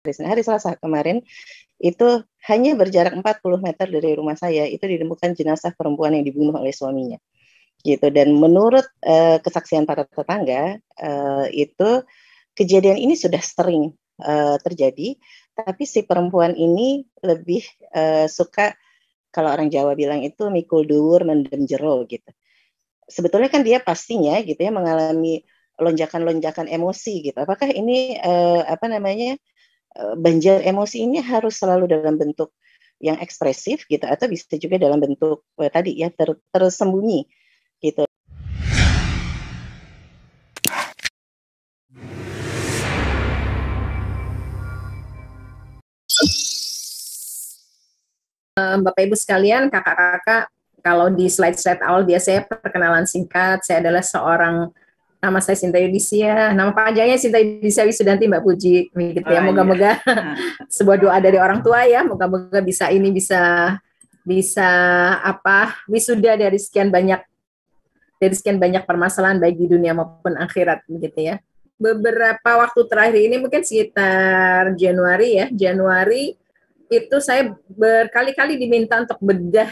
hari Selasa kemarin, itu hanya berjarak 40 meter dari rumah saya, itu ditemukan jenazah perempuan yang dibunuh oleh suaminya. Gitu. Dan menurut kesaksian para tetangga, itu kejadian ini sudah sering terjadi, tapi si perempuan ini lebih suka, kalau orang Jawa bilang itu mikul dhuwur mendem jero gitu. Sebetulnya kan dia pastinya gitu ya mengalami lonjakan-lonjakan emosi gitu. Apakah ini banjir emosi ini harus selalu dalam bentuk yang ekspresif gitu, atau bisa juga dalam bentuk tadi ya tersembunyi gitu. Bapak Ibu sekalian, kakak-kakak, kalau di slide-slide awal biasanya perkenalan singkat, saya adalah nama saya Sinta Yudisia, nama panjangnya Sinta Yudisia Wisudanti Mbak Puji, gitu ya. Moga-moga sebuah doa dari orang tua ya, moga-moga bisa wisuda dari sekian banyak permasalahan baik di dunia maupun akhirat, begitu ya. Beberapa waktu terakhir ini mungkin sekitar Januari itu saya berkali-kali diminta untuk bedah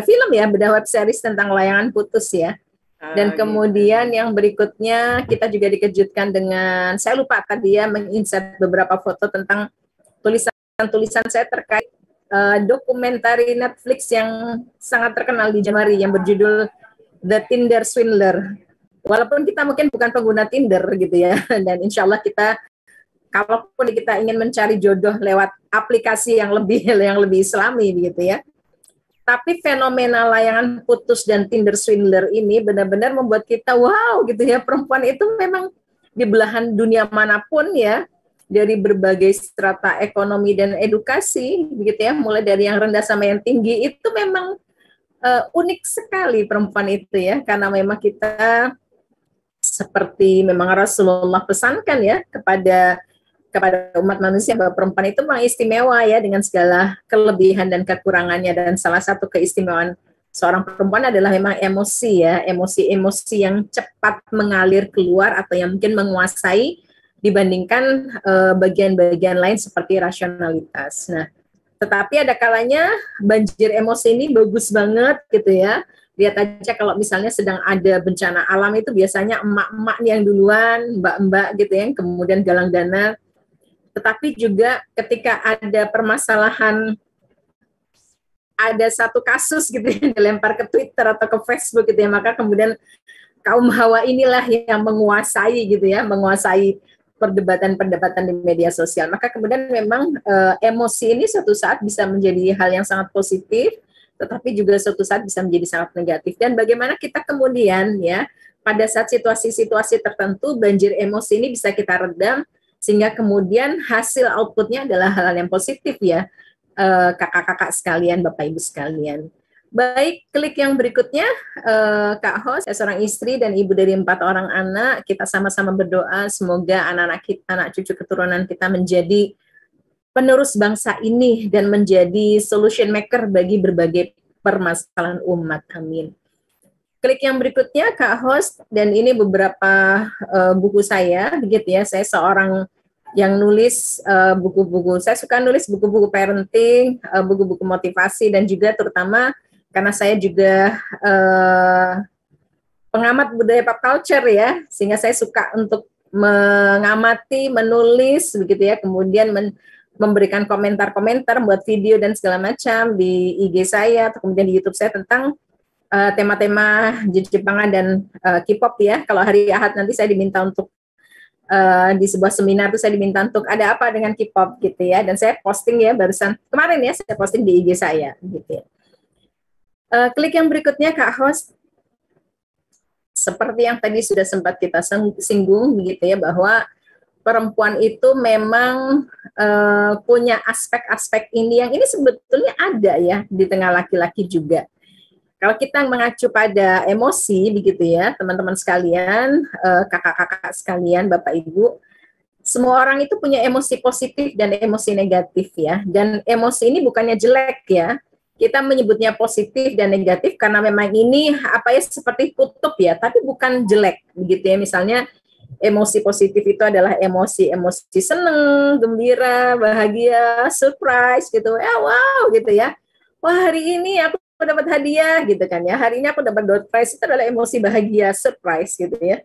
film ya, bedah web series tentang layangan putus ya. Dan kemudian yang berikutnya kita juga dikejutkan dengan, saya lupa tadi ya menginsert beberapa foto tentang tulisan saya terkait dokumentari Netflix yang sangat terkenal di Januari yang berjudul The Tinder Swindler. Walaupun kita mungkin bukan pengguna Tinder gitu ya, dan insya Allah kalaupun kita ingin mencari jodoh lewat aplikasi yang lebih islami begitu ya. Tapi fenomena layangan putus dan Tinder Swindler ini benar-benar membuat kita wow gitu ya, perempuan itu memang di belahan dunia manapun ya, dari berbagai strata ekonomi dan edukasi begitu ya, mulai dari yang rendah sama yang tinggi, itu memang unik sekali perempuan itu ya, karena memang kita seperti memang Rasulullah pesankan ya kepada umat manusia bahwa perempuan itu memang istimewa ya dengan segala kelebihan dan kekurangannya, dan salah satu keistimewaan seorang perempuan adalah memang emosi ya, emosi yang cepat mengalir keluar atau yang mungkin menguasai dibandingkan bagian-bagian lain seperti rasionalitas. Nah, tetapi ada kalanya banjir emosi ini bagus banget gitu ya. Lihat aja kalau misalnya sedang ada bencana alam itu biasanya emak-emak yang duluan, mbak-mbak gitu ya, kemudian galang dana. Tetapi juga ketika ada permasalahan, ada satu kasus gitu yang dilempar ke Twitter atau ke Facebook gitu ya, maka kemudian kaum hawa inilah yang menguasai gitu ya, menguasai perdebatan-perdebatan di media sosial. Maka kemudian memang emosi ini suatu saat bisa menjadi hal yang sangat positif, tetapi juga suatu saat bisa menjadi sangat negatif. Dan bagaimana kita kemudian ya, pada saat situasi-situasi tertentu banjir emosi ini bisa kita redam, sehingga kemudian hasil outputnya adalah hal-hal yang positif ya, kakak-kakak sekalian, bapak ibu sekalian. Baik, klik yang berikutnya, Kak Host, saya seorang istri dan ibu dari 4 orang anak, kita sama-sama berdoa semoga anak-anak kita, anak cucu keturunan kita menjadi penerus bangsa ini dan menjadi solution maker bagi berbagai permasalahan umat, amin. Klik yang berikutnya, Kak Host, dan ini beberapa buku saya, begitu ya. Saya seorang yang nulis buku-buku. Saya suka nulis buku-buku parenting, buku-buku motivasi, dan juga terutama karena saya juga pengamat budaya pop culture ya, sehingga saya suka untuk mengamati, menulis, begitu ya. Kemudian memberikan komentar-komentar, buat video dan segala macam di IG saya atau kemudian di YouTube saya tentang tema-tema Jepangan dan K-pop ya. Kalau hari Ahad nanti saya diminta untuk di sebuah seminar itu saya diminta untuk ada apa dengan K-pop gitu ya, dan saya posting ya barusan kemarin ya, saya posting di IG saya gitu ya. Klik yang berikutnya, Kak Host. Seperti yang tadi sudah sempat kita singgung begitu ya, bahwa perempuan itu memang punya aspek-aspek ini yang ini sebetulnya ada ya di tengah laki-laki juga. Kalau kita mengacu pada emosi, begitu ya, teman-teman sekalian, kakak-kakak sekalian, bapak ibu, semua orang itu punya emosi positif dan emosi negatif ya. Dan emosi ini bukannya jelek ya. Kita menyebutnya positif dan negatif karena memang ini apa ya seperti kutub ya, tapi bukan jelek, begitu ya. Misalnya Emosi positif itu adalah emosi seneng, gembira, bahagia, surprise gitu. Ya wow gitu ya. Wah, hari ini aku dapat hadiah gitu kan ya. Hari ini aku dapat door prize, itu adalah emosi bahagia, surprise gitu ya.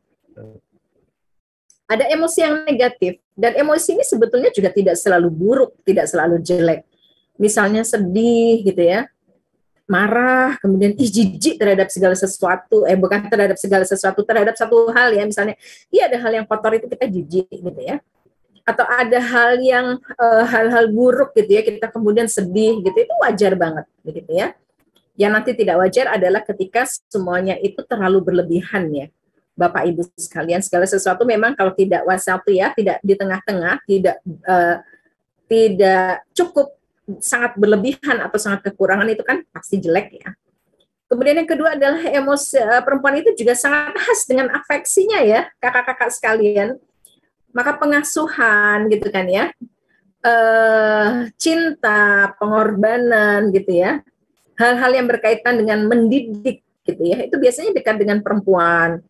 Ada emosi yang negatif, dan emosi ini sebetulnya juga tidak selalu buruk, tidak selalu jelek. Misalnya sedih gitu ya, marah, kemudian jijik terhadap segala sesuatu, bukan terhadap segala sesuatu, terhadap satu hal ya, misalnya, iya ada hal yang kotor itu kita jijik gitu ya. Atau ada hal yang hal-hal buruk gitu ya, kita kemudian sedih gitu, itu wajar banget gitu ya. Yang nanti tidak wajar adalah ketika semuanya itu terlalu berlebihan ya. Bapak Ibu sekalian, segala sesuatu memang kalau tidak wasatu ya, tidak di tengah-tengah, tidak cukup, sangat berlebihan atau sangat kekurangan, itu kan pasti jelek ya. Kemudian yang kedua adalah emosi perempuan itu juga sangat khas dengan afeksinya ya, kakak-kakak sekalian. Maka pengasuhan gitu kan ya, cinta, pengorbanan gitu ya, hal-hal yang berkaitan dengan mendidik gitu ya, itu biasanya dekat dengan perempuan.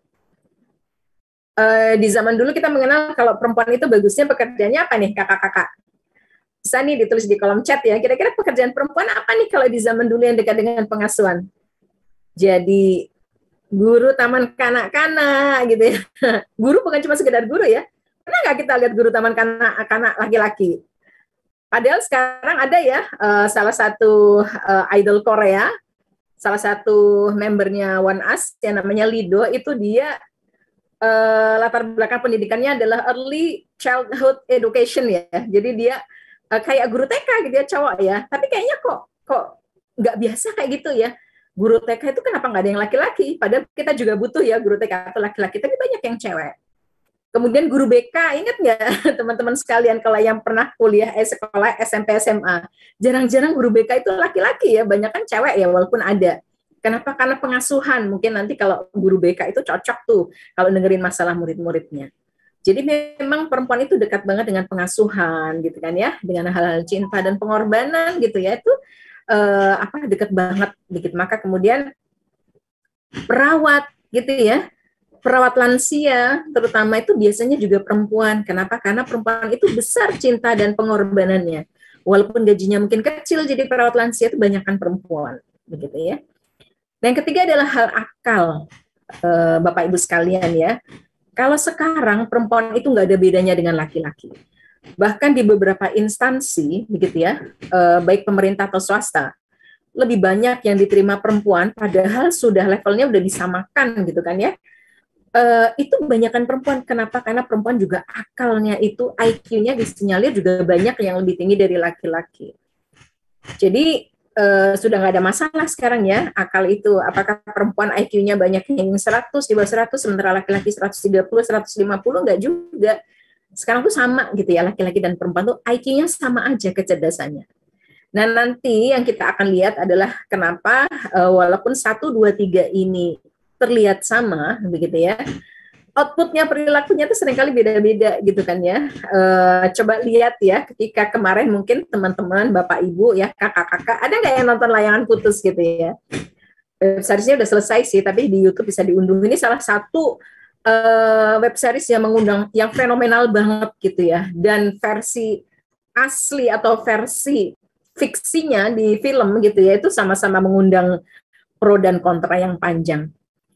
Di zaman dulu kita mengenal kalau perempuan itu bagusnya pekerjaannya apa nih kakak-kakak? Bisa nih ditulis di kolom chat ya, kira-kira pekerjaan perempuan apa nih kalau di zaman dulu yang dekat dengan pengasuhan? Jadi guru taman kanak-kanak gitu ya. Guru bukan cuma sekedar guru ya. Pernah nggak kita lihat guru taman kanak-kanak laki-laki? Padahal sekarang ada ya salah satu idol Korea, salah satu membernya One Us yang namanya Lido, itu dia latar belakang pendidikannya adalah early childhood education ya. Jadi dia kayak guru TK gitu ya, cowok ya. Tapi kayaknya kok nggak biasa kayak gitu ya. Guru TK itu kenapa nggak ada yang laki-laki? Padahal kita juga butuh ya guru TK atau laki-laki, tapi banyak yang cewek. Kemudian guru BK, ingat nggak teman-teman sekalian kalau yang pernah kuliah sekolah SMP SMA, jarang-jarang guru BK itu laki-laki ya, banyak kan cewek ya walaupun ada. Kenapa? Karena pengasuhan. Mungkin nanti kalau guru BK itu cocok tuh kalau dengerin masalah murid-muridnya. Jadi memang perempuan itu dekat banget dengan pengasuhan gitu kan ya, dengan hal-hal cinta dan pengorbanan gitu ya, itu dekat banget gitu. Maka kemudian perawat gitu ya, perawat lansia terutama itu biasanya juga perempuan. Kenapa? Karena perempuan itu besar cinta dan pengorbanannya. Walaupun gajinya mungkin kecil, jadi perawat lansia itu banyakkan perempuan begitu ya. Dan yang ketiga adalah hal akal, Bapak Ibu sekalian ya. Kalau sekarang perempuan itu nggak ada bedanya dengan laki-laki. Bahkan di beberapa instansi, begitu ya, baik pemerintah atau swasta, lebih banyak yang diterima perempuan, padahal sudah levelnya udah disamakan gitu kan ya. Itu kebanyakan perempuan. Kenapa? Karena perempuan juga akalnya itu, IQ-nya disinyalir juga banyak yang lebih tinggi dari laki-laki. Jadi sudah nggak ada masalah sekarang ya akal itu, apakah perempuan IQ-nya banyak yang 100, di bawah 100, sementara laki-laki 130, 150, nggak juga. Sekarang tuh sama gitu ya, laki-laki dan perempuan tuh IQ-nya sama aja kecerdasannya. Nah nanti yang kita akan lihat adalah kenapa walaupun 1, 2, 3 ini terlihat sama begitu ya, outputnya, perilakunya itu seringkali beda-beda gitu kan ya. Coba lihat ya, ketika kemarin mungkin teman-teman, Bapak Ibu ya, kakak-kakak, ada nggak yang nonton Layangan Putus gitu ya? Web seriesnya udah selesai sih, tapi di YouTube bisa diunduh. Ini salah satu web series yang mengundang, yang fenomenal banget gitu ya. Dan versi asli atau versi fiksinya di film gitu ya, itu sama-sama mengundang pro dan kontra yang panjang.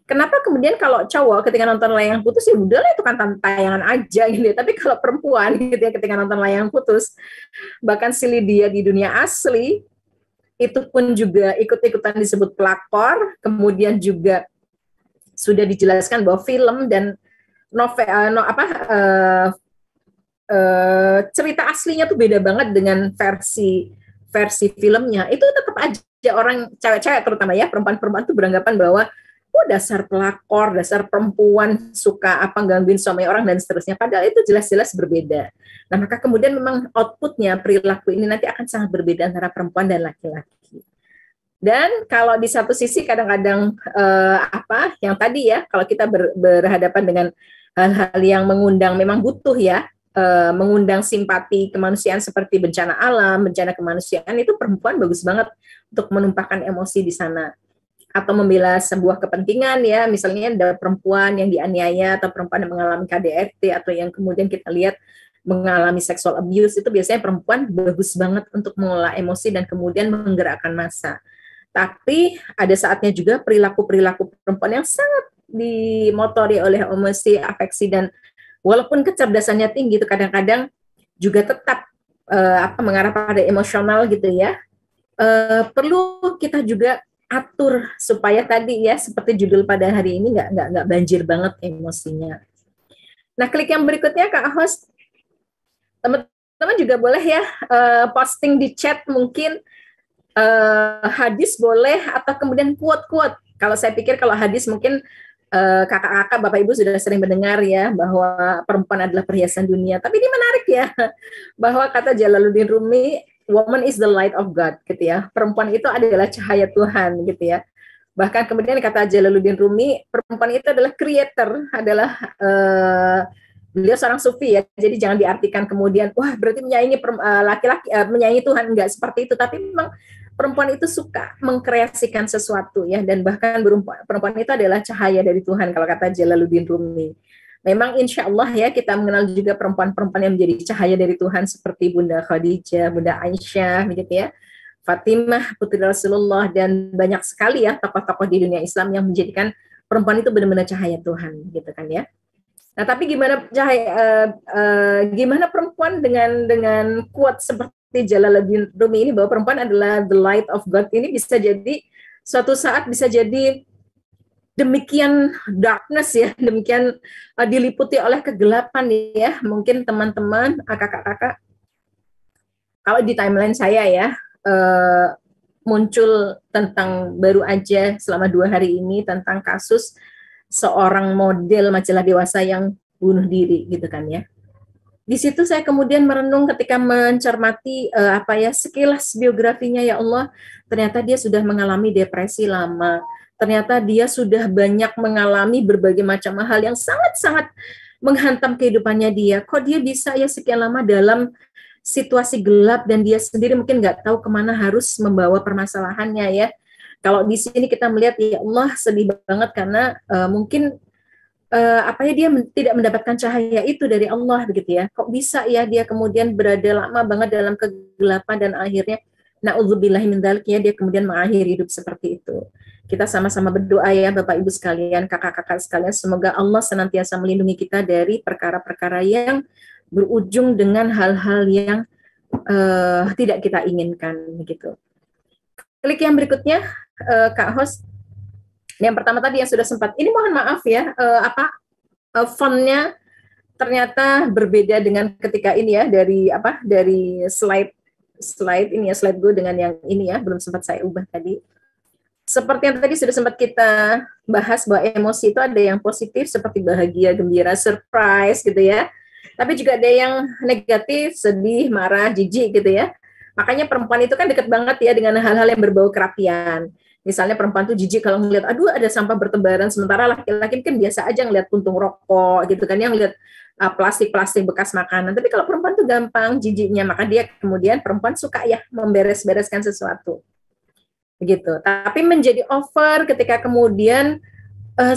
Kenapa kemudian kalau cowok ketika nonton Layangan Putus ya udahlah itu kan tayangan aja gitu ya. Tapi kalau perempuan gitu ya ketika nonton Layangan Putus, bahkan si Lydia di dunia asli itu pun juga ikut-ikutan disebut pelakor. Kemudian juga sudah dijelaskan bahwa film dan cerita aslinya tuh beda banget dengan versi filmnya. Itu tetap aja orang cewek-cewek terutama ya, perempuan-perempuan tuh beranggapan bahwa dasar pelakor, dasar perempuan suka gangguin suami orang dan seterusnya. Padahal itu jelas-jelas berbeda. Nah, maka kemudian memang outputnya, perilaku ini nanti akan sangat berbeda antara perempuan dan laki-laki. Dan kalau di satu sisi kadang-kadang yang tadi ya, kalau kita berhadapan dengan hal-hal yang mengundang, memang butuh ya, mengundang simpati kemanusiaan seperti bencana alam, bencana kemanusiaan, itu perempuan bagus banget untuk menumpahkan emosi di sana. atau membela sebuah kepentingan ya, misalnya ada perempuan yang dianiaya atau perempuan yang mengalami KDRT atau yang kemudian kita lihat mengalami sexual abuse, itu biasanya perempuan bagus banget untuk mengelola emosi dan kemudian menggerakkan massa. Tapi ada saatnya juga perilaku-perilaku perempuan yang sangat dimotori oleh emosi, afeksi, dan walaupun kecerdasannya tinggi itu kadang-kadang juga tetap mengarah pada emosional gitu ya. Perlu kita juga atur supaya tadi ya seperti judul pada hari ini nggak banjir banget emosinya. Nah, klik yang berikutnya Kak Host, teman-teman juga boleh ya posting di chat mungkin hadis boleh atau kemudian quote-quote. Kalau saya pikir kalau hadis mungkin kakak-kakak, bapak ibu sudah sering mendengar ya bahwa perempuan adalah perhiasan dunia. Tapi ini menarik ya bahwa kata Jalaluddin Rumi, woman is the light of God, gitu ya. Perempuan itu adalah cahaya Tuhan, gitu ya. Bahkan kemudian kata Jalaluddin Rumi, perempuan itu adalah creator, adalah beliau seorang sufi ya. Jadi jangan diartikan kemudian wah berarti menyaingi laki-laki menyaingi Tuhan, enggak seperti itu. Tapi memang perempuan itu suka mengkreasikan sesuatu ya, dan bahkan perempuan itu adalah cahaya dari Tuhan kalau kata Jalaluddin Rumi. Memang insya Allah ya kita mengenal juga perempuan-perempuan yang menjadi cahaya dari Tuhan seperti Bunda Khadijah, Bunda Aisyah, begitu ya, Fatimah putri Rasulullah, dan banyak sekali ya tokoh-tokoh di dunia Islam yang menjadikan perempuan itu benar-benar cahaya Tuhan, gitu kan ya. Nah, tapi gimana gimana perempuan dengan quote seperti Jalaluddin Rumi ini bahwa perempuan adalah the light of God ini bisa jadi suatu saat bisa jadi demikian darkness ya, demikian diliputi oleh kegelapan ya. Mungkin teman-teman, kakak-kakak, kalau di timeline saya ya, muncul tentang baru aja selama 2 hari ini tentang kasus seorang model majalah dewasa yang bunuh diri gitu kan ya. Di situ saya kemudian merenung ketika mencermati sekilas biografinya, ya Allah, ternyata dia sudah mengalami depresi lama. Ternyata dia sudah banyak mengalami berbagai macam hal yang sangat-sangat menghantam kehidupannya dia. Kok dia bisa ya sekian lama dalam situasi gelap dan dia sendiri mungkin nggak tahu kemana harus membawa permasalahannya ya. Kalau di sini kita melihat ya Allah sedih banget karena mungkin dia tidak mendapatkan cahaya itu dari Allah begitu ya. Kok bisa ya dia kemudian berada lama banget dalam kegelapan dan akhirnya na'udzubillahi min dzalik ya dia kemudian mengakhiri hidup seperti itu. Kita sama-sama berdoa ya Bapak Ibu sekalian, kakak-kakak sekalian, semoga Allah senantiasa melindungi kita dari perkara-perkara yang berujung dengan hal-hal yang tidak kita inginkan begitu. Klik yang berikutnya Kak Host. Yang pertama tadi yang sudah sempat, ini mohon maaf ya, fontnya ternyata berbeda dengan ketika ini ya, dari slide ini ya, slide gue dengan yang ini ya, belum sempat saya ubah tadi. Seperti yang tadi sudah sempat kita bahas bahwa emosi itu ada yang positif seperti bahagia, gembira, surprise gitu ya. Tapi juga ada yang negatif, sedih, marah, jijik gitu ya. Makanya perempuan itu kan dekat banget ya dengan hal-hal yang berbau kerapian. Misalnya perempuan tuh jijik kalau ngelihat, aduh ada sampah bertebaran, sementara laki-laki kan biasa aja ngelihat puntung rokok gitu kan, yang ngelihat plastik-plastik bekas makanan. Tapi kalau perempuan tuh gampang jijiknya, maka dia kemudian perempuan suka ya memberes-bereskan sesuatu. Begitu. Tapi menjadi over ketika kemudian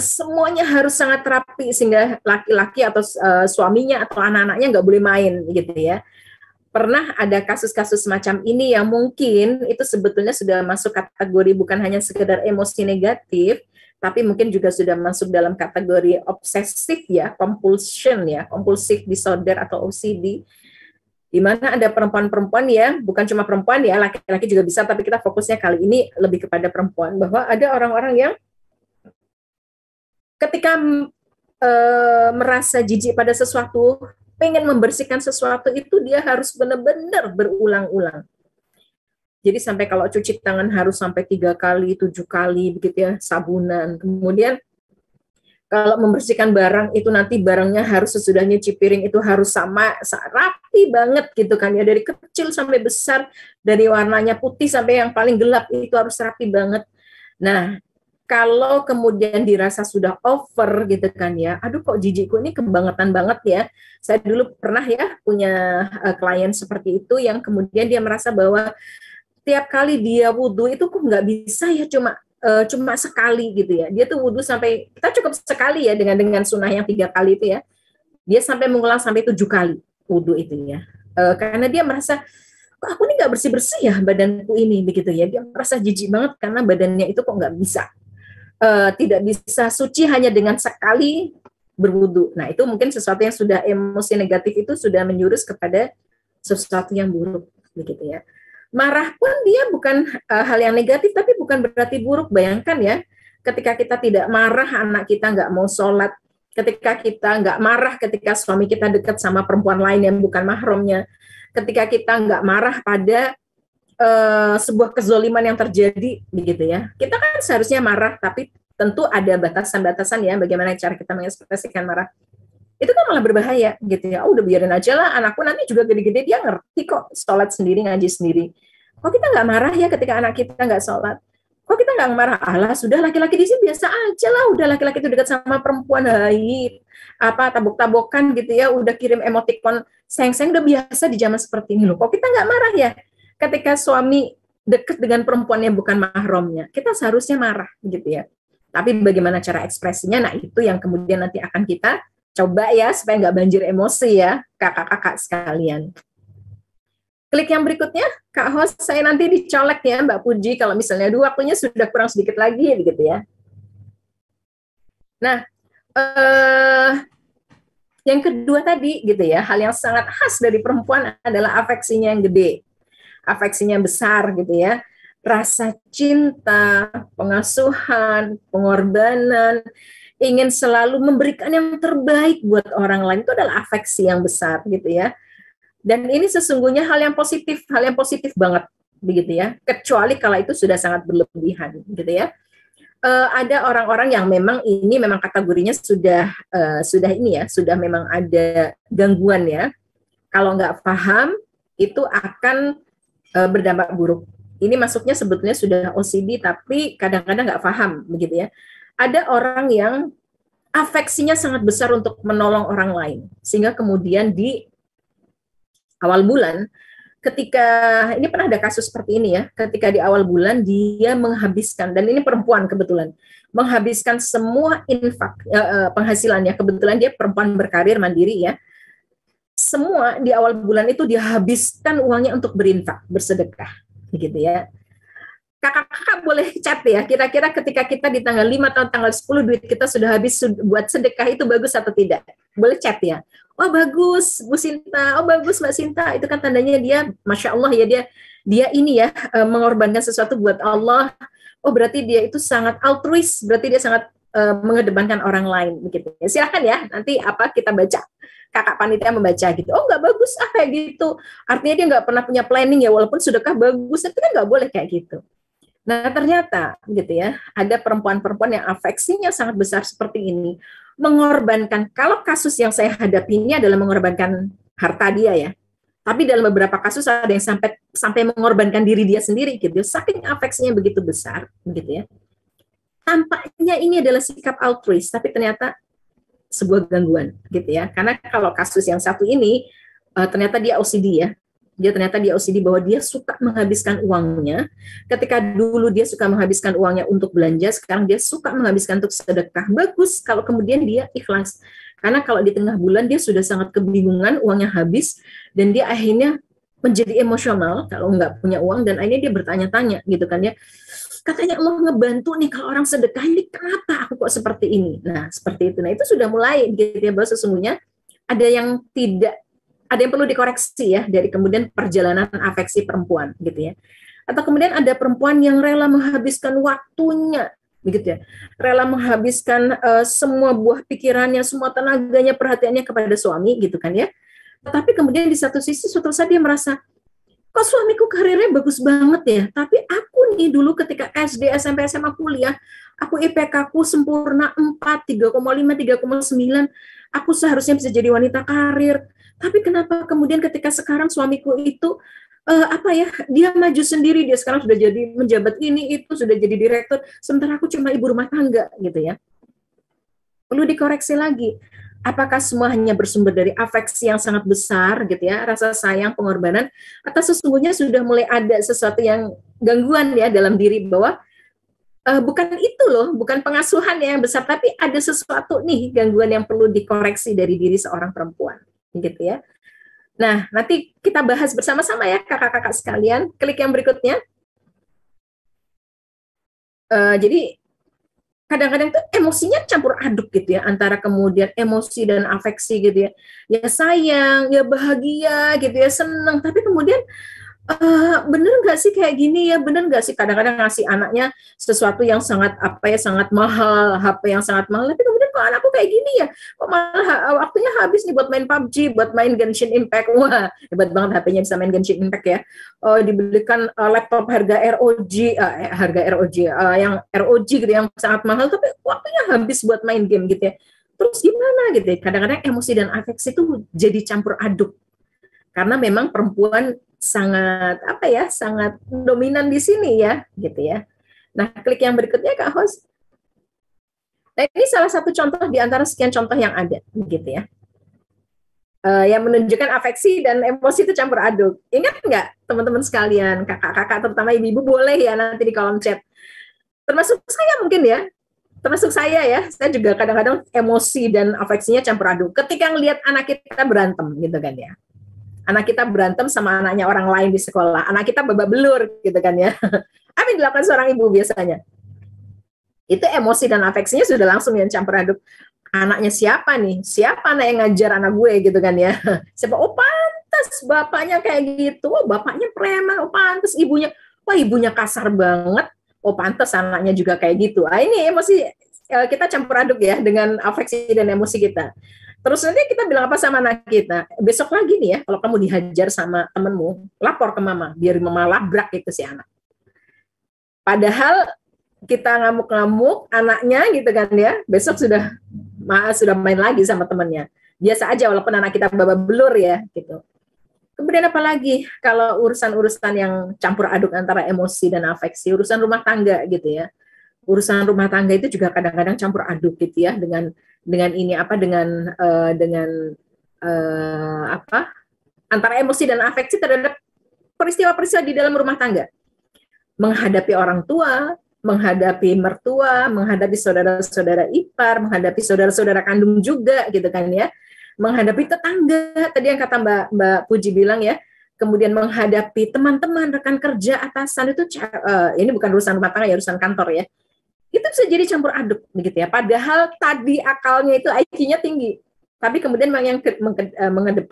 semuanya harus sangat rapi sehingga laki-laki atau suaminya atau anak-anaknya nggak boleh main gitu ya. Pernah ada kasus-kasus semacam ini yang mungkin itu sebetulnya sudah masuk kategori bukan hanya sekedar emosi negatif, tapi mungkin juga sudah masuk dalam kategori obsesif ya, compulsion ya, compulsive disorder atau OCD, di mana ada perempuan-perempuan ya, bukan cuma perempuan ya, laki-laki juga bisa, tapi kita fokusnya kali ini lebih kepada perempuan, bahwa ada orang-orang yang ketika merasa jijik pada sesuatu, pengen membersihkan sesuatu itu dia harus benar-benar berulang-ulang. Jadi sampai kalau cuci tangan harus sampai 3 kali, 7 kali begitu ya, sabunan. Kemudian kalau membersihkan barang itu nanti barangnya harus sesudah nyuci piring itu harus sama rapi banget gitu kan ya, dari kecil sampai besar, dari warnanya putih sampai yang paling gelap itu harus rapi banget. Nah, kalau kemudian dirasa sudah over gitu kan ya, aduh kok jijikku ini kebangetan banget ya. Saya dulu pernah ya punya klien seperti itu yang kemudian dia merasa bahwa tiap kali dia wudhu itu kok nggak bisa ya cuma cuma sekali gitu ya. Dia tuh wudhu sampai, kita cukup sekali ya dengan sunnah yang 3 kali itu ya. Dia sampai mengulang sampai 7 kali wudhu itu ya. Karena dia merasa, kok aku ini nggak bersih-bersih ya badanku ini begitu ya. Dia merasa jijik banget karena badannya itu kok nggak bisa. Tidak bisa suci hanya dengan sekali berwudu. Nah, itu mungkin sesuatu yang sudah emosi negatif itu sudah menjurus kepada sesuatu yang buruk begitu ya. Marah pun dia bukan hal yang negatif, tapi bukan berarti buruk. Bayangkan ya, ketika kita tidak marah, anak kita nggak mau sholat, ketika kita nggak marah ketika suami kita dekat sama perempuan lain yang bukan mahramnya, ketika kita nggak marah pada sebuah kezoliman yang terjadi, begitu ya. Kita kan seharusnya marah, tapi tentu ada batasan-batasan ya, bagaimana cara kita mengekspresikan marah. Itu kan malah berbahaya gitu ya. Udah biarin aja lah, anakku nanti juga gede-gede dia ngerti kok sholat sendiri, ngaji sendiri. Kok kita nggak marah ya ketika anak kita nggak sholat? Kok kita nggak marah? Alah, sudah laki-laki di sini biasa aja lah. Udah laki-laki itu dekat sama perempuan, hai, apa tabok-tabokan gitu ya. Udah kirim emoticon sayang-sayang, udah biasa di zaman seperti ini loh. Kok kita nggak marah ya ketika suami dekat dengan perempuan yang bukan mahramnya? Kita seharusnya marah gitu ya. Tapi bagaimana cara ekspresinya? Nah, itu yang kemudian nanti akan kita coba ya, supaya nggak banjir emosi ya, kakak-kakak sekalian. Klik yang berikutnya, Kak Host, saya nanti dicolek ya, Mbak Puji, kalau misalnya waktunya sudah kurang sedikit lagi, gitu ya. Nah, yang kedua tadi, gitu ya, hal yang sangat khas dari perempuan adalah afeksinya yang gede, afeksinya besar, gitu ya. Rasa cinta, pengasuhan, pengorbanan, ingin selalu memberikan yang terbaik buat orang lain, itu adalah afeksi yang besar gitu ya. Dan ini sesungguhnya hal yang positif banget begitu ya. Kecuali kalau itu sudah sangat berlebihan gitu ya. Ada orang-orang yang memang ini memang kategorinya sudah ini ya, sudah memang ada gangguan ya. Kalau nggak paham itu akan berdampak buruk. Ini masuknya sebetulnya sudah OCD tapi kadang-kadang nggak paham begitu ya. Ada orang yang afeksinya sangat besar untuk menolong orang lain, sehingga kemudian di awal bulan, ketika, ini pernah ada kasus seperti ini ya, ketika di awal bulan dia menghabiskan, dan ini perempuan kebetulan, menghabiskan semua infak, penghasilannya, kebetulan dia perempuan berkarir mandiri ya, semua di awal bulan itu dia habiskan uangnya untuk berinfak, bersedekah, begitu ya. Kakak-kakak boleh chat ya, kira-kira ketika kita di tanggal 5 atau tanggal 10 duit kita sudah habis buat sedekah itu bagus atau tidak? Boleh chat ya. Oh bagus Bu Sinta, oh bagus Mbak Sinta, itu kan tandanya dia, Masya Allah ya, dia ini ya, mengorbankan sesuatu buat Allah. Oh berarti dia itu sangat altruis, berarti dia sangat mengedepankan orang lain begitu. Ya, silakan ya, nanti apa kita baca. Kakak panitia membaca gitu, oh nggak bagus kayak gitu, artinya dia nggak pernah punya planning ya, walaupun sedekah bagus, tapi kan nggak boleh kayak gitu. Nah ternyata gitu ya, ada perempuan-perempuan yang afeksinya sangat besar seperti ini, mengorbankan, kalau kasus yang saya hadapi ini adalah mengorbankan harta dia ya, tapi dalam beberapa kasus ada yang sampai mengorbankan diri dia sendiri gitu, saking afeksinya begitu besar gitu ya. Tampaknya ini adalah sikap altruis, tapi ternyata sebuah gangguan gitu ya, karena kalau kasus yang satu ini ternyata dia OCD ya. Dia ternyata dia OCD bahwa dia suka menghabiskan uangnya. Ketika dulu dia suka menghabiskan uangnya untuk belanja, sekarang dia suka menghabiskan untuk sedekah. Bagus kalau kemudian dia ikhlas. Karena kalau di tengah bulan dia sudah sangat kebingungan, uangnya habis, dan dia akhirnya menjadi emosional kalau nggak punya uang, dan akhirnya dia bertanya-tanya gitu kan ya. Katanya Allah ngebantu nih kalau orang sedekah, ini kenapa aku kok seperti ini? Nah seperti itu. Nah itu sudah mulai gitu ya, bahwa sesungguhnya ada yang perlu dikoreksi ya dari kemudian perjalanan afeksi perempuan gitu ya. Atau kemudian ada perempuan yang rela menghabiskan waktunya begitu ya. Rela menghabiskan semua buah pikirannya, semua tenaganya, perhatiannya kepada suami gitu kan ya. Tetapi kemudian di satu sisi suatu saat dia merasa, kok suamiku karirnya bagus banget ya, tapi aku nih dulu ketika SD, SMP, SMA, kuliah, aku IPK-ku sempurna 4, 3,5, 3,9, aku seharusnya bisa jadi wanita karir. Tapi kenapa kemudian ketika sekarang suamiku itu dia maju sendiri, dia sekarang sudah jadi menjabat ini itu, sudah jadi direktur, sementara aku cuma ibu rumah tangga gitu ya. Perlu dikoreksi lagi. Apakah semua hanya bersumber dari afeksi yang sangat besar gitu ya, rasa sayang, pengorbanan, atau sesungguhnya sudah mulai ada sesuatu yang gangguan ya dalam diri, bahwa bukan itu loh, bukan pengasuhan yang besar, tapi ada sesuatu nih gangguan yang perlu dikoreksi dari diri seorang perempuan, gitu ya. Nah, nanti kita bahas bersama-sama ya kakak-kakak sekalian. Klik yang berikutnya. Jadi kadang-kadang tuh emosinya campur aduk gitu ya, antara kemudian emosi dan afeksi gitu ya. Ya sayang, ya bahagia gitu ya, senang, tapi kemudian bener nggak sih kayak gini ya, bener nggak sih kadang-kadang ngasih anaknya sesuatu yang sangat apa ya, sangat mahal, HP yang sangat mahal, tapi kemudian kok anakku kayak gini ya, kok malah waktunya habis nih buat main PUBG, buat main Genshin Impact. Wah, hebat banget HP-nya bisa main Genshin Impact ya. Dibelikan laptop harga yang ROG gitu yang sangat mahal, tapi waktunya habis buat main game gitu ya. Terus gimana gitu ya, kadang-kadang emosi dan afeksi itu jadi campur aduk, karena memang perempuan sangat apa ya, sangat dominan di sini ya, gitu ya. Nah, klik yang berikutnya Kak Host. Nah, ini salah satu contoh di antara sekian contoh yang ada, gitu ya. Yang menunjukkan afeksi dan emosi itu campur aduk. Ingat nggak teman-teman sekalian, kakak-kakak terutama ibu-ibu, boleh ya nanti di kolom chat. Termasuk saya mungkin ya, termasuk saya ya, saya juga kadang-kadang emosi dan afeksinya campur aduk. Ketika ngelihat anak kita berantem, gitu kan ya. Anak kita berantem sama anaknya orang lain di sekolah, anak kita babak belur gitu kan ya. Apa yang dilakukan seorang ibu biasanya? Itu emosi dan afeksinya sudah langsung yang campur aduk. Anaknya siapa nih? Siapa anak yang ngajar anak gue gitu kan ya? Siapa? Oh pantas bapaknya kayak gitu. Oh bapaknya preman. Oh pantas ibunya. Wah ibunya kasar banget. Oh pantas anaknya juga kayak gitu. Ini emosi kita campur aduk ya dengan afeksi dan emosi kita. Terus nanti kita bilang apa sama anak kita? Besok lagi nih ya, kalau kamu dihajar sama temenmu, lapor ke mama, biar mama labrak itu si anak. Padahal kita ngamuk-ngamuk, anaknya gitu kan ya, besok sudah main lagi sama temennya. Biasa aja walaupun anak kita babak belur ya, gitu. Kemudian apa lagi? Kalau urusan-urusan yang campur aduk antara emosi dan afeksi, urusan rumah tangga gitu ya. Urusan rumah tangga itu juga kadang-kadang campur aduk gitu ya, dengan ini apa, dengan antara emosi dan afeksi terhadap peristiwa-peristiwa di dalam rumah tangga. Menghadapi orang tua, menghadapi mertua, menghadapi saudara-saudara ipar, menghadapi saudara-saudara kandung juga gitu kan ya. Menghadapi tetangga, tadi yang kata Mbak Puji bilang ya, kemudian menghadapi teman-teman, rekan kerja, atasan, itu ini bukan urusan rumah tangga ya, urusan kantor ya. Itu bisa jadi campur aduk begitu ya. Padahal tadi akalnya itu IQ-nya tinggi, tapi kemudian yang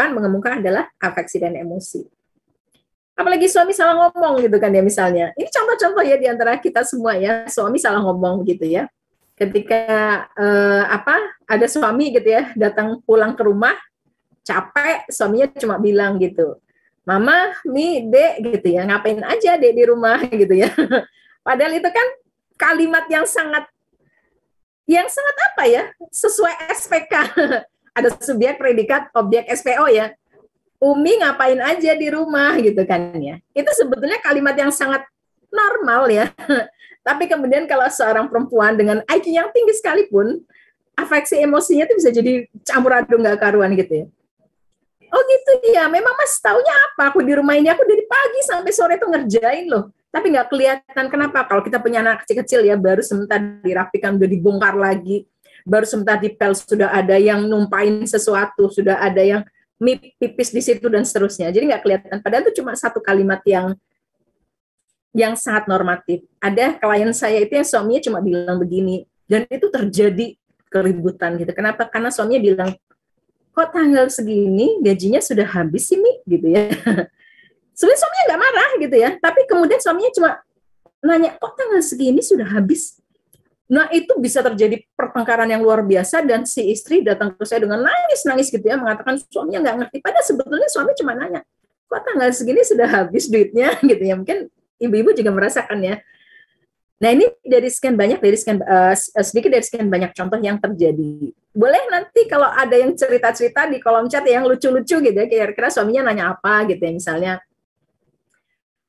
mengemuka adalah afeksi dan emosi. Apalagi suami salah ngomong gitu kan ya misalnya. Ini contoh-contoh ya di antara kita semua ya, suami salah ngomong gitu ya. Ketika ada suami gitu ya datang pulang ke rumah capek, suaminya cuma bilang gitu, Mama, Mi, Dek gitu ya, ngapain aja Dek di rumah gitu ya. Padahal itu kan kalimat yang sangat apa ya, sesuai SPK. Ada subjek, predikat, objek, SPO ya. Umi ngapain aja di rumah gitu kan ya. Itu sebetulnya kalimat yang sangat normal ya. Tapi kemudian kalau seorang perempuan dengan IQ yang tinggi sekalipun, afeksi emosinya itu bisa jadi campur aduk nggak karuan gitu ya. Oh gitu ya, memang Mas taunya apa? Aku di rumah ini, aku dari pagi sampai sore tuh ngerjain loh. Tapi nggak kelihatan. Kenapa? Kalau kita punya anak kecil-kecil ya, baru sebentar dirapikan, udah dibongkar lagi. Baru sebentar dipel, sudah ada yang numpain sesuatu, sudah ada yang pipis di situ dan seterusnya. Jadi nggak kelihatan. Padahal itu cuma satu kalimat yang sangat normatif. Ada klien saya itu yang suaminya cuma bilang begini, dan itu terjadi keributan gitu. Kenapa? Karena suaminya bilang, kok tanggal segini gajinya sudah habis sih Mi? Gitu ya. Sebenarnya suaminya nggak marah gitu ya, tapi kemudian suaminya cuma nanya, kok tanggal segini sudah habis? Nah itu bisa terjadi pertengkaran yang luar biasa, dan si istri datang ke saya dengan nangis gitu ya, mengatakan suaminya nggak ngerti. Padahal sebetulnya suami cuma nanya, kok tanggal segini sudah habis duitnya gitu ya. Mungkin ibu-ibu juga merasakan ya. Nah ini sedikit dari sekian banyak contoh yang terjadi. Boleh nanti kalau ada yang cerita-cerita di kolom chat yang lucu-lucu gitu ya, kira-kira suaminya nanya apa gitu ya, misalnya,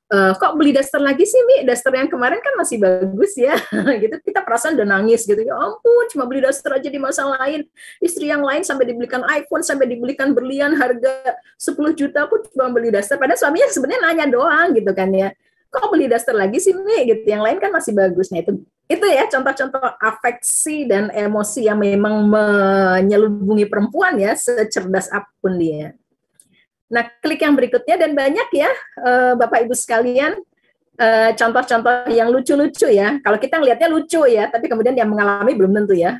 kok beli daster lagi sih Mi? Daster yang kemarin kan masih bagus ya. Gitu kita perasaan udah nangis gitu. Ya ampun, cuma beli daster aja di masa lain. Istri yang lain sampai dibelikan iPhone, sampai dibelikan berlian harga 10 juta, aku cuma beli daster. Padahal suaminya sebenarnya nanya doang gitu kan ya. kok beli daster lagi sih Mi gitu, yang lain kan masih bagus. Nah itu ya contoh-contoh afeksi dan emosi yang memang menyelubungi perempuan ya, secerdas apapun dia. Nah, klik yang berikutnya, dan banyak ya Bapak Ibu sekalian, contoh-contoh yang lucu-lucu ya. Kalau kita ngelihatnya lucu ya, tapi kemudian yang mengalami belum tentu ya.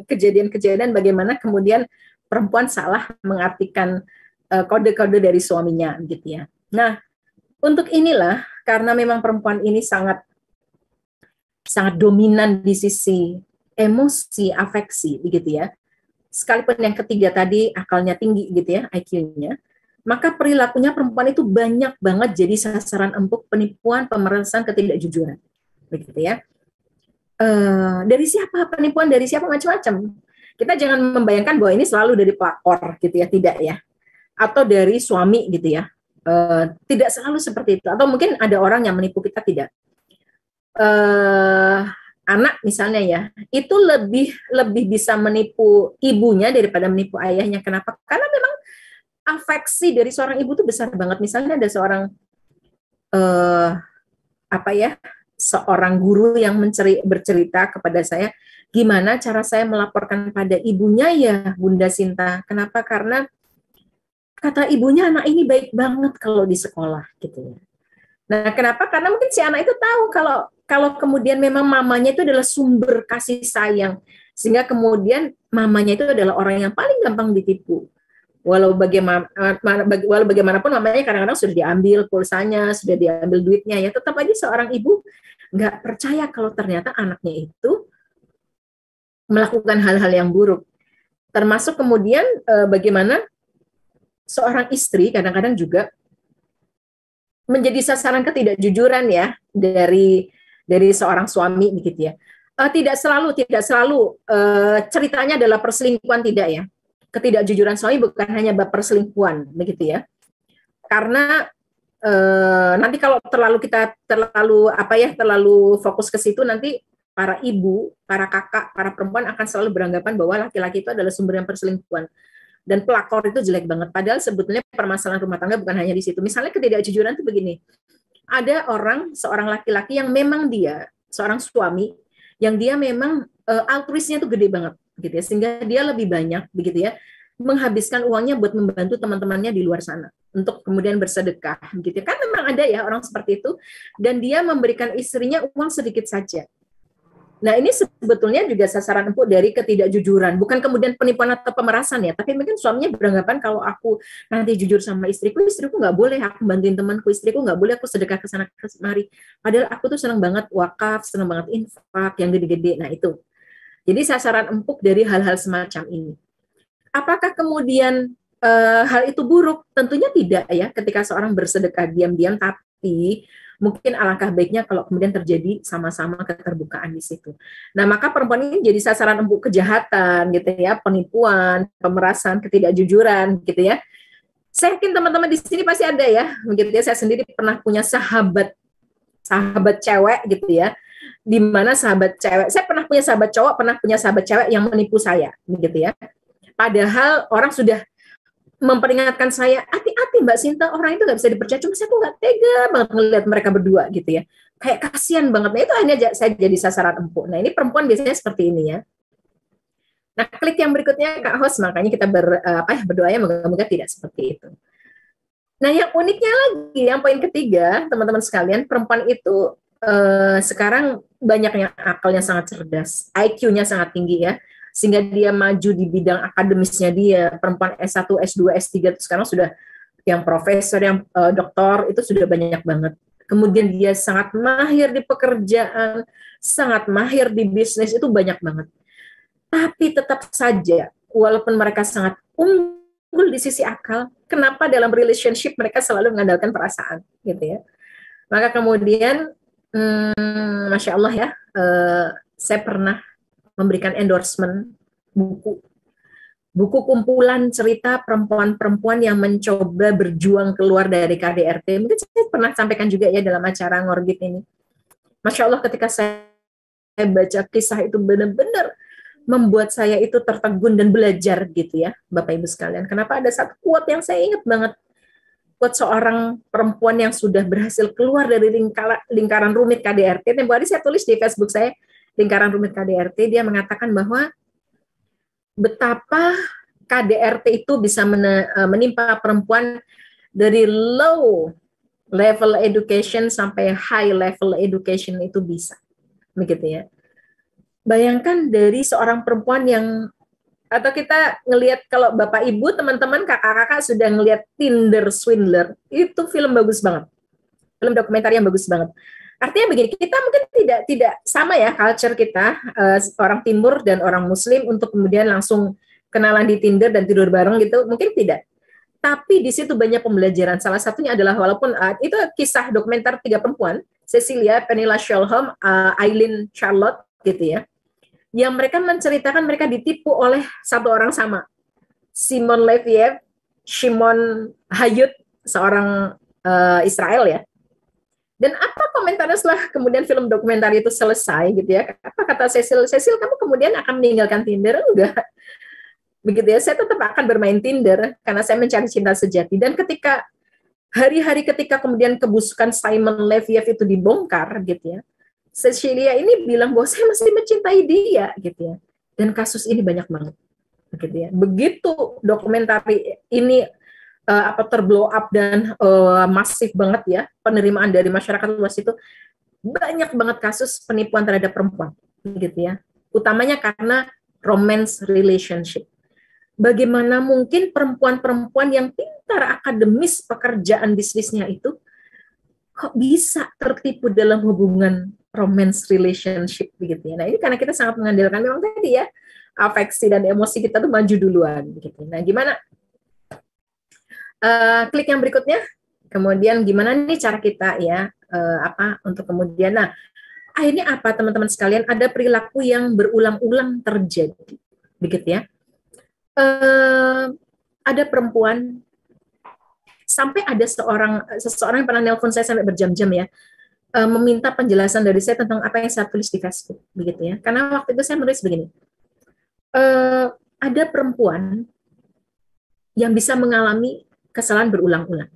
Kejadian-kejadian bagaimana kemudian perempuan salah mengartikan kode-kode dari suaminya gitu ya. Nah, untuk inilah, karena memang perempuan ini sangat sangat dominan di sisi emosi, afeksi begitu ya. Sekalipun yang ketiga tadi akalnya tinggi gitu ya, IQ-nya, maka perilakunya perempuan itu banyak banget jadi sasaran empuk penipuan, pemerasan, ketidakjujuran, begitu ya. Dari siapa penipuan? Dari siapa? Macam-macam. Kita jangan membayangkan bahwa ini selalu dari pelakor, gitu ya, tidak ya. Atau dari suami, gitu ya. Tidak selalu seperti itu. Atau mungkin ada orang yang menipu kita, tidak. Anak misalnya ya, itu lebih bisa menipu ibunya daripada menipu ayahnya. Kenapa? Karena memang afeksi dari seorang ibu itu besar banget. Misalnya ada seorang seorang guru yang bercerita kepada saya, gimana cara saya melaporkan pada ibunya ya Bunda Sinta. Kenapa? Karena kata ibunya anak ini baik banget kalau di sekolah gitu. Nah, kenapa? Karena mungkin si anak itu tahu kalau kemudian memang mamanya itu adalah sumber kasih sayang, sehingga kemudian mamanya itu adalah orang yang paling gampang ditipu. Walau bagaimanapun mamanya kadang-kadang sudah diambil pulsanya, sudah diambil duitnya, ya tetap aja seorang ibu nggak percaya kalau ternyata anaknya itu melakukan hal-hal yang buruk. Termasuk kemudian bagaimana seorang istri kadang-kadang juga menjadi sasaran ketidakjujuran ya dari seorang suami begitu ya. Tidak selalu ceritanya adalah perselingkuhan, tidak ya. Ketidakjujuran suami bukan hanya bab perselingkuhan begitu ya. Karena nanti kalau terlalu fokus ke situ, nanti para ibu, para kakak, para perempuan akan selalu beranggapan bahwa laki-laki itu adalah sumber yang perselingkuhan. Dan pelakor itu jelek banget. Padahal sebetulnya permasalahan rumah tangga bukan hanya di situ. Misalnya ketidakjujuran itu begini. Ada seorang laki-laki yang memang dia, seorang suami, yang dia memang altruisnya itu gede banget, gitu ya, sehingga dia lebih banyak, begitu ya, menghabiskan uangnya buat membantu teman-temannya di luar sana untuk kemudian bersedekah, gitu kan. Memang ada ya orang seperti itu, dan dia memberikan istrinya uang sedikit saja. Nah, ini sebetulnya juga sasaran empuk dari ketidakjujuran, bukan kemudian penipuan atau pemerasan ya, tapi mungkin suaminya beranggapan kalau aku nanti jujur sama istriku nggak boleh aku bantuin temanku, istriku nggak boleh aku sedekah ke sana kemari. Padahal aku tuh senang banget wakaf, senang banget infak yang gede-gede. Nah, itu. Jadi sasaran empuk dari hal-hal semacam ini. Apakah kemudian hal itu buruk? Tentunya tidak ya, ketika seorang bersedekah diam-diam, tapi mungkin alangkah baiknya kalau kemudian terjadi sama-sama keterbukaan di situ. Nah, maka perempuan ini jadi sasaran empuk kejahatan gitu ya, penipuan, pemerasan, ketidakjujuran gitu ya. Saya yakin teman-teman di sini pasti ada ya, begitu ya. Saya sendiri pernah punya sahabat cewek gitu ya, di mana sahabat cewek, saya pernah punya sahabat cowok, pernah punya sahabat cewek yang menipu saya begitu ya. Padahal orang sudah memperingatkan saya, hati-hati Mbak Sinta, orang itu nggak bisa dipercaya. Cuma saya tuh nggak tega banget ngelihat mereka berdua gitu ya. Kayak kasihan banget. Nah, itu hanya saya jadi sasaran empuk. Nah, ini perempuan biasanya seperti ini ya. Nah, klik yang berikutnya Kak Host, makanya kita berdoa ya moga-moga tidak seperti itu. Nah, yang uniknya lagi, yang poin ketiga, teman-teman sekalian, perempuan itu sekarang banyak yang akalnya sangat cerdas, IQ-nya sangat tinggi ya, sehingga dia maju di bidang akademisnya dia. Perempuan S1, S2, S3 itu sekarang sudah yang profesor, yang doktor, itu sudah banyak banget. Kemudian dia sangat mahir di pekerjaan, sangat mahir di bisnis, itu banyak banget. Tapi tetap saja, walaupun mereka sangat unggul di sisi akal, kenapa dalam relationship mereka selalu mengandalkan perasaan, gitu ya. Maka kemudian, Masya Allah ya, saya pernah memberikan endorsement buku kumpulan cerita perempuan-perempuan yang mencoba berjuang keluar dari KDRT. Mungkin saya pernah sampaikan juga ya dalam acara Ngorbit ini. Masya Allah, ketika saya baca kisah itu benar-benar membuat saya itu tertegun dan belajar gitu ya, Bapak Ibu sekalian. Kenapa ada satu quote yang saya ingat banget. buat seorang perempuan yang sudah berhasil keluar dari lingkaran rumit KDRT. Tempo hari saya tulis di Facebook saya, lingkaran rumit KDRT, dia mengatakan bahwa betapa KDRT itu bisa menimpa perempuan dari low level education sampai high level education itu bisa. Begitu ya. Bayangkan dari seorang perempuan yang, atau kita ngelihat, kalau Bapak Ibu, teman-teman, kakak-kakak sudah ngelihat Tinder Swindler, itu film bagus banget. Film dokumenter yang bagus banget. Artinya begini, kita mungkin tidak sama ya culture kita, orang Timur dan orang Muslim, untuk kemudian langsung kenalan di Tinder dan tidur bareng gitu, mungkin tidak. Tapi di situ banyak pembelajaran. Salah satunya adalah, walaupun itu kisah dokumenter 3 perempuan, Cecilia, Pernilla Shalholm, Eileen Charlotte gitu ya, yang mereka menceritakan mereka ditipu oleh satu orang sama, Simon Leviev, Shimon Hayut, seorang Israel ya. Dan apa komentarnya setelah kemudian film dokumenter itu selesai gitu ya? Apa kata Cecil? Cecil, kamu kemudian akan meninggalkan Tinder? Enggak. Begitu ya, saya tetap akan bermain Tinder karena saya mencari cinta sejati. Dan ketika hari-hari ketika kemudian kebusukan Simon Leviev itu dibongkar gitu ya, Cecilia ini bilang bahwa saya masih mencintai dia gitu ya. Dan kasus ini banyak banget gitu ya. Begitu dokumenter ini terblow up dan masif banget ya, penerimaan dari masyarakat luas itu, banyak banget kasus penipuan terhadap perempuan gitu ya. Utamanya karena romance relationship. Bagaimana mungkin perempuan-perempuan yang pintar akademis pekerjaan bisnisnya itu kok bisa tertipu dalam hubungan romance relationship begitu ya. Nah, ini karena kita sangat mengandalkan memang tadi ya, afeksi dan emosi kita tuh maju duluan begitu. Nah, gimana? Klik yang berikutnya. Kemudian gimana nih cara kita ya untuk kemudian, nah, akhirnya apa teman-teman sekalian, ada perilaku yang berulang-ulang terjadi begitu ya. Ada perempuan, sampai ada seseorang yang pernah nelpon saya sampai berjam-jam ya, meminta penjelasan dari saya tentang apa yang saya tulis di Facebook, begitu ya. Karena waktu itu saya menulis begini, ada perempuan yang bisa mengalami kesalahan berulang-ulang,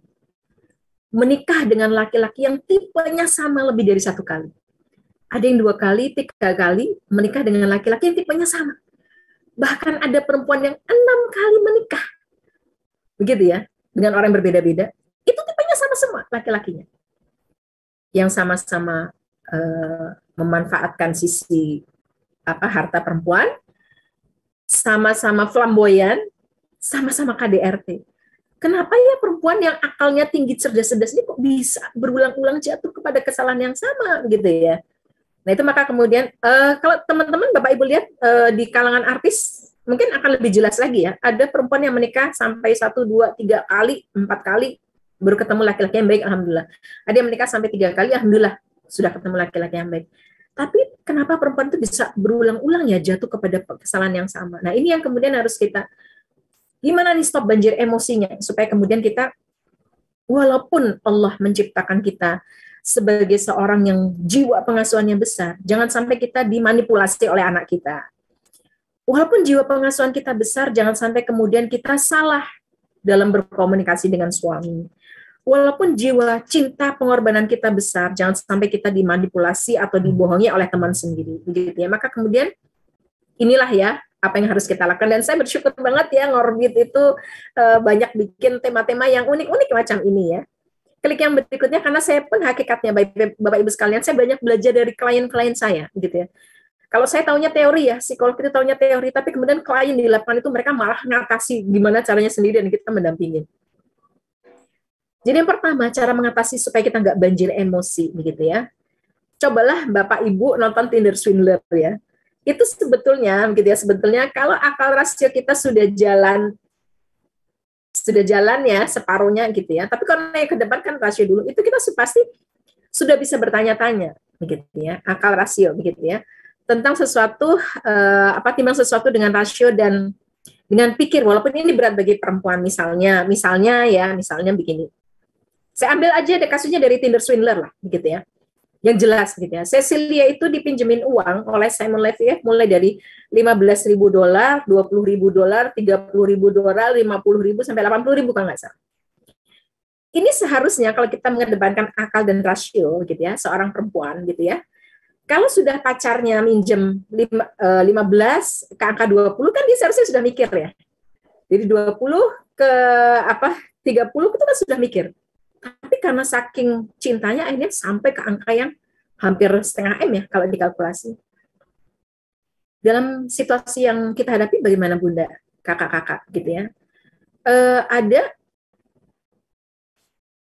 menikah dengan laki-laki yang tipenya sama lebih dari 1 kali. Ada yang 2 kali, 3 kali menikah dengan laki-laki yang tipenya sama. Bahkan ada perempuan yang 6 kali menikah, begitu ya, dengan orang yang berbeda-beda. Itu tipenya sama semua laki-lakinya, yang sama-sama memanfaatkan sisi harta perempuan, sama-sama flamboyan, sama-sama KDRT. Kenapa ya perempuan yang akalnya tinggi, cerdas-cerdas ini kok bisa berulang-ulang jatuh kepada kesalahan yang sama gitu ya? Nah itu maka kemudian kalau teman-teman Bapak Ibu lihat di kalangan artis mungkin akan lebih jelas lagi ya. Ada perempuan yang menikah sampai 1, 2, 3 kali, 4 kali baru ketemu laki-laki yang baik, alhamdulillah. Ada yang menikah sampai 3 kali, alhamdulillah sudah ketemu laki-laki yang baik. Tapi kenapa perempuan itu bisa berulang-ulang ya jatuh kepada kesalahan yang sama? Nah ini yang kemudian harus kita, gimana nih stop banjir emosinya, supaya kemudian kita, walaupun Allah menciptakan kita sebagai seorang yang jiwa pengasuhannya besar, jangan sampai kita dimanipulasi oleh anak kita. Walaupun jiwa pengasuhan kita besar, jangan sampai kemudian kita salah dalam berkomunikasi dengan suami. Walaupun jiwa cinta pengorbanan kita besar, jangan sampai kita dimanipulasi atau dibohongi oleh teman sendiri, begitu ya. Maka kemudian inilah ya apa yang harus kita lakukan. Dan saya bersyukur banget ya, Ngorbit itu banyak bikin tema-tema yang unik-unik macam ini ya. Klik yang berikutnya, karena saya pun hakikatnya Bapak Ibu sekalian, saya banyak belajar dari klien-klien saya gitu ya. Kalau saya taunya teori ya, psikolog itu taunya teori, tapi kemudian klien di lapangan itu mereka malah ngatasi gimana caranya sendiri dan kita mendampingin. Jadi yang pertama, cara mengatasi supaya kita nggak banjir emosi begitu ya. Cobalah Bapak Ibu nonton Tinder Swindler ya. Itu sebetulnya begitu ya, sebetulnya kalau akal rasio kita sudah jalan ya separuhnya gitu ya. Tapi kalau naik ke depan kan rasio dulu, itu kita pasti sudah bisa bertanya-tanya begitu ya, akal rasio begitu ya. Tentang sesuatu timbang sesuatu dengan rasio dan dengan pikir, walaupun ini berat bagi perempuan, misalnya begini. Saya ambil aja deh kasusnya dari Tinder Swindler lah begitu ya. Yang jelas gitu ya. Cecilia itu dipinjemin uang oleh Simon Leviev mulai dari $15.000, $20.000, $30.000, $50.000 sampai $80.000 kalau nggak salah. ini seharusnya kalau kita mengedepankan akal dan rasio gitu ya, seorang perempuan gitu ya, kalau sudah pacarnya minjem 15 ke angka 20 kan dia seharusnya sudah mikir ya. Jadi 20 ke apa 30 itu kan sudah mikir. Tapi karena saking cintanya akhirnya sampai ke angka yang hampir setengah M ya kalau dikalkulasi. Dalam situasi yang kita hadapi bagaimana Bunda, kakak-kakak gitu ya. Ada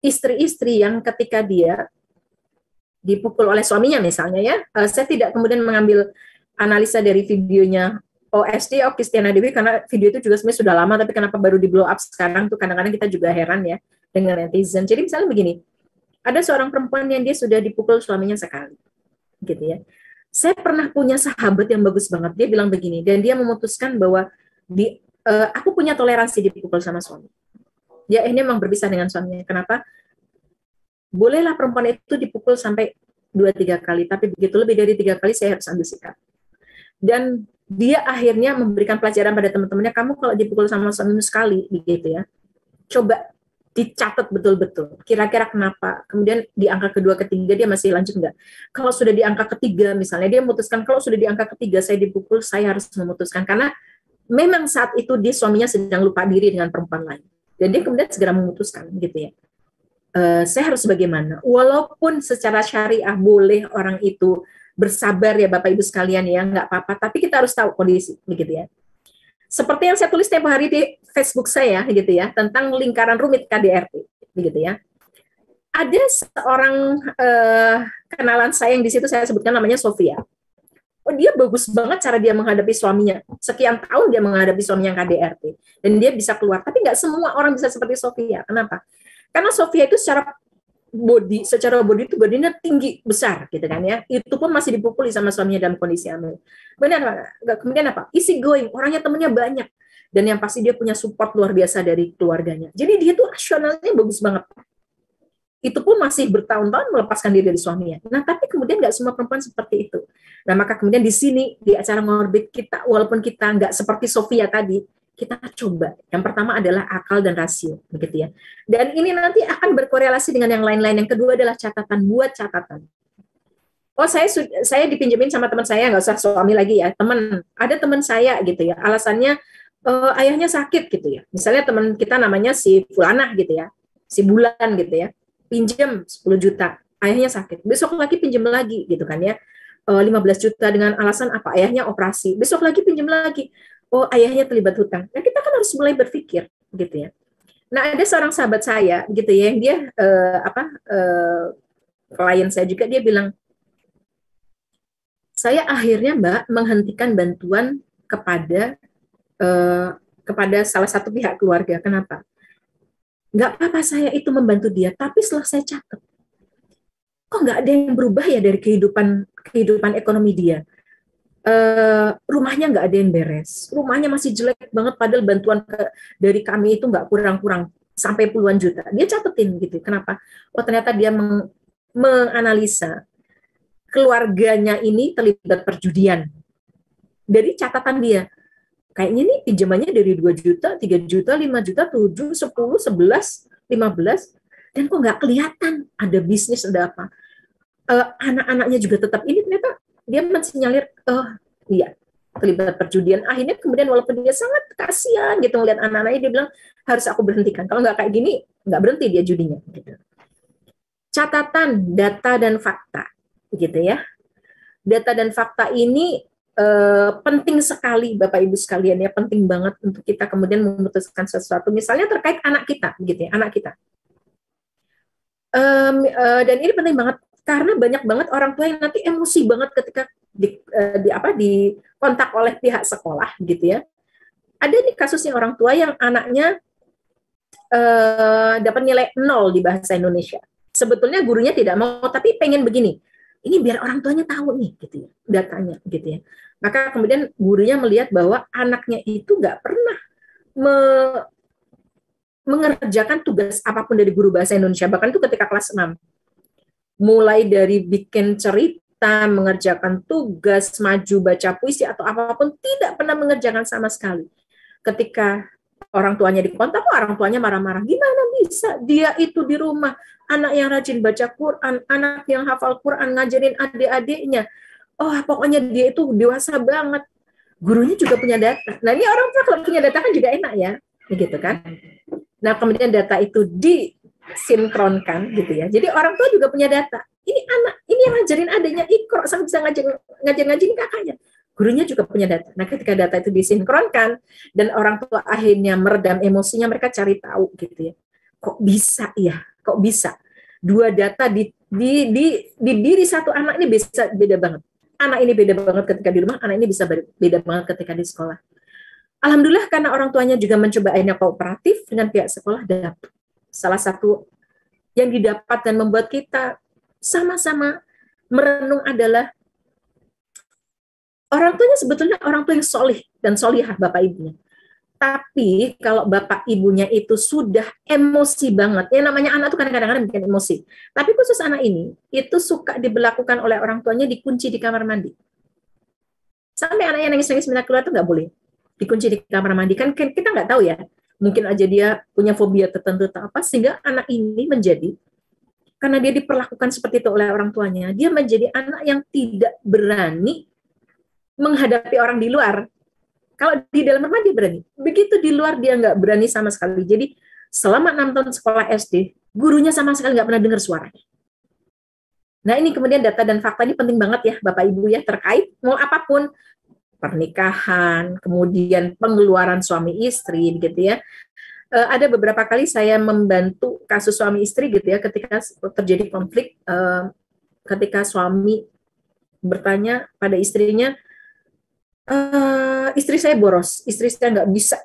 istri-istri yang ketika dia dipukul oleh suaminya misalnya ya, saya tidak kemudian mengambil analisa dari videonya OSD Christiana Dewi karena video itu juga sebenarnya sudah lama tapi kenapa baru di blow up sekarang tuh kadang-kadang kita juga heran ya dengan netizen. Jadi misalnya begini, ada seorang perempuan yang dia sudah dipukul suaminya sekali gitu ya. Saya pernah punya sahabat yang bagus banget, dia bilang begini dan dia memutuskan bahwa aku punya toleransi dipukul sama suami. Dia akhirnya memang berpisah dengan suaminya. Kenapa? Bolehlah perempuan itu dipukul sampai 2-3 kali, tapi begitu lebih dari 3 kali saya harus ambil sikap. Dan dia akhirnya memberikan pelajaran pada teman-temannya, kamu kalau dipukul sama suamimu sekali, begitu ya, coba dicatat betul-betul, kira-kira kenapa, kemudian di angka kedua, ketiga dia masih lanjut enggak. Kalau sudah di angka ketiga misalnya, dia memutuskan, kalau sudah di angka ketiga saya dipukul, saya harus memutuskan, karena memang saat itu dia suaminya sedang lupa diri dengan perempuan lain. Dan dia kemudian segera memutuskan, gitu ya. Saya harus bagaimana? Walaupun secara syariah boleh orang itu bersabar ya Bapak Ibu sekalian ya, nggak apa-apa, tapi kita harus tahu kondisi, begitu ya. Seperti yang saya tulis tempo hari di Facebook saya, gitu ya, tentang lingkaran rumit KDRT, begitu ya. Ada seorang kenalan saya yang di situ saya sebutkan namanya Sofia. Oh, dia bagus banget cara dia menghadapi suaminya. Sekian tahun dia menghadapi suaminya KDRT. Dan dia bisa keluar. Tapi nggak semua orang bisa seperti Sofia. Kenapa? Karena Sofia itu secara body itu badannya tinggi, besar, gitu kan ya. Itu pun masih dipukuli sama suaminya dalam kondisi hamil. Kemudian apa? Easy going, orangnya temennya banyak. Dan yang pasti dia punya support luar biasa dari keluarganya. Jadi dia tuh rasionalnya bagus banget. Itu pun masih bertahun-tahun melepaskan diri dari suaminya. Nah, tapi kemudian nggak semua perempuan seperti itu. Nah, maka kemudian di sini, di acara Ngorbit kita, walaupun kita nggak seperti Sofia tadi, kita coba. Yang pertama adalah akal dan rasio, begitu ya. Dan ini nanti akan berkorelasi dengan yang lain-lain. Yang kedua adalah catatan, buat catatan. Oh, saya dipinjemin sama teman saya, nggak usah suami lagi ya, ada teman saya gitu ya, alasannya ayahnya sakit gitu ya. Misalnya teman kita namanya si Fulanah gitu ya, si Bulan gitu ya, pinjam 10 juta, ayahnya sakit, besok lagi pinjam lagi gitu kan ya, 15 juta dengan alasan apa, ayahnya operasi, besok lagi pinjam lagi, oh ayahnya terlibat hutang. Nah kita kan harus mulai berpikir gitu ya. Nah ada seorang sahabat saya gitu ya, yang dia klien saya juga, dia bilang, saya akhirnya Mbak menghentikan bantuan kepada salah satu pihak keluarga. Kenapa? Nggak apa-apa saya itu membantu dia, tapi setelah saya catat, kok nggak ada yang berubah ya dari kehidupan ekonomi dia. Rumahnya nggak ada yang beres, rumahnya masih jelek banget, padahal bantuan dari kami itu nggak kurang-kurang sampai puluhan juta. Dia catetin gitu. Kenapa? Oh ternyata dia menganalisa keluarganya ini terlibat perjudian. Dari catatan dia, kayaknya nih pinjamannya dari 2 juta, 3 juta, 5 juta, 7, 10, 11, 15, dan kok nggak kelihatan ada bisnis, ada apa. Anak-anaknya juga tetap ini, ternyata dia mensinyalir, iya, terlibat perjudian. Akhirnya kemudian walaupun dia sangat kasihan gitu ngeliat anak-anaknya, dia bilang, harus aku berhentikan. Kalau nggak kayak gini, nggak berhenti dia judinya. Gitu. Catatan, data, dan fakta. Gitu ya. Data dan fakta ini penting sekali Bapak Ibu sekalian ya, penting banget untuk kita kemudian memutuskan sesuatu, misalnya terkait anak kita gitu ya, anak kita. Dan ini penting banget karena banyak banget orang tua yang nanti emosi banget ketika di kontak oleh pihak sekolah gitu ya. Ada nih kasusnya orang tua yang anaknya dapat nilai 0 di bahasa Indonesia. Sebetulnya gurunya tidak mau, tapi pengen begini. Ini biar orang tuanya tahu nih, gitu ya, datanya, gitu ya. Maka kemudian gurunya melihat bahwa anaknya itu nggak pernah mengerjakan tugas apapun dari guru bahasa Indonesia, bahkan itu ketika kelas 6. Mulai dari bikin cerita, mengerjakan tugas, maju baca puisi atau apapun, tidak pernah mengerjakan sama sekali. Ketika orang tuanya dikontak, orang tuanya marah-marah. Gimana bisa? Dia itu di rumah, anak yang rajin baca Quran, anak yang hafal Quran, ngajarin adik-adiknya. Oh, pokoknya dia itu dewasa banget. Gurunya juga punya data. Nah, ini orang tua kalau punya data kan juga enak ya, begitu kan? Nah, kemudian data itu disinkronkan gitu ya. Jadi orang tua juga punya data. Ini anak, ini yang ngajarin adiknya Iqra, sampai bisa ngajarin kakaknya. Gurunya juga punya data. Nah, ketika data itu disinkronkan dan orang tua akhirnya meredam emosinya, mereka cari tahu gitu ya. Kok bisa ya? Kok bisa? Dua data di diri satu anak ini bisa beda banget. Anak ini beda banget ketika di rumah, anak ini bisa beda banget ketika di sekolah. Alhamdulillah karena orang tuanya juga mencoba akhirnya kooperatif dengan pihak sekolah, dapat. Salah satu yang didapat dan membuat kita sama-sama merenung adalah orang tuanya sebetulnya orang tua yang solih dan solihah bapak ibunya. Tapi kalau bapak ibunya itu sudah emosi banget, ya namanya anak itu kadang-kadang bikin emosi. Tapi khusus anak ini, itu suka diberlakukan oleh orang tuanya dikunci di kamar mandi. Sampai anaknya nangis-nangis minta keluar itu nggak boleh. Dikunci di kamar mandi. Kan kita nggak tahu ya, mungkin aja dia punya fobia tertentu atau apa, sehingga anak ini menjadi, karena dia diperlakukan seperti itu oleh orang tuanya, dia menjadi anak yang tidak berani menghadapi orang di luar. Kalau di dalam rumah dia berani, begitu di luar dia nggak berani sama sekali. Jadi selama 6 tahun sekolah SD, gurunya sama sekali nggak pernah dengar suaranya. Nah ini kemudian data dan fakta ini penting banget ya Bapak Ibu ya, terkait mau apapun, pernikahan, kemudian pengeluaran suami istri gitu ya. Ada beberapa kali saya membantu kasus suami istri gitu ya, ketika terjadi konflik, ketika suami bertanya pada istrinya, istri saya boros, istri saya nggak bisa,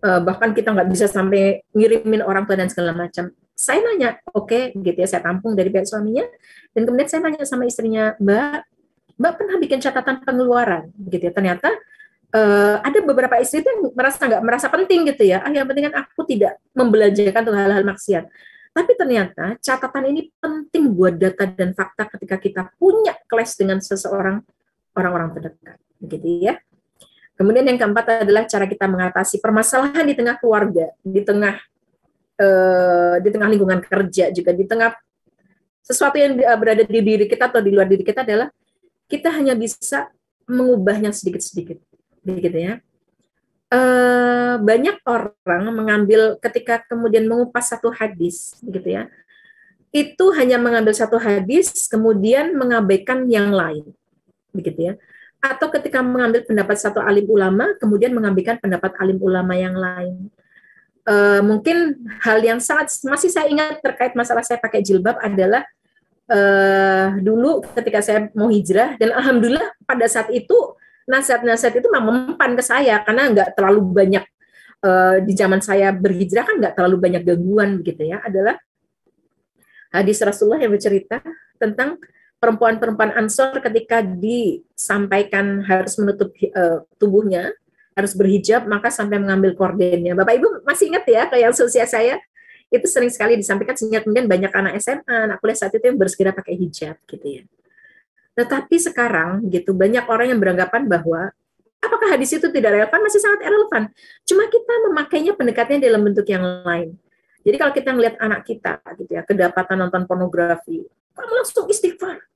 bahkan kita nggak bisa sampai ngirimin orang tua dan segala macam. Saya nanya, oke, gitu ya, saya tampung dari pihak suaminya, dan kemudian saya nanya sama istrinya, Mbak pernah bikin catatan pengeluaran, gitu ya. Ternyata ada beberapa istri itu yang nggak merasa penting gitu ya. Yang penting kan aku tidak membelanjakan untuk hal-hal maksiat. Tapi ternyata catatan ini penting buat data dan fakta ketika kita punya clash dengan seseorang, orang-orang terdekat. Gitu ya. Kemudian yang keempat adalah cara kita mengatasi permasalahan di tengah keluarga, di tengah lingkungan kerja, juga di tengah sesuatu yang berada di diri kita atau di luar diri kita, adalah kita hanya bisa mengubahnya sedikit-sedikit, begitu ya. Banyak orang mengambil ketika kemudian mengupas satu hadis, begitu ya. Itu hanya mengambil satu hadis, kemudian mengabaikan yang lain, begitu ya. Atau ketika mengambil pendapat satu alim ulama, kemudian mengambilkan pendapat alim ulama yang lain. Mungkin hal yang sangat masih saya ingat terkait masalah saya pakai jilbab adalah dulu ketika saya mau hijrah, dan alhamdulillah pada saat itu nasihat-nasihat itu mempan ke saya, karena nggak terlalu banyak di zaman saya berhijrah kan nggak terlalu banyak gangguan gitu ya, adalah hadis Rasulullah yang bercerita tentang perempuan-perempuan Ansor ketika disampaikan harus menutup tubuhnya, harus berhijab, maka sampai mengambil kordennya. Bapak Ibu masih ingat ya, kayak yang seusia saya, itu sering sekali disampaikan, sehingga kemudian banyak anak SMA, anak kuliah saat itu yang bersegera pakai hijab gitu ya. Tetapi sekarang gitu, banyak orang yang beranggapan bahwa apakah hadis itu tidak relevan? Masih sangat relevan. Cuma kita memakainya pendekatannya dalam bentuk yang lain. Jadi kalau kita melihat anak kita gitu ya, kedapatan nonton pornografi, kamu langsung istighfar,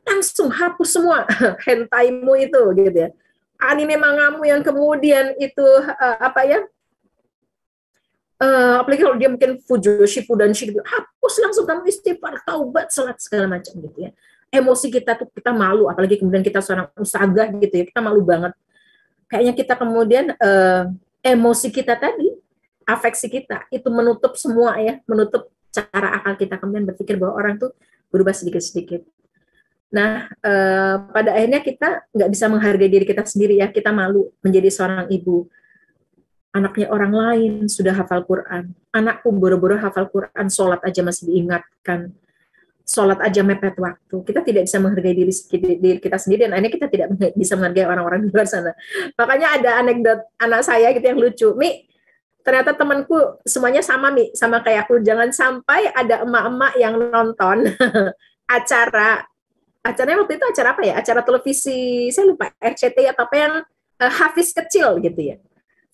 langsung hapus semua hentaimu itu gitu ya. Anime mangamu yang kemudian itu apalagi kalau dia mungkin fujoshi fudanshi gitu, hapus langsung, kamu istighfar, taubat, salat segala macam gitu ya. Emosi kita tuh, kita malu, apalagi kemudian kita seorang ustazah gitu ya, kita malu banget. Kayaknya kita kemudian emosi kita tadi, afeksi kita itu menutup semua ya, menutup cara akal kita kemudian berpikir bahwa orang tuh berubah sedikit-sedikit. Nah, pada akhirnya kita nggak bisa menghargai diri kita sendiri ya, kita malu menjadi seorang ibu. Anaknya orang lain sudah hafal Quran, anakku boro-boro hafal Quran, sholat aja masih diingatkan, sholat aja mepet waktu. Kita tidak bisa menghargai diri kita sendiri, dan akhirnya kita tidak bisa menghargai orang-orang di luar sana. Makanya ada anekdot anak saya gitu yang lucu, Mi, ternyata temanku semuanya sama, Mi, sama kayak aku. Jangan sampai ada emak-emak yang nonton acaranya waktu itu acara apa ya? Acara televisi, saya lupa, RCTI atau apa, yang Hafiz kecil gitu ya.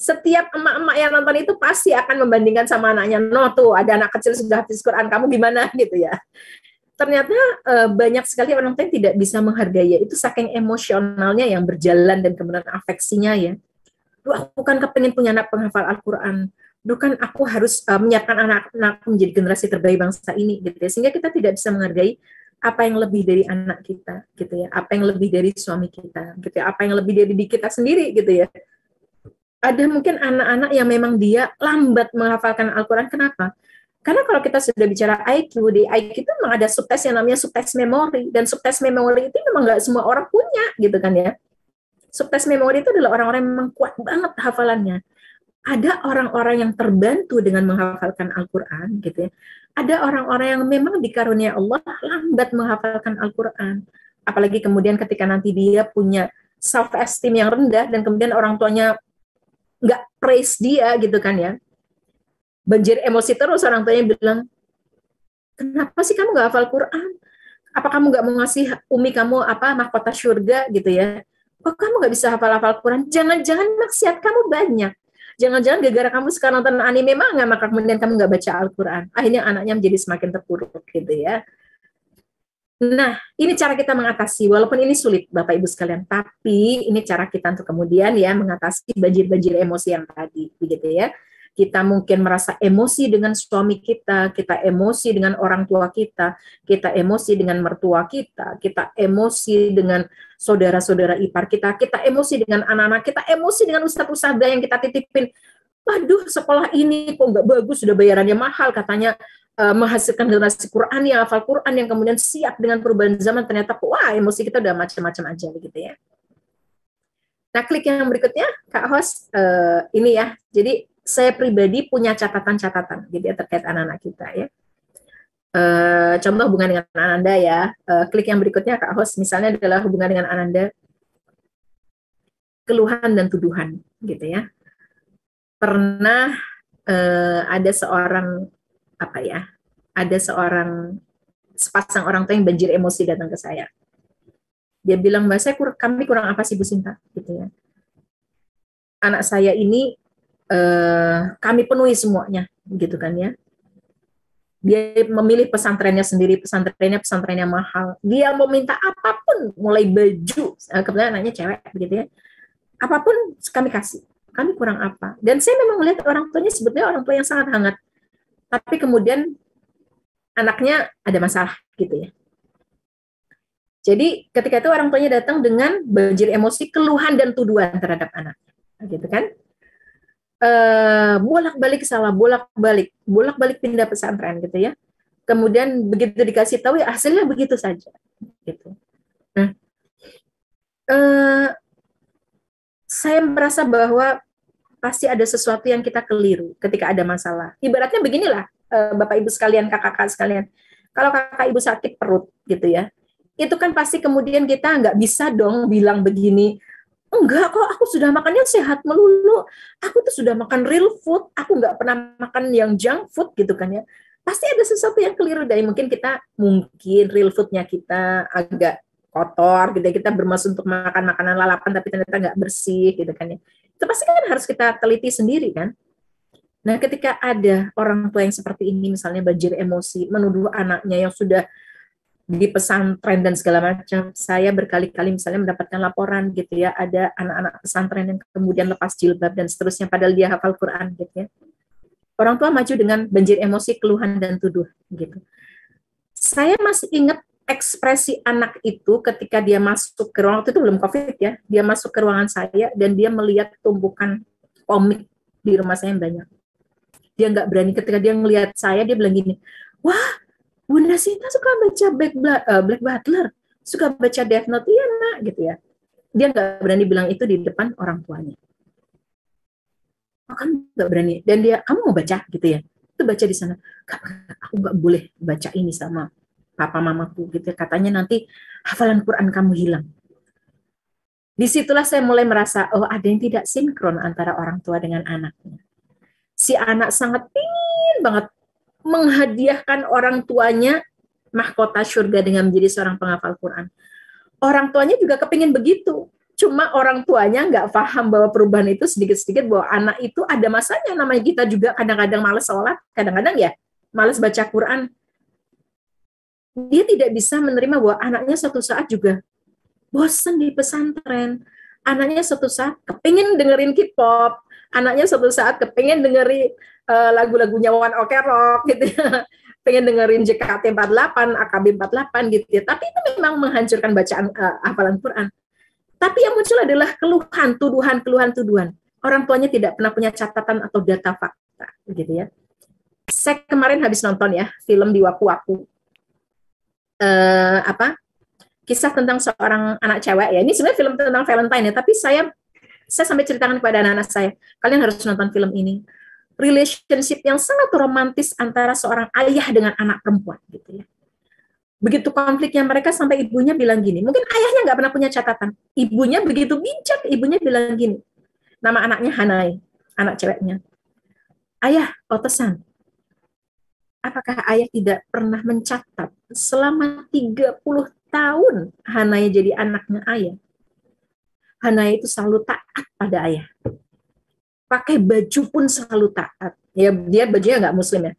Setiap emak-emak yang nonton itu pasti akan membandingkan sama anaknya. No, tuh ada anak kecil sudah hafiz Quran, kamu gimana gitu ya. Ternyata banyak sekali orang tua yang tidak bisa menghargai ya. Itu saking emosionalnya yang berjalan dan kemudian afeksinya ya. Duh, aku kan kepengen punya anak penghafal Al-Quran. Duh, kan aku harus menyiapkan anak-anak menjadi generasi terbaik bangsa ini gitu ya. Sehingga kita tidak bisa menghargai apa yang lebih dari anak kita gitu ya. Apa yang lebih dari suami kita gitu ya. Apa yang lebih dari diri kita sendiri gitu ya. Ada mungkin anak-anak yang memang dia lambat menghafalkan Al-Quran. Kenapa? Karena kalau kita sudah bicara IQ, di IQ itu memang ada subtes yang namanya subtes memori. Dan subtes memori itu memang nggak semua orang punya gitu kan ya. Subtes memori itu adalah orang-orang yang memang kuat banget hafalannya. Ada orang-orang yang terbantu dengan menghafalkan Al-Quran gitu ya. Ada orang-orang yang memang dikarunia Allah lambat menghafalkan Al-Quran. Apalagi kemudian ketika nanti dia punya self-esteem yang rendah dan kemudian orang tuanya nggak praise dia gitu kan ya. Banjir emosi terus orang tuanya bilang, kenapa sih kamu nggak hafal Quran? Apa kamu nggak mau ngasih umi kamu apa mahkota surga gitu ya? Kok kamu nggak bisa hafal-hafal Quran? Jangan-jangan maksiat kamu banyak. Jangan-jangan gara-gara kamu sekarang nonton anime manga, maka kemudian kamu nggak baca Al-Quran. Akhirnya anaknya menjadi semakin terpuruk gitu ya. Nah, ini cara kita mengatasi, walaupun ini sulit Bapak Ibu sekalian, tapi ini cara kita untuk kemudian ya mengatasi banjir-banjir emosi yang tadi, begitu ya. Kita mungkin merasa emosi dengan suami kita emosi dengan orang tua kita emosi dengan mertua kita emosi dengan saudara-saudara ipar kita emosi dengan anak-anak kita, emosi dengan ustadz-ustadzah yang kita titipin. Waduh, sekolah ini kok nggak bagus, sudah bayarannya mahal, katanya menghasilkan generasi Quran yang hafal Quran yang kemudian siap dengan perubahan zaman, ternyata wah emosi kita udah macam-macam aja gitu ya. Nah, klik yang berikutnya, Kak Host, ini ya. Jadi saya pribadi punya catatan-catatan gitu ya terkait anak-anak kita ya. Contoh hubungan dengan Ananda ya. Klik yang berikutnya, Kak Host, misalnya adalah hubungan dengan Ananda, keluhan dan tuduhan gitu ya. Pernah ada seorang apa ya? Ada sepasang orang tua yang banjir emosi datang ke saya. Dia bilang, Mbak, kami kurang apa sih Bu Sinta gitu ya. Anak saya ini kami penuhi semuanya gitu kan ya. Dia memilih pesantrennya sendiri, pesantrennya mahal. Dia mau minta apapun, mulai baju, kebetulan anaknya cewek begitu ya. Apapun kami kasih. Kami kurang apa. Dan saya memang melihat orang tuanya sebetulnya orang tua yang sangat hangat. Tapi kemudian anaknya ada masalah gitu ya. Jadi ketika itu orang tuanya datang dengan banjir emosi, keluhan dan tuduhan terhadap anaknya, gitu kan? Bolak-balik salah, bolak-balik pindah pesantren gitu ya. Kemudian begitu dikasih tahu ya hasilnya begitu saja, gitu. Nah, saya merasa bahwa pasti ada sesuatu yang kita keliru ketika ada masalah. Ibaratnya beginilah, Bapak Ibu sekalian, kakak-kakak sekalian. Kalau kakak ibu sakit perut gitu ya, itu kan pasti kemudian kita nggak bisa dong bilang begini, enggak kok, aku sudah makannya sehat melulu, aku tuh sudah makan real food, aku nggak pernah makan yang junk food gitu kan ya. Pasti ada sesuatu yang keliru dari mungkin real foodnya kita agak kotor gitu ya, kita bermaksud untuk makan makanan lalapan tapi ternyata nggak bersih gitu kan ya. Itu pasti kan harus kita teliti sendiri kan. Nah, ketika ada orang tua yang seperti ini, misalnya banjir emosi, menuduh anaknya yang sudah di pesantren dan segala macam, saya berkali-kali misalnya mendapatkan laporan gitu ya, ada anak-anak pesantren yang kemudian lepas jilbab dan seterusnya, padahal dia hafal Quran gitu ya. Orang tua maju dengan banjir emosi, keluhan dan tuduh gitu. Saya masih ingat ekspresi anak itu ketika dia masuk ke ruangan, itu belum COVID ya, dia masuk ke ruangan saya dan dia melihat tumpukan komik di rumah saya yang banyak. Dia nggak berani, ketika dia ngelihat saya, dia bilang gini, wah, Bunda Sinta suka baca Black Butler, suka baca Death Note, iya nak, gitu ya. Dia nggak berani bilang itu di depan orang tuanya. Oh, kamu nggak berani, dan dia, kamu mau baca, gitu ya. Itu baca di sana. Aku nggak boleh baca ini sama papa mamaku, gitu. Katanya nanti hafalan Quran kamu hilang. Disitulah saya mulai merasa, oh ada yang tidak sinkron antara orang tua dengan anaknya. Si anak sangat ingin banget menghadiahkan orang tuanya mahkota surga dengan menjadi seorang penghafal Quran. Orang tuanya juga kepingin begitu. Cuma orang tuanya nggak paham bahwa perubahan itu sedikit-sedikit, bahwa anak itu ada masanya. Namanya kita juga kadang-kadang malas sholat, kadang-kadang ya malas baca Quran. Dia tidak bisa menerima bahwa anaknya suatu saat juga bosan di pesantren. Anaknya suatu saat kepingin dengerin K-pop. Anaknya suatu saat kepingin dengerin lagu-lagunya One Ok Rock gitu ya. Pengen dengerin JKT48, AKB48 gitu ya. Tapi itu memang menghancurkan bacaan hafalan Quran. Tapi yang muncul adalah keluhan, tuduhan. Orang tuanya tidak pernah punya catatan atau data fakta gitu ya. Saya kemarin habis nonton ya film di Waku-Waku. Kisah tentang seorang anak cewek ya. Ini sebenarnya film tentang Valentine ya, tapi saya sampai ceritakan kepada anak-anak saya, kalian harus nonton film ini. Relationship yang sangat romantis antara seorang ayah dengan anak perempuan gitu ya. Begitu konfliknya mereka sampai ibunya bilang gini, mungkin ayahnya nggak pernah punya catatan. Ibunya begitu bijak, ibunya bilang gini, nama anaknya Hanai, anak ceweknya. Ayah, Otosan, apakah ayah tidak pernah mencatat selama 30 tahun Hanai jadi anaknya ayah? Hanai itu selalu taat pada ayah. Pakai baju pun selalu taat. Ya, dia bajunya nggak muslim ya.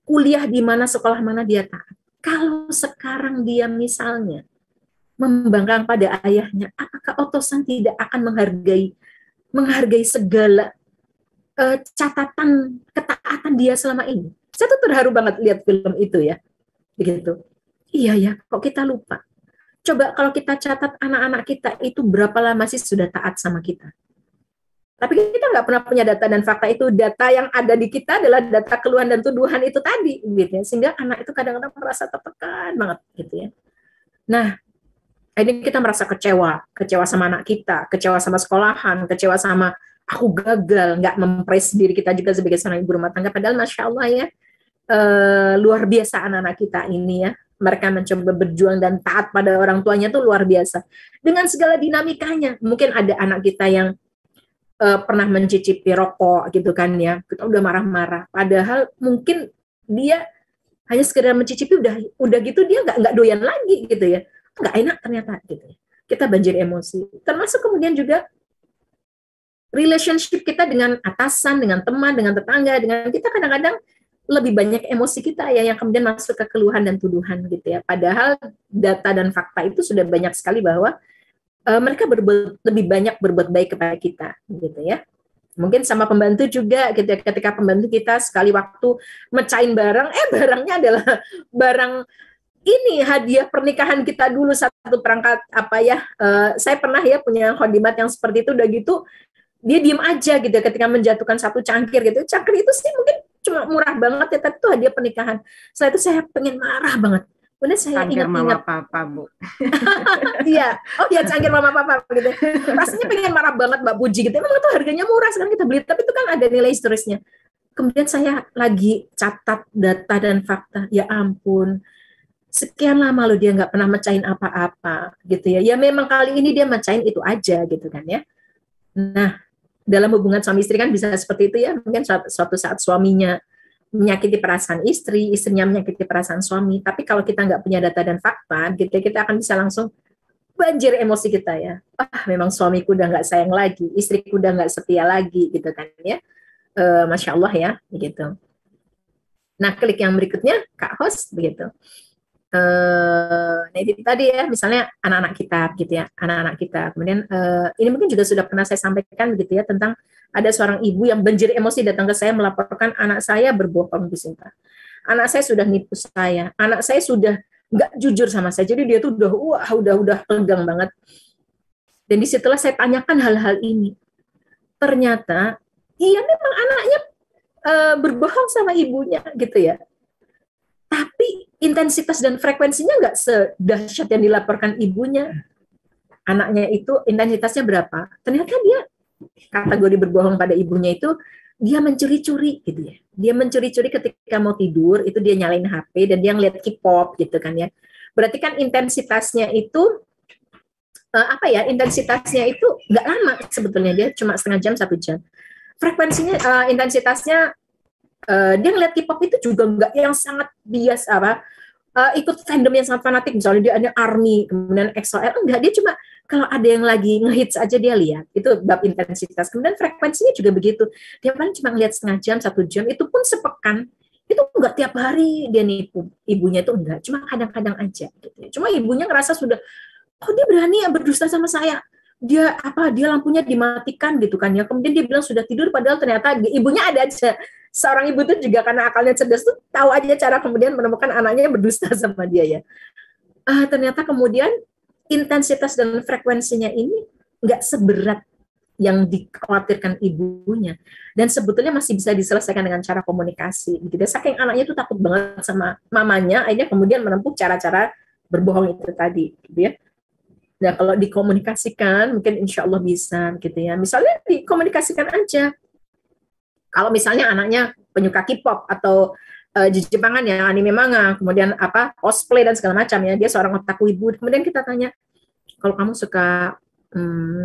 Kuliah di mana, sekolah mana dia taat. Kalau sekarang dia misalnya membangkang pada ayahnya, apakah Otosan tidak akan menghargai segala catatan ketaatan dia selama ini? Saya tuh terharu banget lihat film itu ya. Begitu. Iya ya, kok kita lupa. Coba kalau kita catat anak-anak kita itu berapa lama sih sudah taat sama kita. Tapi kita nggak pernah punya data dan fakta itu. Data yang ada di kita adalah data keluhan dan tuduhan itu tadi, gitu ya. Sehingga anak itu kadang-kadang merasa tertekan banget, gitu ya. Nah, ini kita merasa kecewa sama anak kita, kecewa sama sekolahan, kecewa sama aku gagal, nggak mempraise diri kita juga sebagai seorang ibu rumah tangga. Padahal Masya Allah ya, luar biasa anak-anak kita ini ya. Mereka mencoba berjuang dan taat pada orang tuanya tuh luar biasa. Dengan segala dinamikanya. Mungkin ada anak kita yang pernah mencicipi rokok gitu kan ya, kita udah marah-marah. Padahal mungkin dia hanya sekedar mencicipi udah gitu dia nggak doyan lagi gitu ya, nggak enak ternyata gitu ya. Kita banjir emosi. Termasuk kemudian juga relationship kita dengan atasan, dengan teman, dengan tetangga, dengan kita kadang-kadang lebih banyak emosi kita ya yang kemudian masuk ke keluhan dan tuduhan gitu ya. Padahal data dan fakta itu sudah banyak sekali bahwa mereka lebih banyak berbuat baik kepada kita, gitu ya. Mungkin sama pembantu juga, gitu ya. Ketika pembantu kita sekali waktu mecahin barang, barangnya adalah barang ini hadiah pernikahan kita dulu, satu perangkat apa ya. Saya pernah ya punya khodimat yang seperti itu, udah gitu dia diem aja gitu ya, ketika menjatuhkan satu cangkir gitu. Cangkir itu sih mungkin cuma murah banget ya, tapi itu hadiah pernikahan. Setelah itu saya pengen marah banget. Kemudian saya ingat-ingat papa Bu. Iya, oh ya cangkir mama papa gitu. Rasanya pengen marah banget Mbak Puji gitu. Emang itu harganya murah sekarang kita beli, tapi itu kan ada nilai historisnya. Kemudian saya lagi catat data dan fakta. Ya ampun, sekian lama loh dia nggak pernah mecahin apa-apa gitu ya. Ya memang kali ini dia mecahin itu aja gitu kan ya. Nah, dalam hubungan suami istri kan bisa seperti itu ya. Mungkin suatu saat suaminya menyakiti perasaan istri, istrinya menyakiti perasaan suami. Tapi kalau kita nggak punya data dan fakta, gitu, kita akan bisa langsung banjir emosi kita ya. Memang suamiku udah nggak sayang lagi, istriku udah nggak setia lagi, gitu kan ya. Masya Allah ya, begitu. Nah, klik yang berikutnya, Kak Host, begitu. Nah itu tadi ya, misalnya anak-anak kita, gitu ya, anak-anak kita. Kemudian ini mungkin juga sudah pernah saya sampaikan, gitu ya, tentang ada seorang ibu yang banjir emosi datang ke saya melaporkan anak saya berbohong di Sinta. Anak saya sudah nipu saya, anak saya sudah nggak jujur sama saya. Jadi dia tuh udah tegang banget. Dan disitulah saya tanyakan hal-hal ini. Ternyata iya memang anaknya berbohong sama ibunya gitu ya. Tapi intensitas dan frekuensinya nggak sedahsyat yang dilaporkan ibunya. Anaknya itu intensitasnya berapa? Ternyata dia kategori berbohong pada ibunya itu dia mencuri-curi gitu ya. Dia mencuri-curi ketika mau tidur, itu dia nyalain HP dan dia ngeliat K-pop gitu kan ya. Berarti kan intensitasnya itu intensitasnya itu nggak lama sebetulnya, dia cuma setengah jam, 1 jam. Frekuensinya, intensitasnya dia ngeliat K-pop itu juga nggak yang sangat bias ikut fandom yang sangat fanatik, misalnya dia ada ARMY, kemudian EXO-L, enggak, dia cuma kalau ada yang lagi ngehits aja dia lihat, itu bab intensitas. Kemudian frekuensinya juga begitu, dia paling cuma ngeliat setengah jam, 1 jam, itu pun sepekan, itu enggak tiap hari dia nipu, ibunya itu enggak, cuma kadang-kadang aja gitu. Cuma ibunya ngerasa sudah, oh dia berani ya berdusta sama saya, dia lampunya dimatikan gitu kan ya, kemudian dia bilang sudah tidur, padahal ternyata ibunya ada aja. Seorang ibu tuh juga karena akalnya cerdas tuh tahu aja cara kemudian menemukan anaknya berdusta sama dia ya. Ternyata kemudian intensitas dan frekuensinya ini nggak seberat yang dikhawatirkan ibunya, dan sebetulnya masih bisa diselesaikan dengan cara komunikasi gitu. Saking anaknya tuh takut banget sama mamanya, akhirnya kemudian menempuh cara-cara berbohong itu tadi gitu ya. Nah, kalau dikomunikasikan mungkin insya Allah bisa gitu ya. Misalnya dikomunikasikan aja. Kalau misalnya anaknya penyuka K-pop atau Jepangan ya, anime manga, kemudian cosplay dan segala macam ya, dia seorang otaku ibu. Kemudian kita tanya, kalau kamu suka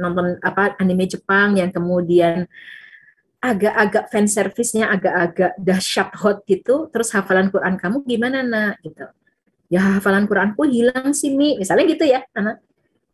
nonton anime Jepang yang kemudian agak-agak fan service-nya agak-agak dahsyat hot gitu, terus hafalan Quran kamu gimana nak gitu. Ya hafalan Quranku hilang sih Mi, misalnya gitu ya anak.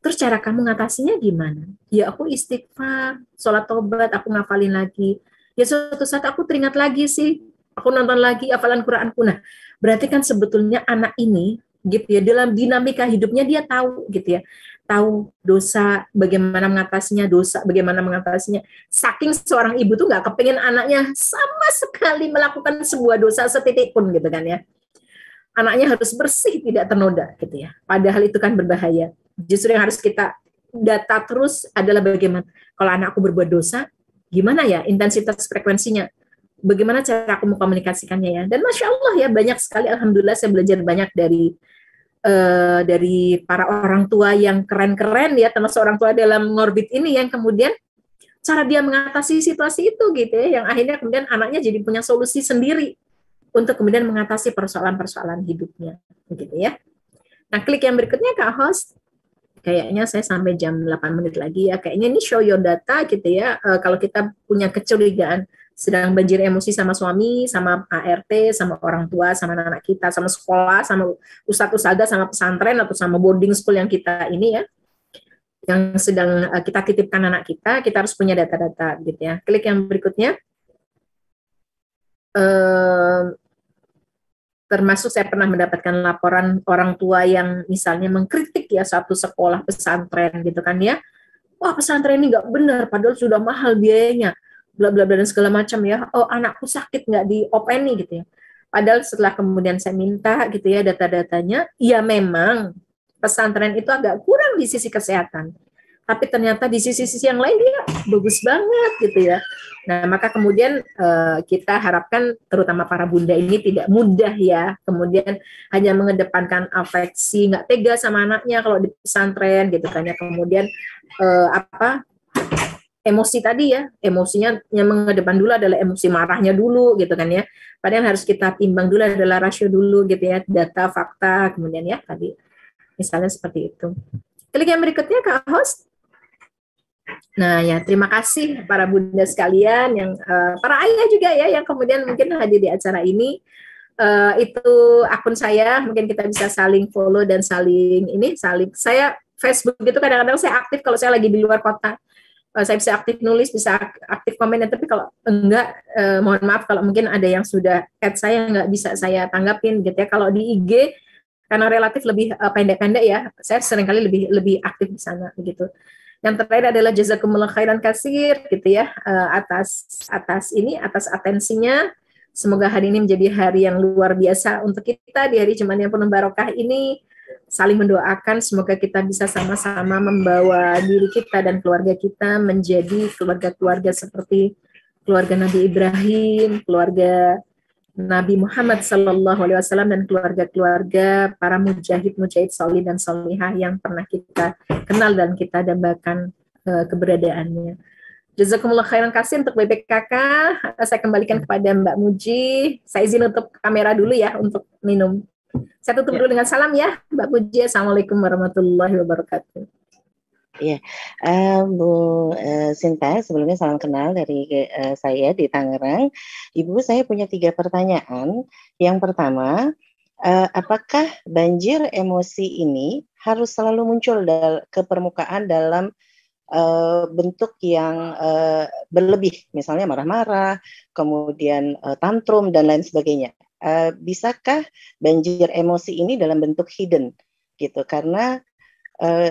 Terus cara kamu ngatasinya gimana? Ya aku istighfar, sholat tobat, aku ngafalin lagi. Ya suatu saat aku teringat lagi sih, aku nonton lagi hafalan Quranku. Nah, berarti kan sebetulnya anak ini gitu ya, dalam dinamika hidupnya dia tahu gitu ya. Tahu dosa, bagaimana mengatasinya, dosa, bagaimana mengatasinya. Saking seorang ibu tuh nggak kepengen anaknya sama sekali melakukan sebuah dosa setitik pun gitu kan ya. Anaknya harus bersih, tidak ternoda gitu ya. Padahal itu kan berbahaya. Justru yang harus kita data terus adalah bagaimana kalau anakku berbuat dosa, gimana ya intensitas frekuensinya, bagaimana cara aku mengkomunikasikannya ya. Dan Masya Allah ya, banyak sekali, Alhamdulillah saya belajar banyak dari para orang tua yang keren-keren ya, termasuk orang tua dalam ngorbit ini yang kemudian cara dia mengatasi situasi itu gitu ya, yang akhirnya kemudian anaknya jadi punya solusi sendiri untuk kemudian mengatasi persoalan-persoalan hidupnya begitu ya. Nah, klik yang berikutnya Kak Host. Kayaknya saya sampai jam 8 menit lagi ya. Kayaknya ini show your data gitu ya. Kalau kita punya kecurigaan sedang banjir emosi sama suami, sama ART, sama orang tua, sama anak kita, sama sekolah, sama ustadz-ustadzah, sama pesantren, atau sama boarding school yang kita ini ya, yang sedang kita titipkan anak kita harus punya data-data gitu ya. Klik yang berikutnya. Termasuk saya pernah mendapatkan laporan orang tua yang misalnya mengkritik ya satu sekolah pesantren gitu kan ya, wah pesantren ini nggak benar padahal sudah mahal biayanya, bla bla bla dan segala macam ya, oh anakku sakit nggak diopeni gitu ya. Padahal setelah kemudian saya minta gitu ya data-datanya, ya memang pesantren itu agak kurang di sisi kesehatan, tapi ternyata di sisi-sisi yang lain dia bagus banget gitu ya. Nah, maka kemudian kita harapkan terutama para bunda ini tidak mudah ya, kemudian hanya mengedepankan afeksi, nggak tega sama anaknya kalau di pesantren gitu kan ya, kemudian emosi tadi ya, emosinya yang mengedepan dulu adalah emosi marahnya dulu gitu kan ya, padahal harus kita timbang dulu adalah rasio dulu gitu ya, data, fakta, kemudian ya tadi misalnya seperti itu. Klik yang berikutnya Kak Host. Nah ya, terima kasih para bunda sekalian, yang para ayah juga ya yang kemudian mungkin hadir di acara ini. Itu akun saya, mungkin kita bisa saling follow dan saling saya Facebook itu kadang-kadang saya aktif kalau saya lagi di luar kota. Saya bisa aktif nulis, bisa aktif komen, tapi kalau enggak, mohon maaf kalau mungkin ada yang sudah add saya nggak bisa saya tanggapin gitu ya. Kalau di IG karena relatif lebih pendek-pendek ya, saya seringkali lebih aktif di sana begitu. Yang terakhir adalah jazakumullah khairan katsir gitu ya, atas atensinya. Semoga hari ini menjadi hari yang luar biasa untuk kita di hari Jumat yang penuh barokah ini. Saling mendoakan semoga kita bisa sama-sama membawa diri kita dan keluarga kita menjadi keluarga-keluarga seperti keluarga Nabi Ibrahim, keluarga Nabi Muhammad SAW, dan keluarga-keluarga para mujahid solih dan solihah yang pernah kita kenal dan kita dambakan keberadaannya. Jazakumullah khairan kasih untuk BPKK. Saya kembalikan kepada Mbak Muji. Saya izin untuk kamera dulu ya untuk minum. Saya tutup dulu dengan salam ya Mbak Muji. Assalamualaikum warahmatullahi wabarakatuh. Ya, Bu Sinta, sebelumnya salam kenal dari saya di Tangerang. Ibu, saya punya 3 pertanyaan. Yang pertama, apakah banjir emosi ini harus selalu muncul ke permukaan dalam bentuk yang berlebih, misalnya marah-marah, kemudian tantrum dan lain sebagainya. Bisakah banjir emosi ini dalam bentuk hidden gitu? Karena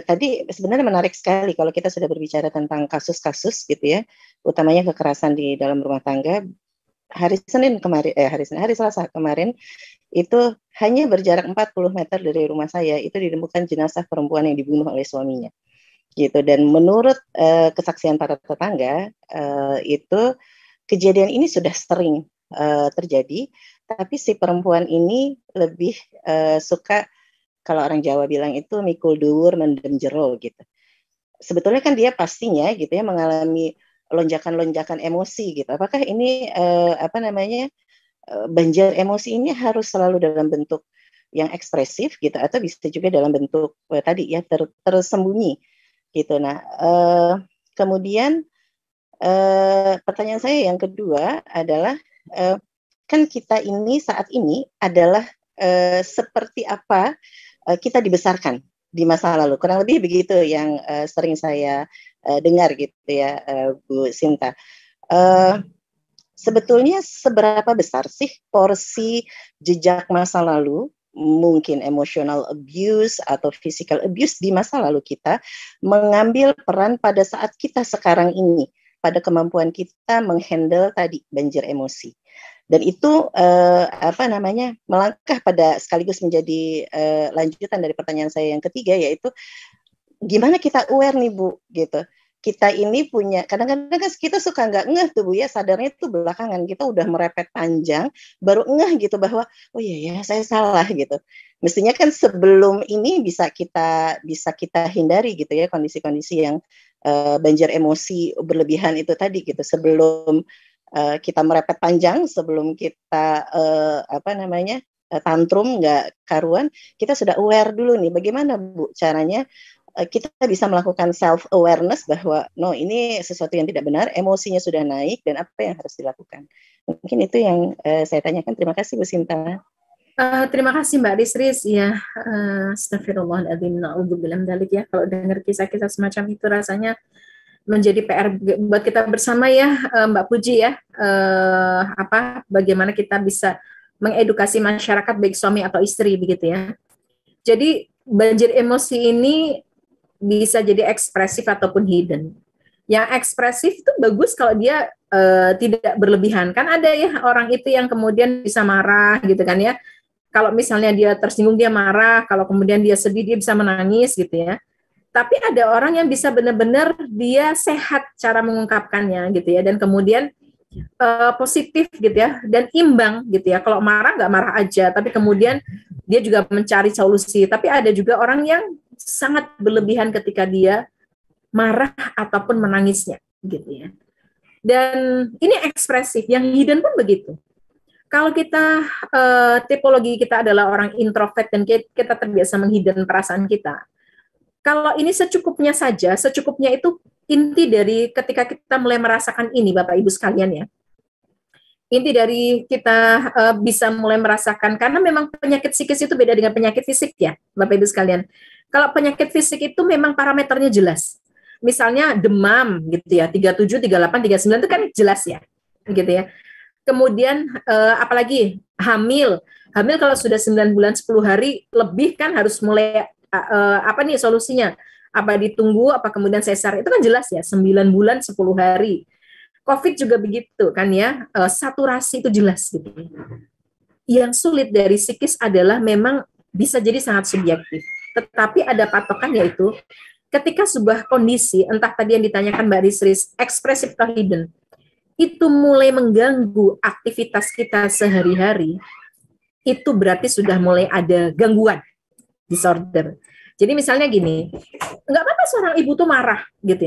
tadi sebenarnya menarik sekali kalau kita sudah berbicara tentang kasus-kasus gitu ya, utamanya kekerasan di dalam rumah tangga. Hari Selasa kemarin itu hanya berjarak 40 meter dari rumah saya itu ditemukan jenazah perempuan yang dibunuh oleh suaminya gitu. Dan menurut kesaksian para tetangga itu kejadian ini sudah sering terjadi, tapi si perempuan ini lebih suka, kalau orang Jawa bilang itu mikul dhuwur mendem jero gitu. Sebetulnya kan dia pastinya gitu ya mengalami lonjakan-lonjakan emosi gitu. Apakah ini banjir emosi ini harus selalu dalam bentuk yang ekspresif gitu, atau bisa juga dalam bentuk tadi ya tersembunyi gitu. Nah, kemudian pertanyaan saya yang kedua adalah kan kita ini saat ini adalah seperti apa kita dibesarkan di masa lalu, kurang lebih begitu yang sering saya dengar gitu ya, Bu Sinta. Sebetulnya seberapa besar sih porsi jejak masa lalu, mungkin emotional abuse atau physical abuse di masa lalu kita, mengambil peran pada saat kita sekarang ini, pada kemampuan kita menghandle tadi banjir emosi. Dan itu melangkah pada sekaligus menjadi lanjutan dari pertanyaan saya yang ketiga, yaitu gimana kita aware nih Bu gitu. Kita ini punya, kadang-kadang kan kita suka nggak ngeh tuh Bu ya, sadarnya tuh belakangan, kita udah merepet panjang baru ngeh gitu bahwa oh iya ya saya salah gitu. Mestinya kan sebelum ini bisa kita hindari gitu ya kondisi-kondisi yang banjir emosi berlebihan itu tadi gitu, sebelum kita merepet panjang, sebelum kita tantrum nggak karuan, kita sudah aware dulu nih bagaimana Bu caranya kita bisa melakukan self awareness bahwa no, ini sesuatu yang tidak benar, emosinya sudah naik dan apa yang harus dilakukan. Mungkin itu yang saya tanyakan. Terima kasih Bu Sinta. Terima kasih Mbak Risris ya. Astagfirullahaladzim, na'udzubillah min dzalik ya. Kalau dengar kisah-kisah semacam itu rasanya menjadi PR buat kita bersama ya, Mbak Puji ya. Bagaimana kita bisa mengedukasi masyarakat baik suami atau istri begitu ya. Jadi banjir emosi ini bisa jadi ekspresif ataupun hidden. Yang ekspresif itu bagus kalau dia tidak berlebihan. Kan ada ya orang itu yang kemudian bisa marah gitu kan ya. Kalau misalnya dia tersinggung dia marah, kalau kemudian dia sedih dia bisa menangis gitu ya. Tapi ada orang yang bisa benar-benar dia sehat cara mengungkapkannya gitu ya, dan kemudian positif gitu ya, dan imbang gitu ya. Kalau marah nggak marah aja, tapi kemudian dia juga mencari solusi. Tapi ada juga orang yang sangat berlebihan ketika dia marah ataupun menangisnya gitu ya. Dan ini ekspresif, yang hidden pun begitu. Kalau kita tipologi kita adalah orang introvert dan kita terbiasa menghidden perasaan kita. Kalau ini secukupnya saja, secukupnya itu inti dari ketika kita mulai merasakan ini, Bapak Ibu sekalian ya. Inti dari kita bisa mulai merasakan, karena memang penyakit psikis itu beda dengan penyakit fisik ya, Bapak Ibu sekalian. Kalau penyakit fisik itu memang parameternya jelas. Misalnya demam gitu ya, 37, 38, 39 itu kan jelas ya, gitu ya. Kemudian apalagi hamil kalau sudah 9 bulan 10 hari lebih kan harus mulai apa nih solusinya? Apa ditunggu, apa kemudian sesar? Itu kan jelas ya, 9 bulan 10 hari. COVID juga begitu kan ya, saturasi itu jelas gitu. Yang sulit dari psikis adalah memang bisa jadi sangat subjektif. Tetapi ada patokan, yaitu ketika sebuah kondisi, entah tadi yang ditanyakan Mbak Risris, ekspresif atau hidden, itu mulai mengganggu aktivitas kita sehari-hari, itu berarti sudah mulai ada gangguan, disorder. Jadi misalnya gini, nggak apa-apa seorang ibu tuh marah gitu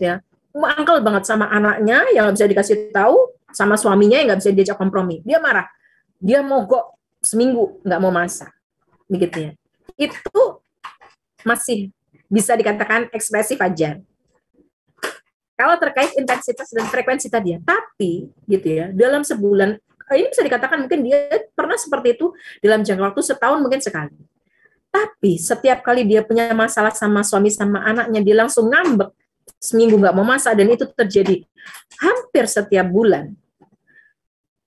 ya, mangkel banget sama anaknya yang nggak bisa dikasih tahu, sama suaminya yang nggak bisa diajak kompromi, dia marah, dia mogok seminggu nggak mau masak, begitu ya. Itu masih bisa dikatakan ekspresif aja. Kalau terkait intensitas dan frekuensi tadi ya, tapi gitu ya, dalam sebulan ini bisa dikatakan mungkin dia pernah seperti itu dalam jangka waktu setahun mungkin sekali. Tapi setiap kali dia punya masalah sama suami sama anaknya, dia langsung ngambek, seminggu nggak mau masak, dan itu terjadi hampir setiap bulan.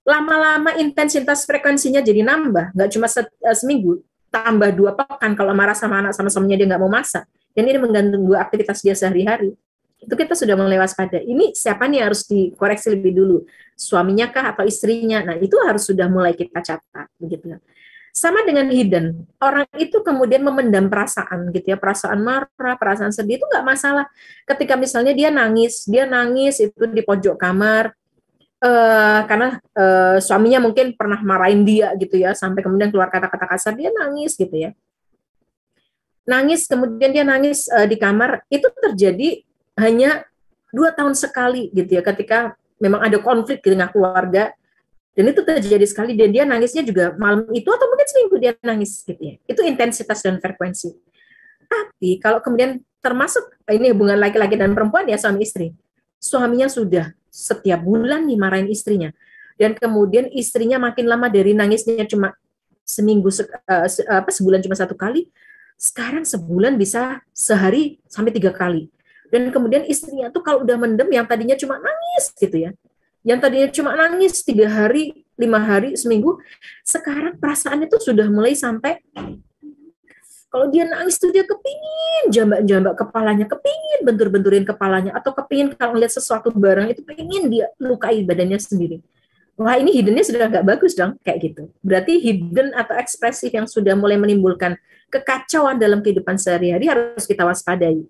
Lama-lama intensitas frekuensinya jadi nambah, nggak cuma seminggu, tambah 2 pekan kalau marah sama anak sama suaminya dia nggak mau masak, dan ini mengganggu aktivitas dia sehari-hari. Itu kita sudah mulai waspada. Ini siapa nih harus dikoreksi lebih dulu, suaminya kah atau istrinya? Nah itu harus sudah mulai kita catat, begitu. Sama dengan hidden, orang itu kemudian memendam perasaan gitu ya, perasaan marah, perasaan sedih itu nggak masalah. Ketika misalnya dia nangis itu di pojok kamar, karena suaminya mungkin pernah marahin dia gitu ya, sampai kemudian keluar kata-kata kasar, dia nangis gitu ya. Nangis, kemudian dia nangis di kamar, itu terjadi hanya 2 tahun sekali gitu ya, ketika memang ada konflik di tengah keluarga, dan itu terjadi sekali, dan dia nangisnya juga malam itu atau mungkin seminggu dia nangis gitu ya. Itu intensitas dan frekuensi. Tapi kalau kemudian termasuk ini hubungan laki-laki dan perempuan ya, suami istri, suaminya sudah setiap bulan nih marahin istrinya, dan kemudian istrinya makin lama dari nangisnya cuma seminggu sebulan cuma 1 kali, sekarang sebulan bisa sehari sampai 3 kali. Dan kemudian istrinya tuh kalau udah mendem, yang tadinya cuma nangis gitu ya, yang tadinya cuma nangis 3 hari, 5 hari, seminggu, sekarang perasaannya tuh sudah mulai sampai kalau dia nangis tuh dia kepingin jambak-jambak kepalanya, kepingin bentur-benturin kepalanya, atau kepingin kalau lihat sesuatu barang itu pengen dia lukai badannya sendiri. Wah, ini hiddennya sudah nggak bagus dong, kayak gitu. Berarti hidden atau ekspresif yang sudah mulai menimbulkan kekacauan dalam kehidupan sehari-hari harus kita waspadai.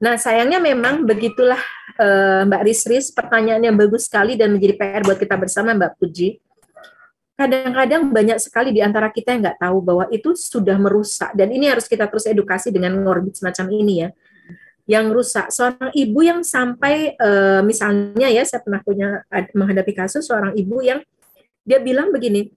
Nah, sayangnya memang begitulah Mbak Risris, pertanyaan yang bagus sekali dan menjadi PR buat kita bersama, Mbak Puji. Kadang-kadang banyak sekali di antara kita yang nggak tahu bahwa itu sudah merusak, dan ini harus kita terus edukasi dengan ngorbit semacam ini ya, yang rusak. Seorang ibu yang sampai, misalnya ya, saya pernah menghadapi kasus seorang ibu yang dia bilang begini,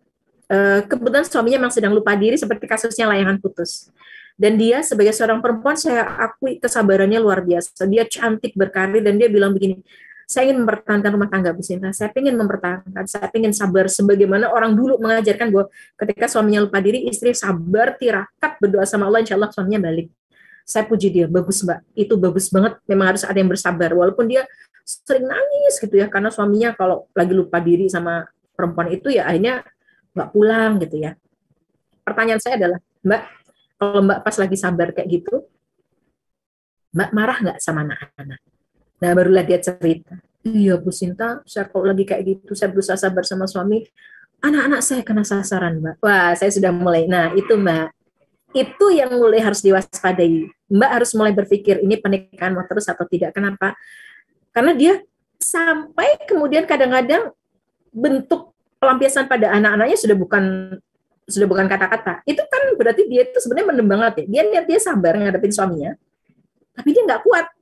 kebetulan suaminya memang sedang lupa diri seperti kasusnya layangan putus. Dan dia sebagai seorang perempuan, saya akui kesabarannya luar biasa. Dia cantik, berkarir, dan dia bilang begini, saya ingin mempertahankan rumah tangga, Bu Sinta. Saya ingin mempertahankan, saya ingin sabar. Sebagaimana orang dulu mengajarkan bahwa ketika suaminya lupa diri, istri sabar, tirakat, berdoa sama Allah, insya Allah suaminya balik. Saya puji dia, bagus Mbak. Itu bagus banget, memang harus ada yang bersabar. Walaupun dia sering nangis gitu ya, karena suaminya kalau lagi lupa diri sama perempuan itu ya akhirnya nggak pulang gitu ya. Pertanyaan saya adalah, Mbak, kalau Mbak pas lagi sabar kayak gitu, Mbak marah nggak sama anak-anak? Nah, barulah dia cerita, iya Bu Sinta, saya kalau lagi kayak gitu, saya berusaha sabar sama suami, anak-anak saya kena sasaran Mbak. Wah, saya sudah mulai, nah itu Mbak, itu yang mulai harus diwaspadai. Mbak harus mulai berpikir, ini pernikahan mau terus atau tidak. Kenapa? Karena dia sampai kemudian kadang-kadang bentuk pelampiasan pada anak-anaknya sudah bukan kata-kata. Itu kan berarti dia itu sebenarnya mendem banget ya. Dia sabar ngadepin suaminya, tapi dia nggak kuat.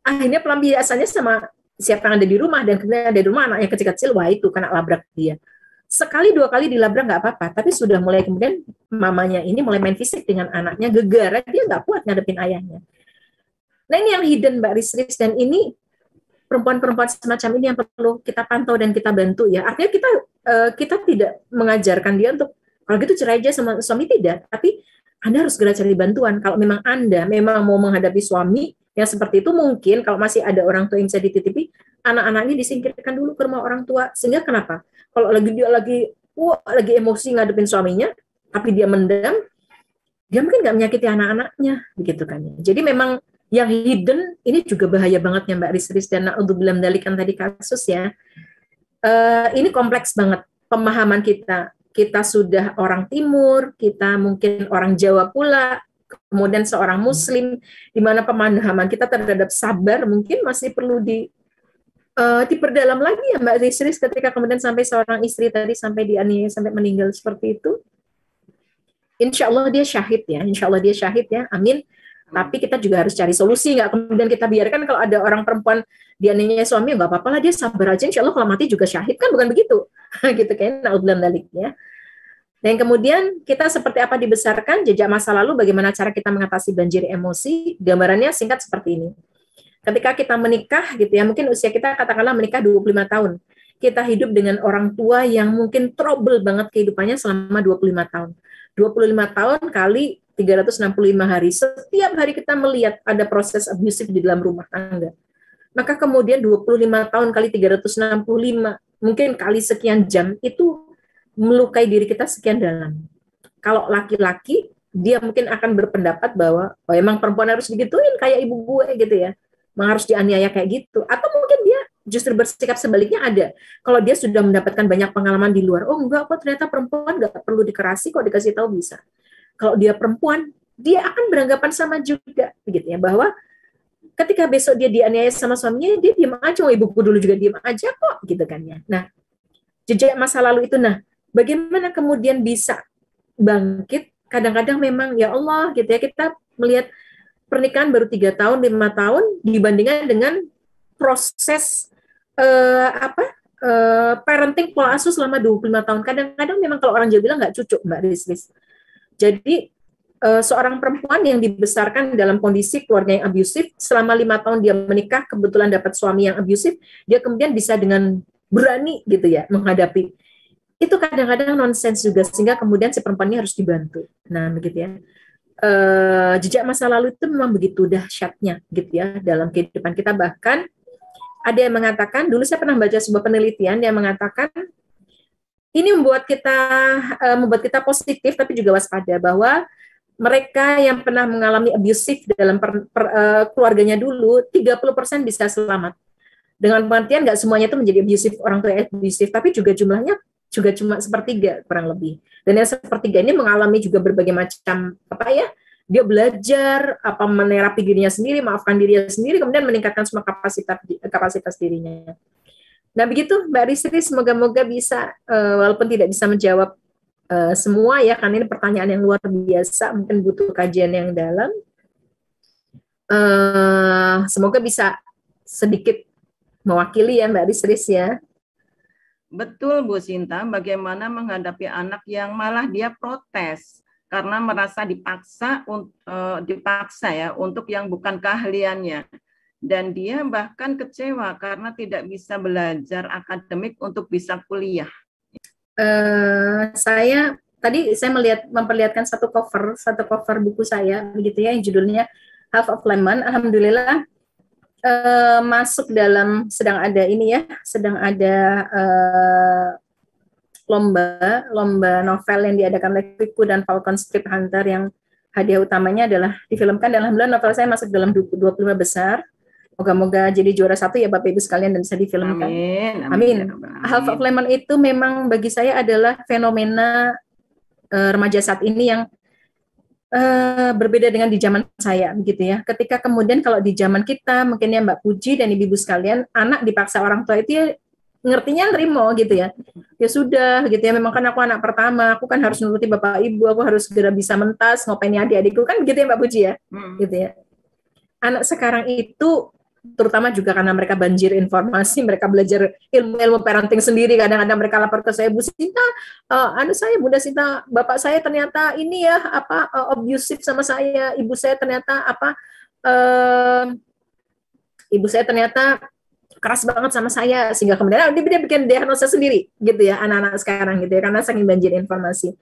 Akhirnya pelampiasannya sama siapa yang ada di rumah, dan kemudian ada di rumah anaknya kecil-kecil, wah itu kena labrak dia. Sekali 2 kali dilabrak nggak apa-apa, tapi sudah mulai kemudian mamanya ini mulai main fisik dengan anaknya, gegara, dia nggak kuat ngadepin ayahnya. Nah ini yang hidden Mbak Risris, dan ini perempuan-perempuan semacam ini yang perlu kita pantau dan kita bantu ya. Artinya kita tidak mengajarkan dia untuk kalau gitu cerai aja sama suami, tidak, tapi Anda harus segera cari bantuan. Kalau memang Anda memang mau menghadapi suami yang seperti itu, mungkin kalau masih ada orang tua yang bisa dititipi, anak-anaknya disingkirkan dulu ke rumah orang tua. Sehingga kenapa? Kalau dia lagi emosi ngadepin suaminya, tapi dia mendam, dia mungkin nggak menyakiti anak-anaknya, begitu kan. Jadi memang yang hidden ini juga bahaya banget ya Mbak Risris, dan naudzubillah mendalikan tadi kasus ya. Ini kompleks banget pemahaman kita. Kita sudah orang Timur, kita mungkin orang Jawa pula, kemudian seorang Muslim, di mana pemahaman kita terhadap sabar mungkin masih perlu diperdalam lagi ya Mbak Risris, ketika kemudian sampai seorang istri tadi sampai dianiaya sampai meninggal seperti itu. Insya Allah dia syahid ya, insya Allah dia syahid ya, amin. Tapi kita juga harus cari solusi, nggak kemudian kita biarkan kalau ada orang perempuan dianiaya suami, nggak apa-apa lah, dia sabar aja, insya Allah kalau mati juga syahid, kan bukan begitu. Gitu kan, naudzubillah dzalik ya. Dan kemudian kita seperti apa dibesarkan, jejak masa lalu, bagaimana cara kita mengatasi banjir emosi, gambarannya singkat seperti ini. Ketika kita menikah gitu ya, mungkin usia kita katakanlah menikah 25 tahun. kita hidup dengan orang tua yang mungkin trouble banget kehidupannya selama 25 tahun. 25 tahun kali 365 hari. Setiap hari kita melihat ada proses abusif di dalam rumah tangga. Maka kemudian 25 tahun kali 365, mungkin kali sekian jam, itu melukai diri kita sekian dalam. Kalau laki-laki, dia mungkin akan berpendapat bahwa oh, emang perempuan harus digituin kayak ibu gue gitu ya. Emang harus dianiaya kayak gitu. Atau mungkin dia justru bersikap sebaliknya ada. Kalau dia sudah mendapatkan banyak pengalaman di luar, oh enggak kok, ternyata perempuan enggak perlu dikerasi kok, dikasih tahu bisa. Kalau dia perempuan, dia akan beranggapan sama juga gitu ya, bahwa ketika besok dia dianiaya sama suaminya, dia diam aja, oh ibuku dulu juga diam aja kok gitu kan ya. Nah, jejak masa lalu itu, nah bagaimana kemudian bisa bangkit? Kadang-kadang memang ya Allah gitu ya, kita melihat pernikahan baru 3 tahun, 5 tahun dibandingkan dengan proses parenting pola asuh selama 25 tahun. Kadang-kadang memang kalau orang Jawa bilang nggak cucuk, Mbak Rizlis. Jadi seorang perempuan yang dibesarkan dalam kondisi keluarga yang abusif, selama 5 tahun dia menikah, kebetulan dapat suami yang abusif, dia kemudian bisa dengan berani gitu ya menghadapi. Itu kadang-kadang nonsens juga, sehingga kemudian si perempuan ini harus dibantu. Nah, begitu ya. Jejak masa lalu itu memang begitu dahsyatnya gitu ya dalam kehidupan kita. Bahkan ada yang mengatakan, dulu saya pernah baca sebuah penelitian yang mengatakan ini membuat kita positif tapi juga waspada, bahwa mereka yang pernah mengalami abusif dalam keluarganya dulu, 30% bisa selamat. Dengan pengertian nggak semuanya itu menjadi abusif, orang tua abusif, tapi juga jumlahnya juga cuma sepertiga kurang lebih. Dan yang sepertiga ini mengalami juga berbagai macam dia belajar menerapi dirinya sendiri, maafkan dirinya sendiri, kemudian meningkatkan semua kapasitas dirinya. Nah begitu Mbak Rizli, semoga-moga bisa walaupun tidak bisa menjawab semua ya, karena ini pertanyaan yang luar biasa, mungkin butuh kajian yang dalam. Semoga bisa sedikit mewakili ya Mbak Rizli ya. Betul Bu Sinta, bagaimana menghadapi anak yang malah dia protes karena merasa dipaksa ya untuk yang bukan keahliannya, dan dia bahkan kecewa karena tidak bisa belajar akademik untuk bisa kuliah. Saya memperlihatkan satu cover buku saya begitu ya, yang judulnya Half of Lemon. Alhamdulillah masuk dalam sedang ada lomba novel yang diadakan oleh Quiku dan Falcon Script Hunter, yang hadiah utamanya adalah difilmkan, dan alhamdulillah novel saya masuk dalam 25 besar. Moga-moga jadi juara 1 ya Bapak Ibu sekalian, dan bisa difilmkan. Amin. Half of Lemon itu memang bagi saya adalah fenomena remaja saat ini yang berbeda dengan di zaman saya begitu ya. Ketika kemudian kalau di zaman kita mungkin ya Mbak Puji dan Ibu-ibu sekalian, anak dipaksa orang tua itu ya ngertinya nerimo gitu ya. Ya sudah gitu ya, memang kan aku anak pertama, aku kan harus nuruti bapak ibu, aku harus segera bisa mentas, ngopain adik-adikku kan gitu ya Mbak Puji ya. Gitu ya. Anak sekarang itu terutama juga karena mereka banjir informasi, mereka belajar ilmu-ilmu parenting sendiri. Kadang-kadang mereka lapor ke saya, Bu Sinta, Bunda Sinta, bapak saya ternyata ini ya abusive sama saya, ibu saya ternyata keras banget sama saya, sehingga kemudian dia bikin diagnosa sendiri gitu ya, anak-anak sekarang gitu ya, karena saking banjir informasi.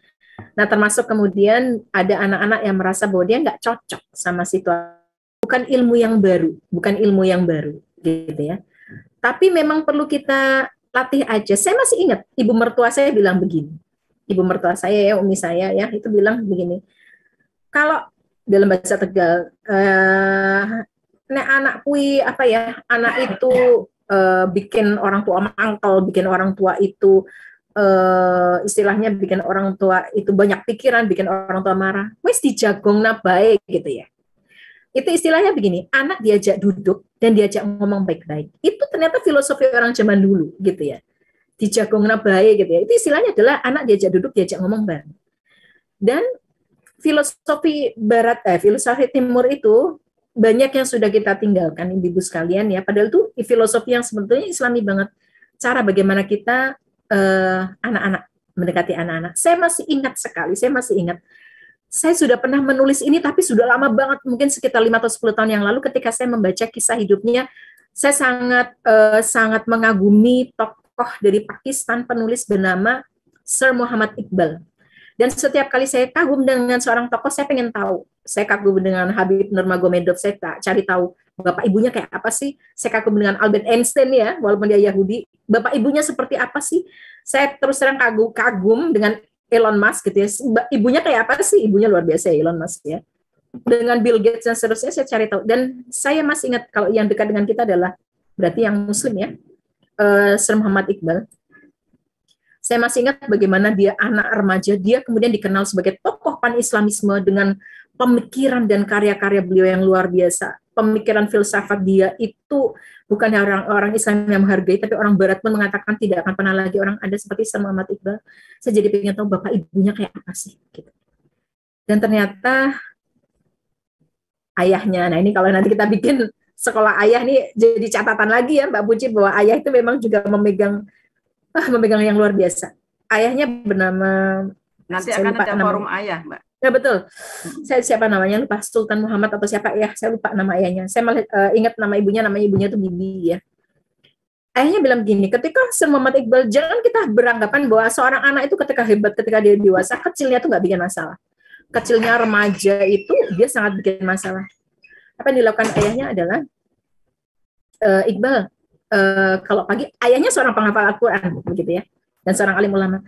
Nah, termasuk kemudian ada anak-anak yang merasa bahwa dia nggak cocok sama situasi. Bukan ilmu yang baru gitu ya. Tapi memang perlu kita latih aja. Saya masih ingat ibu mertua saya bilang begini. Ibu mertua saya ya, umi saya ya, itu bilang begini. Kalau dalam bahasa Tegal, anak itu bikin orang tua mangkel, bikin orang tua itu istilahnya bikin orang tua itu banyak pikiran, bikin orang tua marah. Wes dijagongna baik gitu ya. Itu istilahnya begini, anak diajak duduk dan diajak ngomong baik-baik. Itu ternyata filosofi orang zaman dulu gitu ya. Dijagongna baik gitu ya. Itu istilahnya adalah anak diajak duduk, diajak ngomong bareng. Dan filosofi filosofi timur itu banyak yang sudah kita tinggalkan ibu-ibu sekalian ya. Padahal itu filosofi yang sebetulnya Islami banget. Cara bagaimana kita anak-anak mendekati anak-anak. Saya masih ingat sekali, saya sudah pernah menulis ini, tapi sudah lama banget, mungkin sekitar 5 atau 10 tahun yang lalu, ketika saya membaca kisah hidupnya, saya sangat mengagumi tokoh tokoh dari Pakistan, penulis bernama Sir Muhammad Iqbal. Dan setiap kali saya kagum dengan seorang tokoh, saya pengen tahu. Saya kagum dengan Habib Nurmagomedov, saya cari tahu bapak ibunya kayak apa sih. Saya kagum dengan Albert Einstein ya, walaupun dia Yahudi. Bapak ibunya seperti apa sih? Saya terus terang kagum dengan Elon Musk gitu ya. Ibunya kayak apa sih? Ibunya luar biasa ya, Elon Musk ya. Dengan Bill Gates dan seterusnya saya cari tahu. Dan saya masih ingat kalau yang dekat dengan kita adalah berarti yang Muslim ya, Sir Muhammad Iqbal. Saya masih ingat bagaimana dia anak remaja, dia kemudian dikenal sebagai tokoh pan-Islamisme dengan pemikiran dan karya-karya beliau yang luar biasa. Pemikiran filsafat dia itu bukan orang-orang Islam yang menghargai, tapi orang Barat pun mengatakan tidak akan pernah lagi orang ada seperti Sir Muhammad Iqbal. Saya jadi pengen tahu bapak ibunya kayak apa sih. Gitu. Dan ternyata ayahnya, nah ini kalau nanti kita bikin sekolah ayah nih jadi catatan lagi ya Mbak Puji, bahwa ayah itu memang juga memegang yang luar biasa. Ayahnya bernama, nanti akan ada forum ayah, Mbak. Ya betul. Saya siapa namanya lupa, Sultan Muhammad atau siapa ya, saya lupa nama ayahnya. Saya malah ingat nama ibunya itu Bibi ya. Ayahnya bilang begini, ketika Sir Muhammad Iqbal, jangan kita beranggapan bahwa seorang anak itu ketika hebat, ketika dia dewasa, kecilnya itu nggak bikin masalah. Kecilnya remaja itu dia sangat bikin masalah. Apa yang dilakukan ayahnya adalah Iqbal, kalau pagi, ayahnya seorang penghafal Al-Quran, begitu ya, dan seorang alim ulama.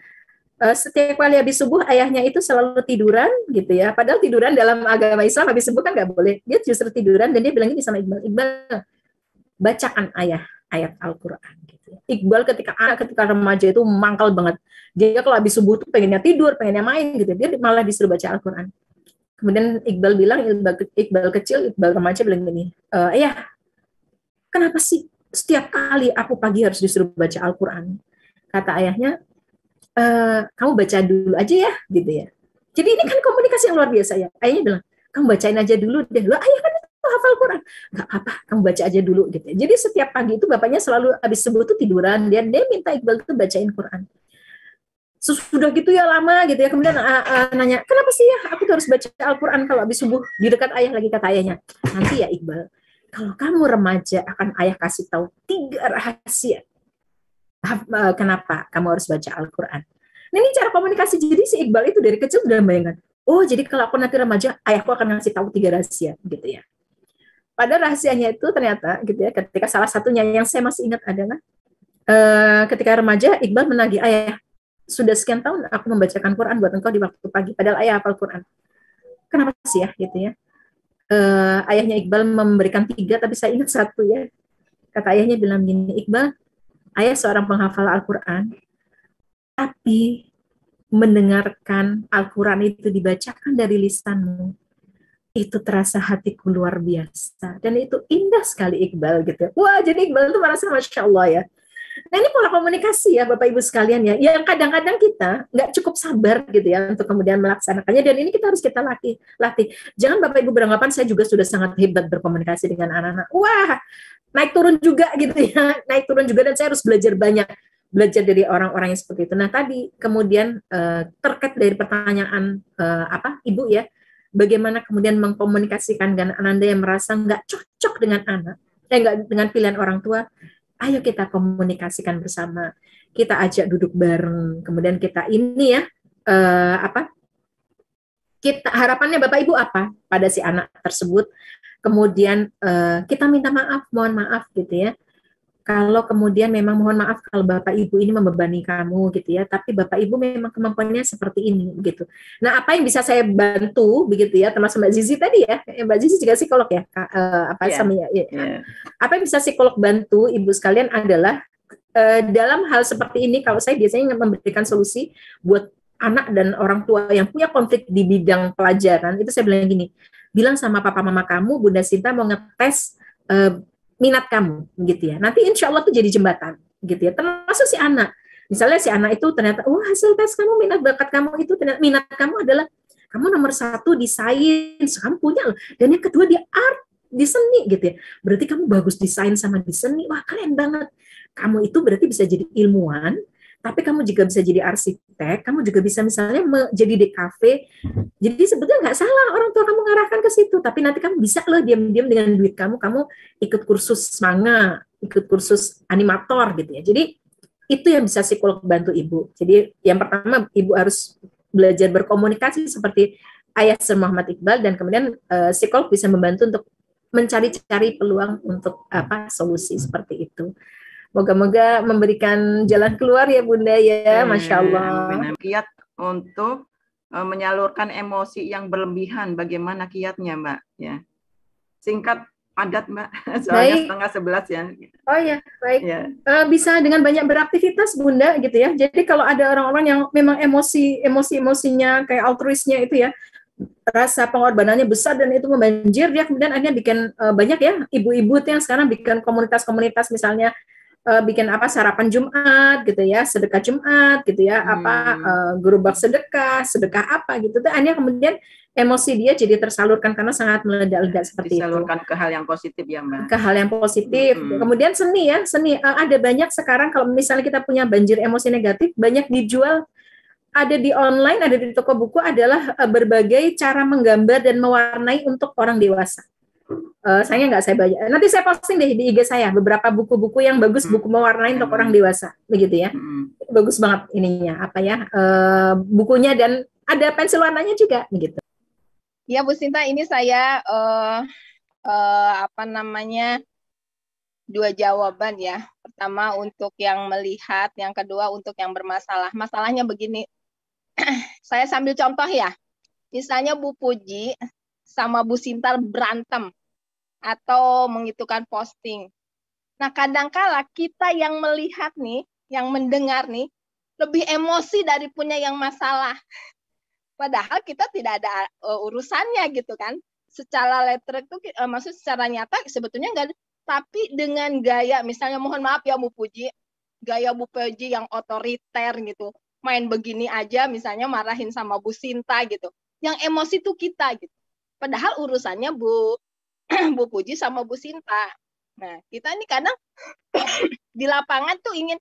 Setiap kali habis subuh, ayahnya itu selalu tiduran, gitu ya. Padahal tiduran dalam agama Islam habis subuh kan nggak boleh. Dia justru tiduran dan dia bilang gini sama Iqbal, Iqbal, bacakan ayat Al-Quran. Gitu ya. Iqbal ketika remaja itu mangkal banget. Dia kalau habis subuh tuh pengennya tidur, pengennya main, gitu. Dia malah disuruh baca Al-Quran. Kemudian Iqbal bilang, Iqbal kecil, Iqbal remaja bilang gini, ayah, kenapa sih setiap kali aku pagi harus disuruh baca Al-Quran? Kata ayahnya, kamu baca dulu aja ya, gitu ya. Jadi ini kan komunikasi yang luar biasa ya. Ayahnya bilang, kamu bacain aja dulu deh. Loh, ayah kan itu hafal Quran. Gak apa-apa, kamu baca aja dulu gitu ya. Jadi setiap pagi itu bapaknya selalu habis subuh itu tiduran, dia minta Iqbal itu bacain Quran. Sudah gitu ya lama gitu ya, kemudian nanya, kenapa sih ya aku harus baca Al-Quran kalau habis subuh? Di dekat ayah lagi, kata ayahnya, nanti ya Iqbal, kalau kamu remaja akan ayah kasih tahu 3 rahasia kenapa kamu harus baca Al-Quran. Nah, ini cara komunikasi. Jadi si Iqbal itu dari kecil sudah membayangkan, oh jadi kalau aku nanti remaja, ayahku akan ngasih tahu 3 rahasia gitu ya. Pada rahasianya itu ternyata gitu ya, ketika salah satunya yang saya masih ingat adalah ketika remaja, Iqbal menagih ayah, sudah sekian tahun aku membacakan Quran buat engkau di waktu pagi, padahal ayah hafal Quran. Kenapa sih ya gitu ya? Ayahnya Iqbal memberikan 3, tapi saya ingat 1 ya. Kata ayahnya bilang gini, Iqbal, ayah seorang penghafal Al-Quran, tapi mendengarkan Al-Quran itu dibacakan dari lisanmu, itu terasa hatiku luar biasa. Dan itu indah sekali Iqbal gitu. Wah, jadi Iqbal itu merasa Masya Allah ya. Nah ini pola komunikasi ya Bapak Ibu sekalian ya, yang kadang-kadang kita nggak cukup sabar gitu ya untuk kemudian melaksanakannya, dan ini kita harus latih. Jangan Bapak Ibu beranggapan saya juga sudah sangat hebat berkomunikasi dengan anak-anak. Wah, naik turun juga gitu ya, naik turun juga, dan saya harus belajar dari orang-orang yang seperti itu. Nah tadi kemudian terkait dari pertanyaan Ibu ya, bagaimana kemudian mengkomunikasikan dengan Anda yang merasa nggak cocok dengan anak, nggak dengan pilihan orang tua. Ayo kita komunikasikan bersama, kita ajak duduk bareng, kemudian kita ini ya, kita harapannya Bapak Ibu apa pada si anak tersebut, kemudian kita minta maaf, mohon maaf gitu ya, kalau kemudian memang mohon maaf kalau Bapak Ibu ini membebani kamu gitu ya, tapi Bapak Ibu memang kemampuannya seperti ini gitu. Nah, apa yang bisa saya bantu begitu ya, termasuk Mbak Zizi tadi ya, Mbak Zizi juga psikolog ya, apa yang bisa psikolog bantu Ibu sekalian adalah dalam hal seperti ini, kalau saya biasanya memberikan solusi buat anak dan orang tua yang punya konflik di bidang pelajaran, itu saya bilang gini, bilang sama papa mama kamu, Bunda Sinta mau ngetes minat kamu gitu ya, nanti insya Allah tuh jadi jembatan gitu ya, termasuk si anak, misalnya si anak itu ternyata hasil tes kamu, minat bakat kamu itu ternyata minat kamu adalah kamu nomor 1 di sains, kamu punya loh, dan yang kedua di art, di seni gitu ya, berarti kamu bagus di sains sama di seni, wah keren banget, kamu itu berarti bisa jadi ilmuwan, tapi kamu juga bisa jadi arsitek, kamu juga bisa misalnya jadi DKV. Jadi sebetulnya nggak salah orang tua kamu ngarahkan ke situ, tapi nanti kamu bisa loh diam-diam dengan duit kamu ikut kursus manga, ikut kursus animator gitu ya. Jadi itu yang bisa psikolog bantu ibu. Jadi yang pertama ibu harus belajar berkomunikasi seperti ayah Sir Muhammad Iqbal, dan kemudian psikolog bisa membantu untuk mencari-cari peluang untuk solusi seperti itu. Moga-moga memberikan jalan keluar ya Bunda ya, Masya Allah. Kiat untuk menyalurkan emosi yang berlebihan, bagaimana kiatnya Mbak? Ya, singkat padat Mbak, soalnya 10:30 ya. Oh ya, baik. Ya. Bisa dengan banyak beraktivitas Bunda gitu ya. Jadi kalau ada orang-orang yang memang emosinya kayak altruisnya itu ya, rasa pengorbanannya besar dan itu membanjir, dia kemudian akhirnya bikin banyak ya ibu-ibu yang sekarang bikin komunitas-komunitas, misalnya bikin sarapan Jumat gitu ya, sedekah Jumat gitu ya, gerobak sedekah apa gitu tuh, akhirnya kemudian emosi dia jadi tersalurkan karena sangat meledak-ledak seperti disalurkan itu. Ke hal yang positif ya Mbak. Ke hal yang positif. Kemudian seni ada banyak sekarang, kalau misalnya kita punya banjir emosi negatif, banyak dijual, ada di online, ada di toko buku, adalah berbagai cara menggambar dan mewarnai untuk orang dewasa. Sayangnya nggak saya baca. Nanti saya posting deh di IG saya beberapa buku-buku yang bagus, buku mewarnai untuk orang dewasa, begitu ya. Bagus banget ininya, bukunya, dan ada pensil warnanya juga, begitu. Ya Bu Sinta, ini saya dua jawaban ya. Pertama untuk yang melihat, yang kedua untuk yang bermasalah. Masalahnya begini, saya sambil contoh ya. Misalnya Bu Puji sama Bu Sinta berantem atau mengitukan posting. Nah, kadangkala kita yang melihat nih, yang mendengar nih, lebih emosi dari punya yang masalah. Padahal kita tidak ada urusannya gitu kan. Secara letter itu, maksud secara nyata sebetulnya enggak, tapi dengan gaya, misalnya mohon maaf ya Bu Puji, gaya Bu Puji yang otoriter gitu, main begini aja, misalnya marahin sama Bu Sinta gitu. Yang emosi tuh kita gitu. Padahal urusannya Bu Puji sama Bu Sinta. Nah, kita ini kadang di lapangan tuh ingin,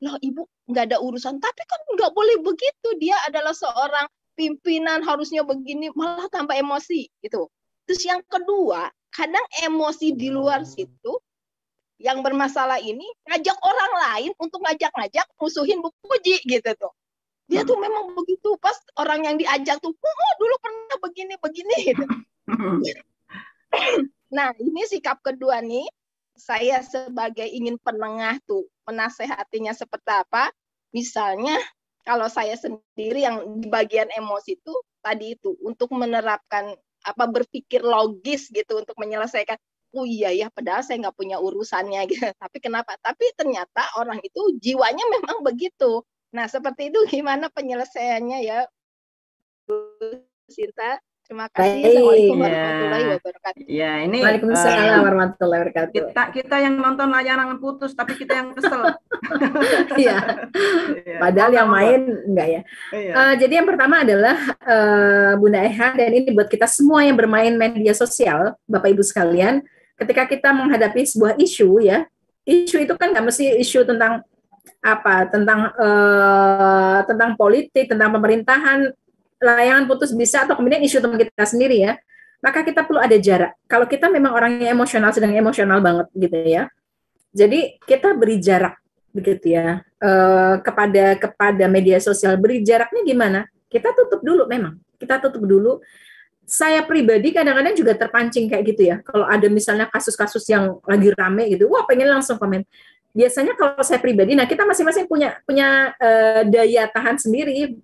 loh Ibu nggak ada urusan, tapi kan nggak boleh begitu. Dia adalah seorang pimpinan, harusnya begini, malah tambah emosi gitu. Terus yang kedua, kadang emosi di luar situ, yang bermasalah ini ngajak orang lain untuk ngajak-ngajak musuhin Bu Puji gitu tuh. Dia tuh memang begitu, pas orang yang diajak tuh, oh dulu pernah begini gitu. Nah, ini sikap kedua nih, saya sebagai ingin penengah tuh, menasehatinya seperti apa. Misalnya, kalau saya sendiri yang di bagian emosi itu, tadi itu, untuk menerapkan, berpikir logis gitu, untuk menyelesaikan, oh iya ya, padahal saya nggak punya urusannya gitu. Tapi kenapa? Tapi ternyata orang itu jiwanya memang begitu. Nah, seperti itu gimana penyelesaiannya ya, Bu Sinta? Terima kasih. Assalamualaikum warahmatullahi wabarakatuh. Ya, ini Waalaikumsalam warahmatullahi wabarakatuh. Kita yang nonton layanan putus, tapi kita yang kesel. Iya. Padahal yang main enggak ya. Jadi yang pertama adalah Bunda Eha, dan ini buat kita semua yang bermain media sosial, Bapak Ibu sekalian, ketika kita menghadapi sebuah isu ya, isu itu kan nggak mesti isu tentang tentang politik, tentang pemerintahan. Layangan putus bisa, atau kemudian isu teman kita sendiri ya, maka kita perlu ada jarak. Kalau kita memang orangnya emosional, sedang emosional banget gitu ya, jadi kita beri jarak begitu ya, kepada media sosial. Beri jaraknya gimana? Kita tutup dulu, memang kita tutup dulu. Saya pribadi kadang-kadang juga terpancing kayak gitu ya, kalau ada misalnya kasus-kasus yang lagi rame gitu, wah pengen langsung komen. Biasanya kalau saya pribadi, nah kita masing-masing punya daya tahan sendiri,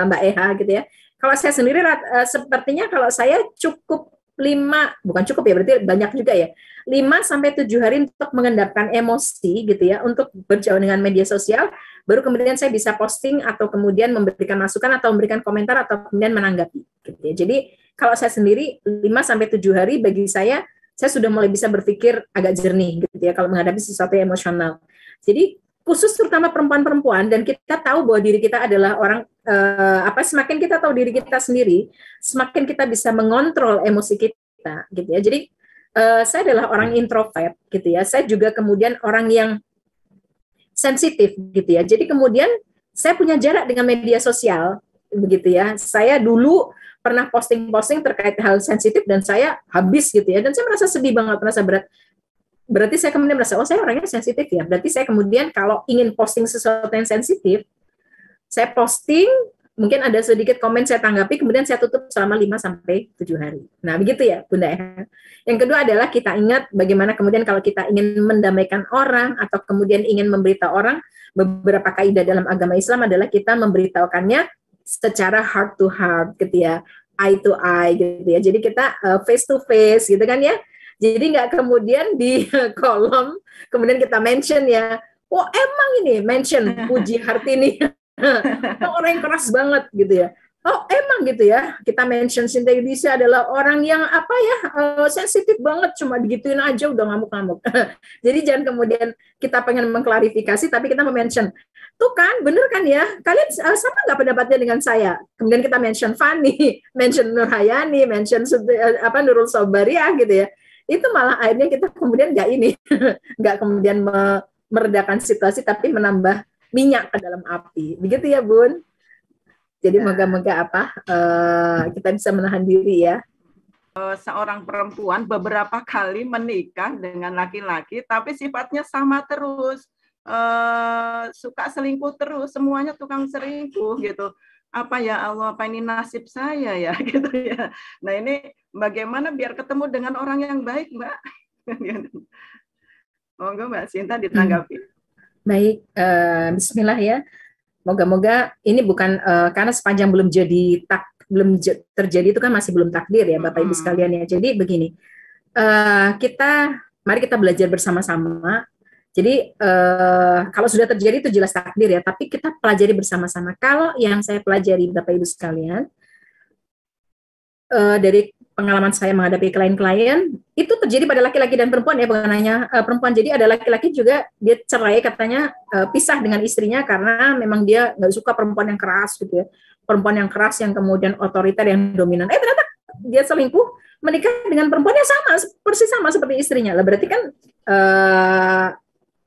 Mbak Eha gitu ya. Kalau saya sendiri sepertinya kalau saya cukup 5, bukan cukup ya, berarti banyak juga ya, 5-7 hari untuk mengendapkan emosi gitu ya, untuk berjauh dengan media sosial, baru kemudian saya bisa posting atau kemudian memberikan masukan atau memberikan komentar atau kemudian menanggapi gitu ya. Jadi kalau saya sendiri 5-7 hari bagi saya sudah mulai bisa berpikir agak jernih gitu ya kalau menghadapi sesuatu yang emosional. Jadi khusus terutama perempuan-perempuan, dan kita tahu bahwa diri kita adalah orang semakin kita tahu diri kita sendiri, semakin kita bisa mengontrol emosi kita gitu ya. Jadi saya adalah orang introvert gitu ya. Saya juga kemudian orang yang sensitif gitu ya. Jadi kemudian saya punya jarak dengan media sosial begitu ya. Saya dulu pernah posting-posting terkait hal sensitif dan saya habis gitu ya, dan saya merasa sedih banget, merasa berat. berarti saya kemudian merasa, oh saya orangnya sensitif ya. Berarti saya kemudian kalau ingin posting sesuatu yang sensitif, saya posting, mungkin ada sedikit komen saya tanggapi, kemudian saya tutup selama 5-7 hari. Nah, begitu ya, Bunda ya. Yang kedua adalah kita ingat bagaimana kemudian kalau kita ingin mendamaikan orang atau kemudian ingin memberitahu orang, beberapa kaidah dalam agama Islam adalah kita memberitahukannya secara heart to heart gitu ya, eye to eye gitu ya. Jadi kita face to face gitu kan ya. Jadi nggak kemudian di kolom kemudian kita mention ya, oh emang ini mention Puji Hartini orang yang keras banget gitu ya. Oh emang gitu ya, kita mention Sinta Yudhistira adalah orang yang apa ya, sensitif banget, cuma digituin aja udah ngamuk-ngamuk. Jadi jangan kemudian kita pengen mengklarifikasi tapi kita mention, tuh kan bener kan ya, kalian sama nggak pendapatnya dengan saya? Kemudian kita mention Fani, mention Nurhayani, mention Nurul Sobariah gitu ya. Itu malah akhirnya kita kemudian nggak ini, nggak kemudian meredakan situasi tapi menambah minyak ke dalam api. Begitu ya, Bun? Jadi moga-moga kita bisa menahan diri ya. Seorang perempuan beberapa kali menikah dengan laki-laki, tapi sifatnya sama terus, suka selingkuh terus, semuanya tukang selingkuh gitu. Apa ya Allah, apa ini nasib saya ya gitu ya. Nah ini bagaimana biar ketemu dengan orang yang baik, Mbak? Monggo Mbak Sinta ditanggapi. Baik, Bismillah ya. Moga-moga ini bukan karena sepanjang belum terjadi itu kan masih belum takdir ya Bapak Ibu sekalian ya. Jadi begini, mari kita belajar bersama-sama. Jadi kalau sudah terjadi itu jelas takdir ya, tapi kita pelajari bersama-sama. Kalau yang saya pelajari Bapak Ibu sekalian, dari pengalaman saya menghadapi klien-klien, itu terjadi pada laki-laki dan perempuan ya, bukan hanya perempuan. Jadi ada laki-laki juga dia cerai katanya, pisah dengan istrinya karena memang dia nggak suka perempuan yang keras gitu ya, perempuan yang keras yang kemudian otoriter yang dominan. Ternyata dia selingkuh menikah dengan perempuan yang persis sama seperti istrinya. Lah berarti kan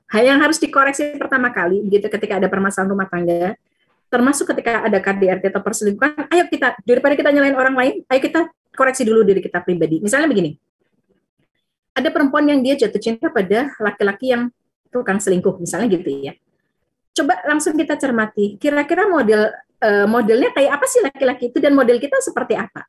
hal yang harus dikoreksi pertama kali gitu ketika ada permasalahan rumah tangga, termasuk ketika ada KDRT atau perselingkuhan. Ayo kita, daripada kita nyalain orang lain, ayo kita koreksi dulu diri kita pribadi. Misalnya begini, ada perempuan yang dia jatuh cinta pada laki-laki yang tukang selingkuh, misalnya gitu ya. Coba langsung kita cermati, kira-kira modelnya kayak apa sih laki-laki itu dan model kita seperti apa?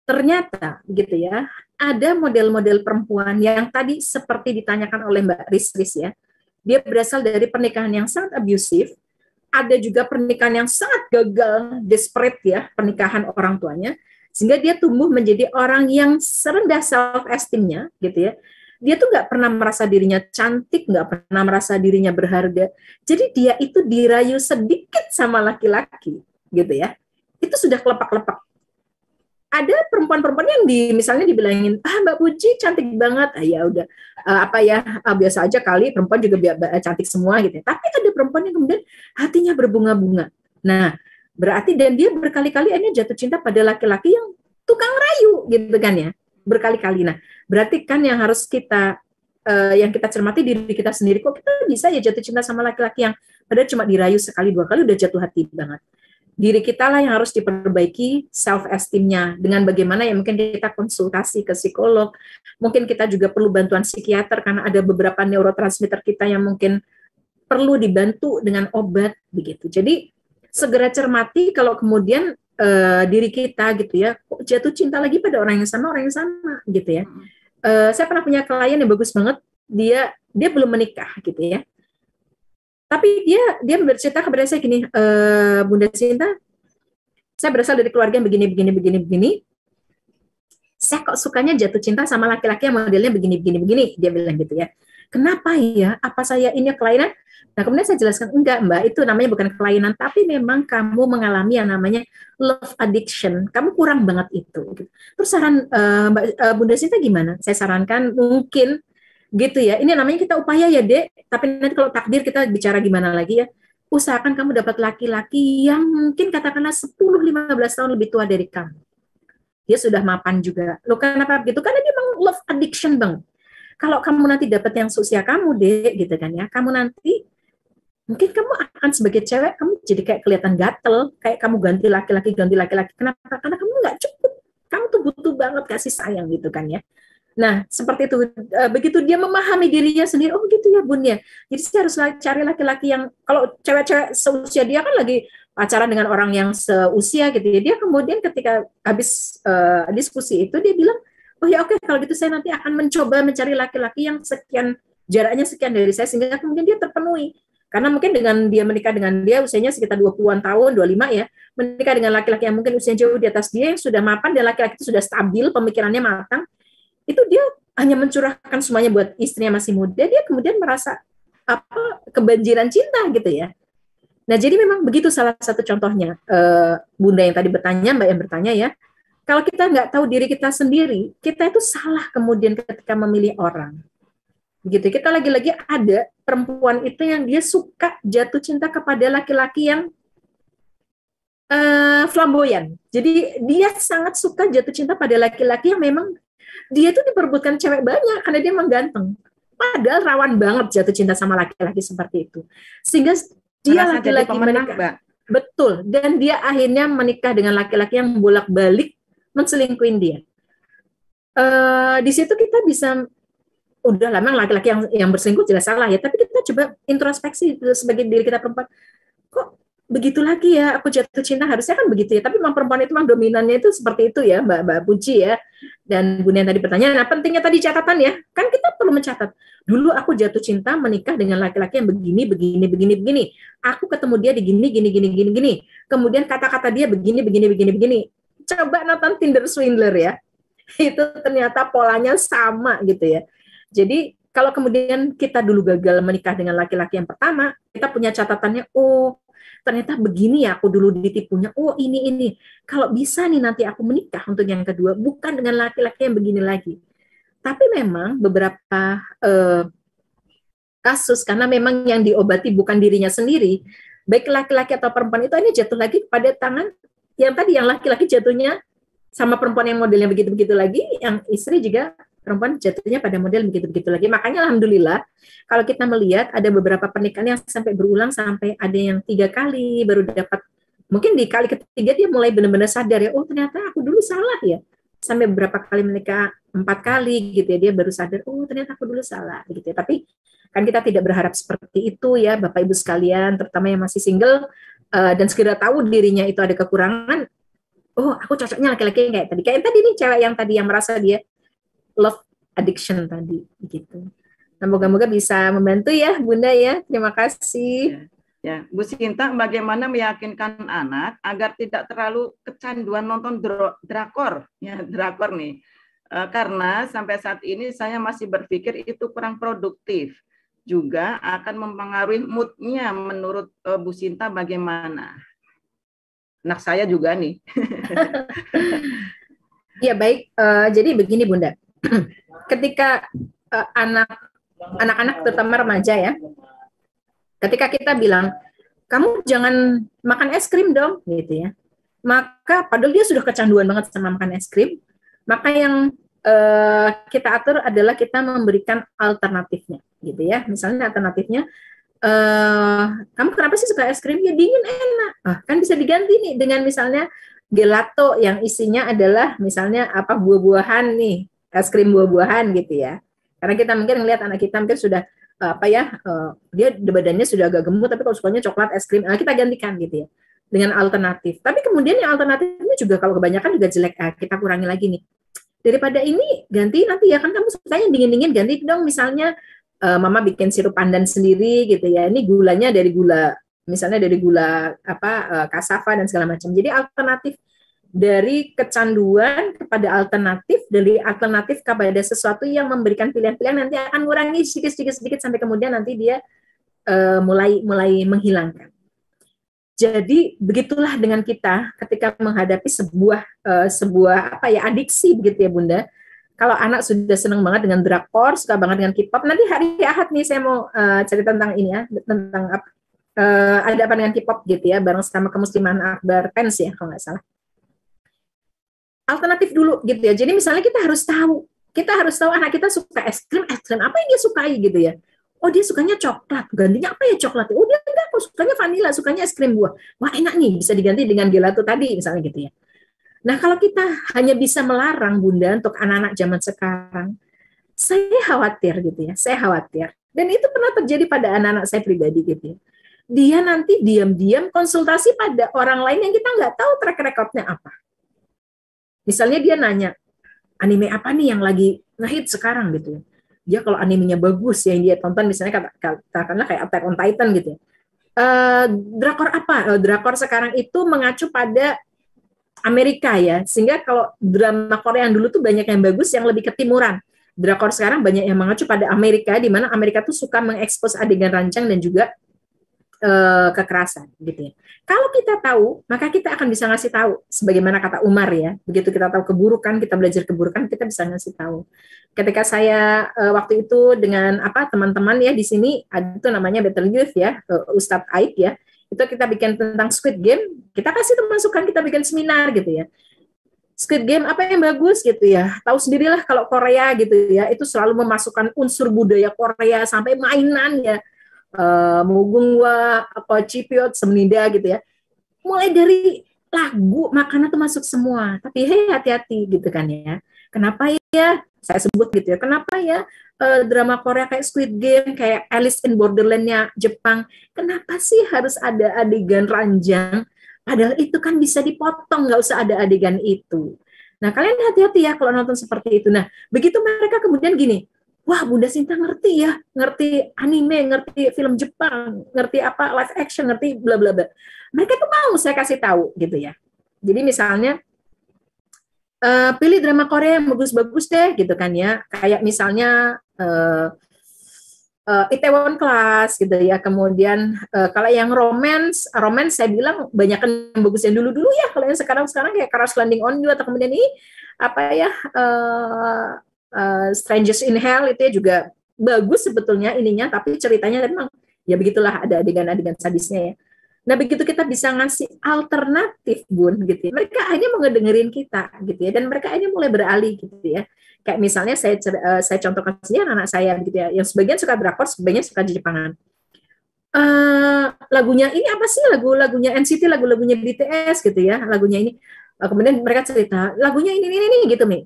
Ternyata gitu ya, ada model-model perempuan yang tadi seperti ditanyakan oleh Mbak Riz ya, dia berasal dari pernikahan yang sangat abusif, ada juga pernikahan yang sangat gagal, desperate ya, pernikahan orang tuanya, sehingga dia tumbuh menjadi orang yang serendah self-esteem-nya gitu ya. Dia tuh nggak pernah merasa dirinya cantik, nggak pernah merasa dirinya berharga. Jadi dia itu dirayu sedikit sama laki-laki gitu ya. Itu sudah kelepak-lepak. Ada perempuan-perempuan yang misalnya dibilangin, Mbak Puji cantik banget, ya udah biasa aja kali, perempuan juga cantik semua gitu. Tapi ada perempuan yang kemudian hatinya berbunga-bunga. Nah, berarti dan dia berkali-kali akhirnya jatuh cinta pada laki-laki yang tukang rayu gitu kan ya, berkali-kali. Nah, berarti kan yang harus kita cermati diri kita sendiri, kok kita bisa ya jatuh cinta sama laki-laki yang padahal cuma dirayu sekali dua kali udah jatuh hati banget. Diri kita lah yang harus diperbaiki self-esteem-nya dengan bagaimana ya mungkin kita konsultasi ke psikolog, mungkin kita juga perlu bantuan psikiater karena ada beberapa neurotransmitter kita yang mungkin perlu dibantu dengan obat begitu. Jadi segera cermati kalau kemudian diri kita gitu ya kok jatuh cinta lagi pada orang yang sama gitu ya. Saya pernah punya klien yang bagus banget, dia belum menikah gitu ya. Tapi dia bercerita kepada saya gini, Bunda Sinta, saya berasal dari keluarga yang begini. Saya kok sukanya jatuh cinta sama laki-laki yang modelnya begini, dia bilang gitu ya. Kenapa ya? Apa saya ini kelainan? Nah, kemudian saya jelaskan, enggak Mbak, itu namanya bukan kelainan, tapi memang kamu mengalami yang namanya love addiction. Kamu kurang banget itu. Terus saran Bunda Sinta gimana? Saya sarankan mungkin gitu ya, ini namanya kita upaya ya Dek, tapi nanti kalau takdir kita bicara gimana lagi ya, usahakan kamu dapat laki-laki yang mungkin katakanlah 10-15 tahun lebih tua dari kamu. Dia sudah mapan juga. Loh kenapa begitu? Karena dia memang love addiction bang. Kalau kamu nanti dapat yang seusia kamu Dek, gitu kan ya, kamu nanti mungkin kamu akan sebagai cewek, kamu jadi kayak kelihatan gatel, kayak kamu ganti laki-laki. Kenapa? Karena kamu nggak cukup. Kamu tuh butuh banget kasih sayang gitu kan ya. Nah, seperti itu. Begitu dia memahami dirinya sendiri, oh gitu ya Bun ya. Jadi saya harus cari laki-laki yang, kalau cewek-cewek seusia dia kan lagi pacaran dengan orang yang seusia gitu ya. Dia kemudian ketika habis diskusi itu dia bilang, oh ya oke, kalau gitu saya nanti akan mencoba mencari laki-laki yang sekian, jaraknya sekian dari saya, sehingga kemudian dia terpenuhi. Karena mungkin dengan dia menikah dengan dia usianya sekitar 20-an tahun, 25 ya, menikah dengan laki-laki yang mungkin usianya jauh di atas dia, yang sudah mapan, dan laki-laki itu sudah stabil, pemikirannya matang, itu dia hanya mencurahkan semuanya buat istrinya masih muda, dia kemudian merasa kebanjiran cinta gitu ya. Nah, jadi memang begitu salah satu contohnya. Bunda yang tadi bertanya, Mbak yang bertanya ya, kalau kita nggak tahu diri kita sendiri, kita itu salah kemudian ketika memilih orang. Gitu. Kita lagi-lagi ada perempuan itu yang dia suka jatuh cinta kepada laki-laki yang flamboyan. Jadi dia sangat suka jatuh cinta pada laki-laki yang memang dia itu diperebutkan cewek banyak karena dia memang ganteng. Padahal rawan banget jatuh cinta sama laki-laki seperti itu. Sehingga dia laki-laki menikah. Betul. Dan dia akhirnya menikah dengan laki-laki yang bolak-balik menselingkuhin dia. Di situ kita bisa, udah memang laki-laki yang berselingkuh jelas salah ya, tapi kita coba introspeksi sebagai diri kita perempuan, kok begitu lagi ya aku jatuh cinta, harusnya kan begitu ya, tapi memang perempuan itu memang dominannya itu seperti itu ya, Mbak Puji ya. Dan Bunda yang tadi bertanya, nah pentingnya tadi catatan ya, kan kita perlu mencatat, dulu aku jatuh cinta menikah dengan laki-laki yang begini, aku ketemu dia di gini, kemudian kata-kata dia begini, coba nonton Tinder Swindler ya, itu ternyata polanya sama gitu ya. Jadi kalau kemudian kita dulu gagal menikah dengan laki-laki yang pertama, kita punya catatannya, oh ternyata begini ya aku dulu ditipunya, oh ini. Kalau bisa nih nanti aku menikah untuk yang kedua, bukan dengan laki-laki yang begini lagi. Tapi memang beberapa kasus, karena memang yang diobati bukan dirinya sendiri, baik laki-laki atau perempuan itu ini jatuh lagi pada tangan yang tadi, yang laki-laki jatuhnya sama perempuan yang modelnya begitu-begitu lagi, yang istri juga perempuan jatuhnya pada model begitu-begitu lagi. Makanya alhamdulillah kalau kita melihat ada beberapa pernikahan yang sampai berulang, sampai ada yang 3 kali baru dapat, mungkin di kali ketiga dia mulai benar-benar sadar ya, oh ternyata aku dulu salah ya. Sampai beberapa kali menikah 4 kali gitu ya, dia baru sadar, oh ternyata aku dulu salah gitu ya. Tapi kan kita tidak berharap seperti itu ya Bapak Ibu sekalian, terutama yang masih single dan segera tahu dirinya itu ada kekurangan. Oh aku cocoknya laki-laki yang kayak tadi nih, cewek yang tadi yang merasa dia love addiction tadi gitu. Nah, moga-moga bisa membantu ya Bunda ya. Terima kasih. Ya, Bu Sinta, bagaimana meyakinkan anak agar tidak terlalu kecanduan nonton drakor, ya drakor nih. Karena sampai saat ini saya masih berpikir itu kurang produktif. Juga akan mempengaruhi moodnya. Menurut Bu Sinta bagaimana? Anak saya juga nih. Ya baik. Jadi begini Bunda. Ketika anak-anak terutama remaja ya, ketika kita bilang kamu jangan makan es krim dong gitu ya, maka padahal dia sudah kecanduan banget sama makan es krim, maka yang kita atur adalah kita memberikan alternatifnya gitu ya. Misalnya alternatifnya, kamu kenapa sih suka es krim? Ya dingin enak. Kan bisa diganti nih dengan misalnya gelato yang isinya adalah misalnya buah-buahan nih, es krim buah-buahan gitu ya. Karena kita mungkin ngelihat anak kita mungkin sudah dia badannya sudah agak gemuk, tapi kalau sukanya coklat es krim, kita gantikan gitu ya dengan alternatif. Tapi kemudian yang alternatifnya juga kalau kebanyakan juga jelek, kita kurangi lagi nih. Daripada ini ganti nanti ya, kan kamu sukanya dingin-dingin, ganti dong misalnya mama bikin sirup pandan sendiri gitu ya. Ini gulanya dari gula, misalnya dari gula kasava dan segala macam. Jadi alternatif dari kecanduan kepada alternatif, dari alternatif kepada sesuatu yang memberikan pilihan-pilihan, nanti akan mengurangi sedikit sampai kemudian nanti dia mulai menghilangkan. Jadi begitulah dengan kita ketika menghadapi sebuah adiksi begitu ya Bunda. Kalau anak sudah senang banget dengan drakor, suka banget dengan K-pop, nanti hari Ahad nih saya mau cerita tentang ini ya, tentang ada apa dengan K-pop gitu ya, bareng sama Kemuslimahan Akbar Pens ya kalau nggak salah. Alternatif dulu gitu ya. Jadi misalnya kita harus tahu anak kita suka es krim apa yang dia sukai gitu ya. Oh dia sukanya coklat, gantinya apa ya coklat? Oh dia enggak, kok sukanya vanila, sukanya es krim buah. Wah enak nih, bisa diganti dengan gelato tadi misalnya gitu ya. Nah kalau kita hanya bisa melarang Bunda untuk anak-anak zaman sekarang, Saya khawatir gitu ya, saya khawatir. Dan itu pernah terjadi pada anak-anak saya pribadi gitu ya. Dia nanti diam-diam konsultasi pada orang lain yang kita nggak tahu track record-nya apa. Misalnya dia nanya, anime apa nih yang lagi ngehit sekarang gitu ya. Dia kalau animenya bagus yang dia tonton, misalnya katakanlah kayak Attack on Titan gitu ya. Drakor apa? Drakor sekarang itu mengacu pada Amerika ya, sehingga kalau drama Korea yang dulu tuh banyak yang bagus, yang lebih ketimuran. Drakor sekarang banyak yang mengacu pada Amerika, di mana Amerika tuh suka mengekspos adegan rancang dan juga kekerasan gitu ya. Kalau kita tahu, maka kita akan bisa ngasih tahu, sebagaimana kata Umar ya, begitu kita tahu keburukan, kita belajar keburukan, kita bisa ngasih tahu. Ketika saya waktu itu dengan teman-teman ya di sini, ada itu namanya Better Youth ya, Ustadz Aik ya, itu kita bikin tentang Squid Game, kita kasih masukan, kita bikin seminar gitu ya. Squid Game apa yang bagus gitu ya. Tahu sendirilah kalau Korea gitu ya, itu selalu memasukkan unsur budaya Korea sampai mainan ya. Mugungwa, apa Cipiot, Semenida gitu ya. Mulai dari lagu, makanan tuh masuk semua. Tapi hati-hati gitu kan ya. Kenapa ya? Saya sebut gitu ya. Kenapa ya drama Korea kayak Squid Game, kayak Alice in Borderland-nya Jepang, kenapa sih harus ada adegan ranjang? Padahal itu kan bisa dipotong, nggak usah ada adegan itu. Nah, kalian hati-hati ya kalau nonton seperti itu. Nah, begitu mereka kemudian gini, wah, Bunda Sinta ngerti ya, ngerti anime, ngerti film Jepang, ngerti apa live action, ngerti bla bla bla. Mereka tuh mau saya kasih tahu gitu ya. Jadi misalnya pilih drama Korea yang bagus-bagus deh gitu kan ya. Kayak misalnya Itaewon Class gitu ya. Kemudian kalau yang romance saya bilang banyak yang bagus yang dulu-dulu ya. Kalau yang sekarang kayak Crash Landing on You atau kemudian ini apa ya Strangers in Hell itu ya juga bagus sebetulnya ininya, tapi ceritanya memang ya begitulah, ada adegan-adegan sadisnya ya. Nah, begitu kita bisa ngasih alternatif, Bun, gitu ya. Mereka akhirnya mau ngedengerin kita gitu ya, dan mereka akhirnya mulai beralih gitu ya. Kayak misalnya saya contohkan saja anak saya gitu ya, yang sebagian suka drakor, sebagian suka di Jepangan. Lagunya ini apa sih, lagunya NCT, lagunya BTS gitu ya, lagunya ini. Kemudian mereka cerita, lagunya ini gitu, Mi.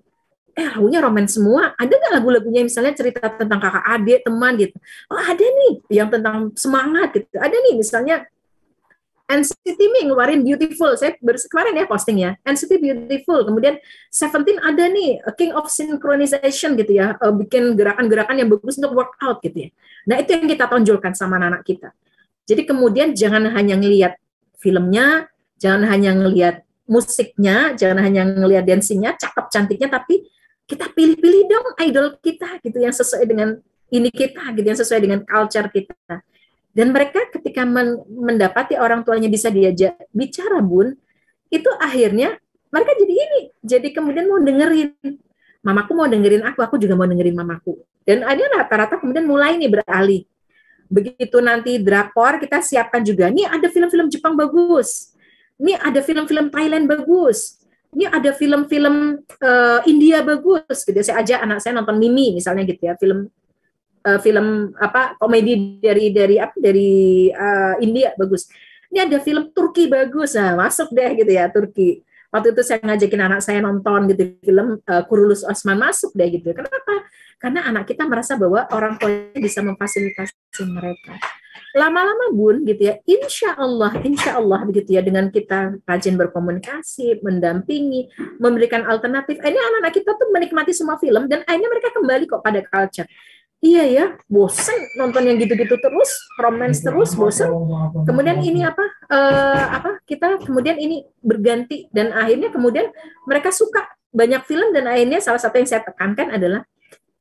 Lagunya romans semua. Ada nggak lagu-lagunya misalnya cerita tentang kakak adik, teman gitu? Oh, ada nih yang tentang semangat gitu. Ada nih misalnya NCT ngeluarin Beautiful. Saya baru kemarin ya posting ya. NCT Beautiful. Kemudian Seventeen ada nih King of Synchronization gitu ya. Bikin gerakan-gerakan yang bagus untuk workout gitu ya. Nah, itu yang kita tonjolkan sama anak-anak kita. Jadi kemudian jangan hanya ngelihat filmnya, jangan hanya ngelihat musiknya, jangan hanya ngelihat dancingnya, cakep cantiknya, tapi kita pilih-pilih dong idol kita gitu yang sesuai dengan ini kita gitu, yang sesuai dengan culture kita. Dan mereka ketika mendapati orang tuanya bisa diajak bicara, Bun, itu akhirnya mereka jadi ini, jadi kemudian mau dengerin. Mamaku mau dengerin aku juga mau dengerin mamaku. Dan ada rata-rata kemudian mulai nih beralih. Begitu nanti drakor, kita siapkan juga. Nih ada film-film Jepang bagus. Nih ada film-film Thailand bagus. Ini ada film-film India bagus gitu. Saya ajak anak saya nonton Mimi misalnya gitu ya, film komedi dari India bagus. Ini ada film Turki bagus, nah masuk deh gitu ya Turki. Waktu itu saya ngajakin anak saya nonton gitu film Kurulus Osman, masuk deh gitu. Kenapa? Karena anak kita merasa bahwa orang tua bisa memfasilitasi mereka. Lama-lama, Bun, gitu ya, insya Allah begitu ya, dengan kita rajin berkomunikasi, mendampingi, memberikan alternatif, ini anak-anak kita tuh menikmati semua film, dan akhirnya mereka kembali kok pada culture. Iya ya, bosan nonton yang gitu-gitu terus, romance terus, bosan. Kemudian ini kita kemudian ini berganti, dan akhirnya kemudian mereka suka banyak film, dan akhirnya salah satu yang saya tekankan adalah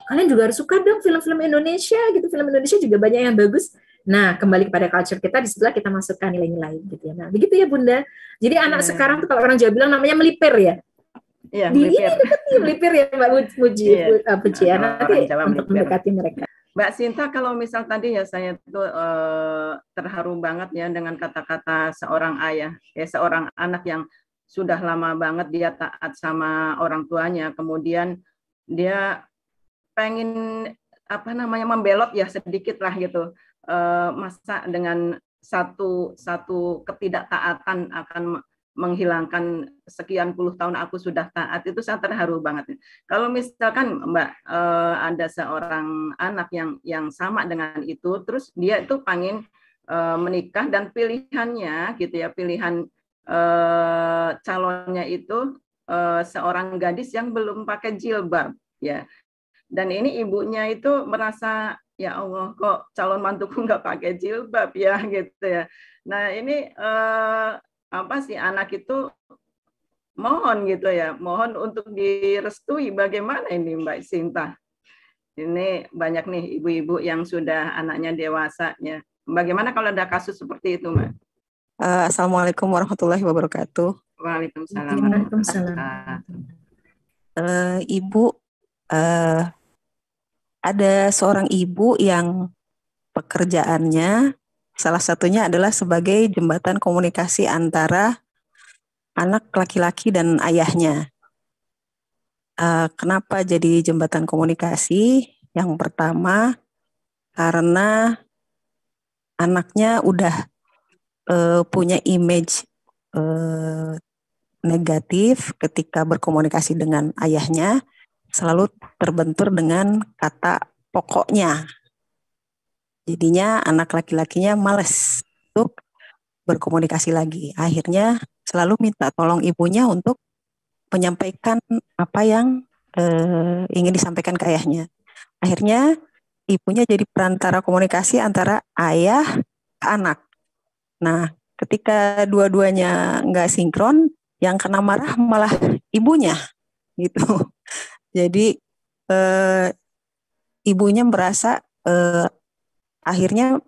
kalian juga harus suka dong film-film Indonesia gitu, film Indonesia juga banyak yang bagus. Nah, kembali kepada culture kita, disitulah kita masukkan nilai-nilai gitu ya. Nah, begitu ya Bunda. Jadi anak sekarang tuh kalau orang Jawa bilang namanya melipir ya. Iya, melipir ya Mbak Muji, Puji ya. Nanti untuk mendekati mereka. Mbak Sinta, kalau misal tadi ya saya tuh terharu banget ya dengan kata-kata seorang ayah, seorang anak yang sudah lama banget dia taat sama orang tuanya, kemudian dia pengen membelot ya sedikit lah gitu. Masa dengan satu ketidaktaatan akan menghilangkan sekian puluh tahun aku sudah taat, itu saya terharu banget. Kalau misalkan Mbak ada seorang anak yang sama dengan itu, terus dia itu pengen menikah dan pilihannya gitu ya, pilihan calonnya itu seorang gadis yang belum pakai jilbab ya, dan ini ibunya itu merasa ya Allah, kok calon mantuku nggak pakai jilbab ya gitu ya. Nah ini apa sih, anak itu mohon gitu ya, mohon untuk direstui. Bagaimana ini Mbak Sinta? Ini banyak nih ibu-ibu yang sudah anaknya dewasa ya. Bagaimana kalau ada kasus seperti itu, Mbak? Assalamualaikum warahmatullahi wabarakatuh. Waalaikumsalam. Ibu, ada seorang ibu yang pekerjaannya salah satunya adalah sebagai jembatan komunikasi antara anak laki-laki dan ayahnya. Kenapa jadi jembatan komunikasi? Yang pertama, karena anaknya udah punya image negatif ketika berkomunikasi dengan ayahnya, selalu terbentur dengan kata pokoknya. Jadinya anak laki-lakinya males untuk berkomunikasi lagi. Akhirnya selalu minta tolong ibunya untuk menyampaikan apa yang ingin disampaikan ke ayahnya. Akhirnya ibunya jadi perantara komunikasi antara ayah ke anak. Nah, ketika dua-duanya nggak sinkron, yang kena marah malah ibunya, gitu. Jadi ibunya merasa akhirnya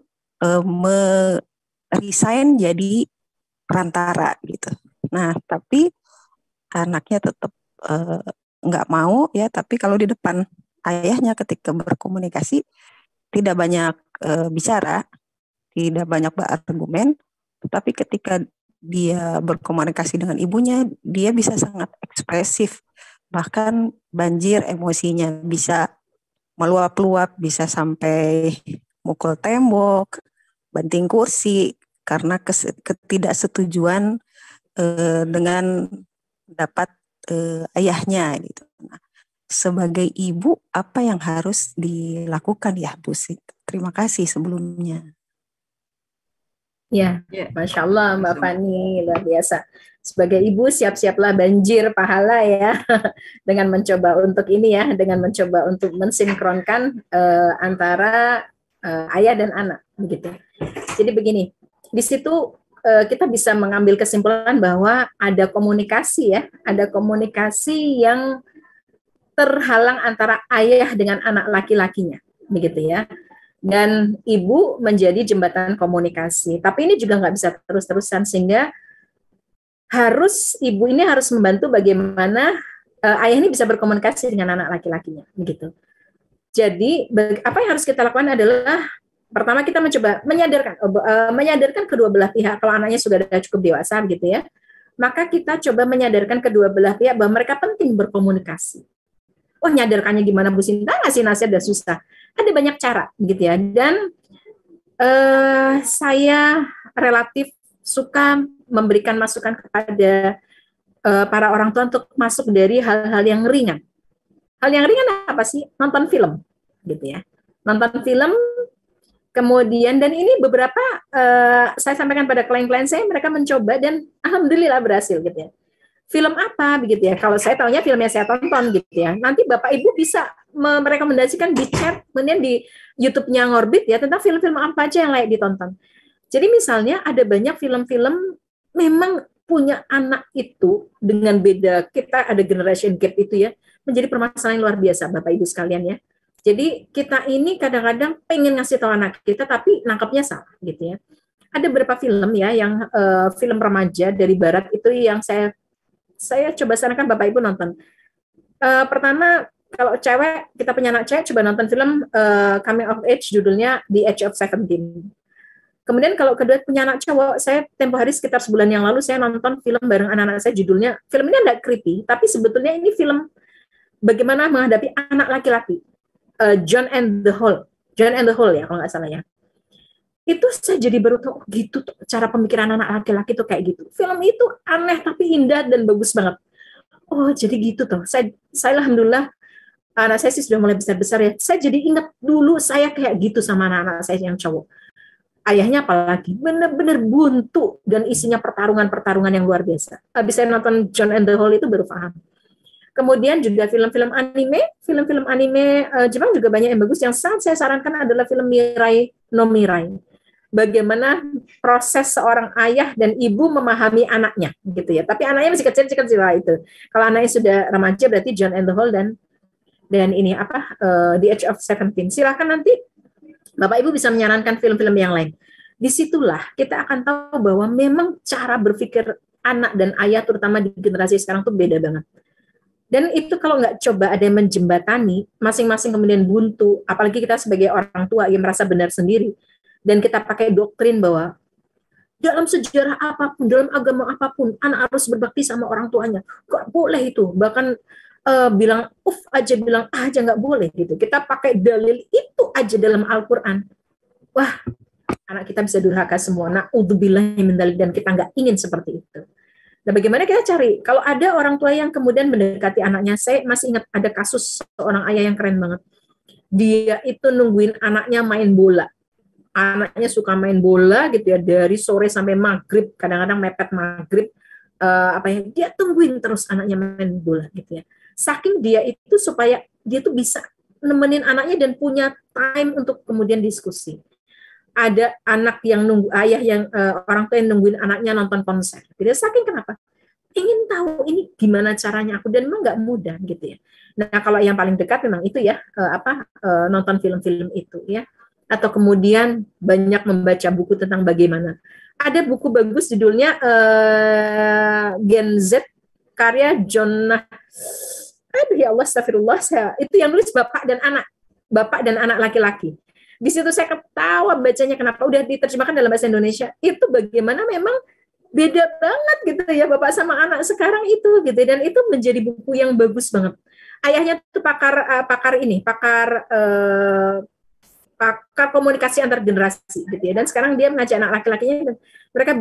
resign jadi perantara, gitu. Nah, tapi anaknya tetap nggak mau ya. Tapi kalau di depan ayahnya ketika berkomunikasi tidak banyak bicara, tidak banyak berargumen. Tapi ketika dia berkomunikasi dengan ibunya, dia bisa sangat ekspresif, bahkan banjir emosinya, bisa meluap-luap, bisa sampai mukul tembok, banting kursi, karena ketidaksetujuan dengan pendapat ayahnya gitu. Nah, sebagai ibu, apa yang harus dilakukan ya Bu Siti? Terima kasih sebelumnya. Ya, Masya Allah Mbak Fani, luar biasa. Sebagai ibu siap-siaplah banjir pahala ya, dengan mencoba untuk ini ya, dengan mencoba untuk mensinkronkan antara ayah dan anak, begitu. Jadi begini, di situ kita bisa mengambil kesimpulan bahwa ada komunikasi ya, ada komunikasi yang terhalang antara ayah dengan anak laki-lakinya, begitu ya. Dan ibu menjadi jembatan komunikasi. Tapi ini juga nggak bisa terus-terusan, sehingga ibu ini harus membantu bagaimana ayah ini bisa berkomunikasi dengan anak laki-lakinya, begitu. Jadi apa yang harus kita lakukan adalah pertama kita mencoba menyadarkan kedua belah pihak. Kalau anaknya sudah cukup dewasa, gitu ya, maka kita coba menyadarkan kedua belah pihak bahwa mereka penting berkomunikasi. Wah, nyadarkannya gimana Bu Sinta? Ngasih nasihat udah susah. Ada banyak cara, gitu ya. Dan saya relatif suka memberikan masukan kepada para orang tua untuk masuk dari hal-hal yang ringan. Hal yang ringan apa sih? Nonton film, gitu ya. Nonton film, kemudian, dan ini beberapa saya sampaikan pada klien-klien saya, mereka mencoba dan alhamdulillah berhasil, gitu ya. Film apa begitu ya? Kalau saya tahunya filmnya saya tonton, gitu ya. Nanti Bapak Ibu bisa merekomendasikan di chat, kemudian di YouTube-nya Ngorbit ya, tentang film-film apa aja yang layak ditonton. Jadi misalnya ada banyak film-film memang punya anak itu dengan beda, kita ada generation gap itu ya, menjadi permasalahan luar biasa Bapak Ibu sekalian ya. Jadi kita ini kadang-kadang pengen ngasih tahu anak kita tapi nangkapnya salah, gitu ya. Ada beberapa film ya yang film remaja dari barat itu yang saya coba sarankan Bapak Ibu nonton. Pertama, kalau cewek, kita punya anak cewek, coba nonton film coming of age, judulnya The Age of 17. Kemudian kalau kedua punya anak cowok, saya tempo hari sekitar sebulan yang lalu, saya nonton film bareng anak-anak saya, judulnya, film ini agak creepy, tapi sebetulnya ini film bagaimana menghadapi anak laki-laki. John and the Hole ya, kalau nggak salah ya. Itu saya jadi baru tahu, oh, gitu tuh cara pemikiran anak laki-laki tuh kayak gitu. Film itu aneh tapi indah dan bagus banget. Oh, jadi gitu tuh. Saya alhamdulillah, anak saya sih sudah mulai besar-besar ya. Saya jadi ingat dulu saya kayak gitu sama anak-anak saya yang cowok. Ayahnya apalagi benar-benar buntu dan isinya pertarungan-pertarungan yang luar biasa. Habis saya nonton John and the Hole itu baru paham. Kemudian juga film-film anime Jepang juga banyak yang bagus. Yang sangat saya sarankan adalah film Mirai no Mirai. Bagaimana proses seorang ayah dan ibu memahami anaknya, gitu ya. Tapi anaknya masih kecil-kecil lah itu. Kalau anaknya sudah remaja berarti John and the Hole dan ini apa The Age of 17. Silakan nanti Bapak Ibu bisa menyarankan film-film yang lain. Disitulah kita akan tahu bahwa memang cara berpikir anak dan ayah terutama di generasi sekarang tuh beda banget. Dan itu kalau nggak coba ada yang menjembatani, masing-masing kemudian buntu, apalagi kita sebagai orang tua yang merasa benar sendiri, dan kita pakai doktrin bahwa dalam sejarah apapun, dalam agama apapun, anak harus berbakti sama orang tuanya. Nggak boleh itu, bahkan bilang bilang aja nggak boleh gitu. Kita pakai dalil itu aja dalam Al-Quran. Wah, anak kita bisa durhaka semua. Na'udzubillahi min dzalik, dan kita nggak ingin seperti itu. Nah, bagaimana kita cari? Kalau ada orang tua yang kemudian mendekati anaknya, saya masih ingat ada kasus seorang ayah yang keren banget. Dia itu nungguin anaknya main bola. Anaknya suka main bola gitu ya, dari sore sampai maghrib, kadang-kadang mepet maghrib. Dia tungguin terus anaknya main bola gitu ya. Saking dia itu supaya dia tuh bisa nemenin anaknya dan punya time untuk kemudian diskusi. Ada anak yang nunggu ayah yang orang tua yang nungguin anaknya nonton konser. Jadi saking kenapa? Ingin tahu ini gimana caranya aku, dan memang nggak mudah gitu ya. Nah, kalau yang paling dekat memang itu ya nonton film-film itu ya. Atau kemudian banyak membaca buku tentang bagaimana. Ada buku bagus judulnya Gen Z karya John. Aduh ya Allah, astagfirullah, itu yang nulis bapak dan anak laki-laki. Di situ saya ketawa bacanya, kenapa udah diterjemahkan dalam bahasa Indonesia. Itu bagaimana memang beda banget gitu ya bapak sama anak sekarang itu gitu, dan itu menjadi buku yang bagus banget. Ayahnya tuh pakar komunikasi antar generasi gitu ya, dan sekarang dia mengajak anak laki-lakinya dan mereka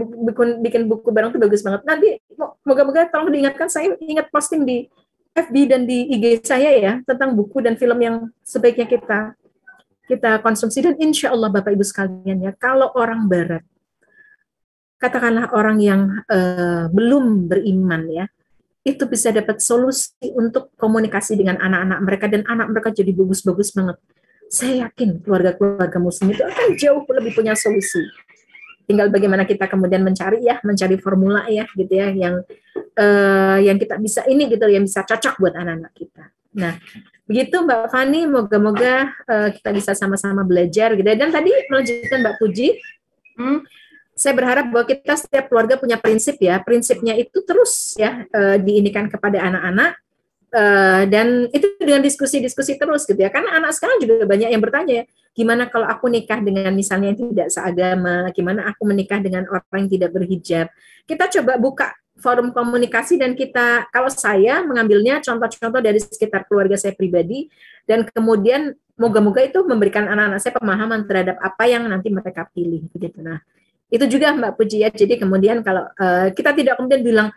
bikin buku bareng tuh bagus banget. Nanti moga-moga tolong diingatkan, saya ingat posting di FB dan di IG saya ya tentang buku dan film yang sebaiknya kita konsumsi. Dan insya Allah Bapak Ibu sekalian ya, kalau orang Barat, katakanlah orang yang belum beriman ya, itu bisa dapat solusi untuk komunikasi dengan anak-anak mereka, dan anak mereka jadi bagus-bagus banget. Saya yakin keluarga-keluarga muslim itu akan jauh lebih punya solusi. Tinggal bagaimana kita kemudian mencari formula ya gitu ya, yang kita bisa ini gitu, yang bisa cocok buat anak-anak kita. Nah, begitu Mbak Fani, moga-moga kita bisa sama-sama belajar gitu ya. Dan tadi melanjutkan Mbak Puji, saya berharap bahwa kita setiap keluarga punya prinsip ya, prinsipnya itu terus ya diinikan kepada anak-anak. Dan itu dengan diskusi-diskusi terus gitu ya, karena anak sekarang juga banyak yang bertanya ya, gimana kalau aku nikah dengan misalnya yang tidak seagama, gimana aku menikah dengan orang yang tidak berhijab. Kita coba buka forum komunikasi, dan kita, kalau saya mengambilnya contoh-contoh dari sekitar keluarga saya pribadi, dan kemudian moga-moga itu memberikan anak-anak saya pemahaman terhadap apa yang nanti mereka pilih begitu. Nah, itu juga Mbak Puji ya, jadi kemudian kalau kita tidak kemudian bilang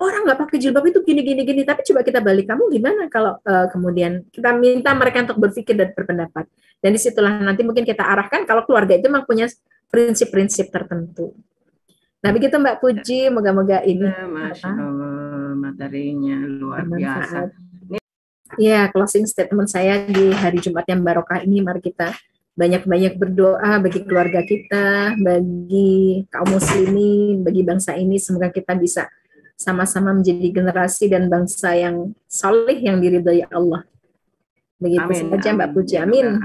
orang nggak pakai jilbab itu gini, tapi coba kita balik, kamu gimana kalau kemudian kita minta mereka untuk berpikir dan berpendapat, dan disitulah nanti mungkin kita arahkan kalau keluarga itu memang punya prinsip-prinsip tertentu. Nah begitu Mbak Puji, moga-moga ini Masya Allah, materinya luar biasa. Ya, closing statement saya di hari Jumat yang barokah ini, mari kita banyak-banyak berdoa bagi keluarga kita, bagi kaum muslimin, bagi bangsa ini, semoga kita bisa sama-sama menjadi generasi dan bangsa yang saleh yang diridhai Allah. Begitu saja Mbak Puji. Amin.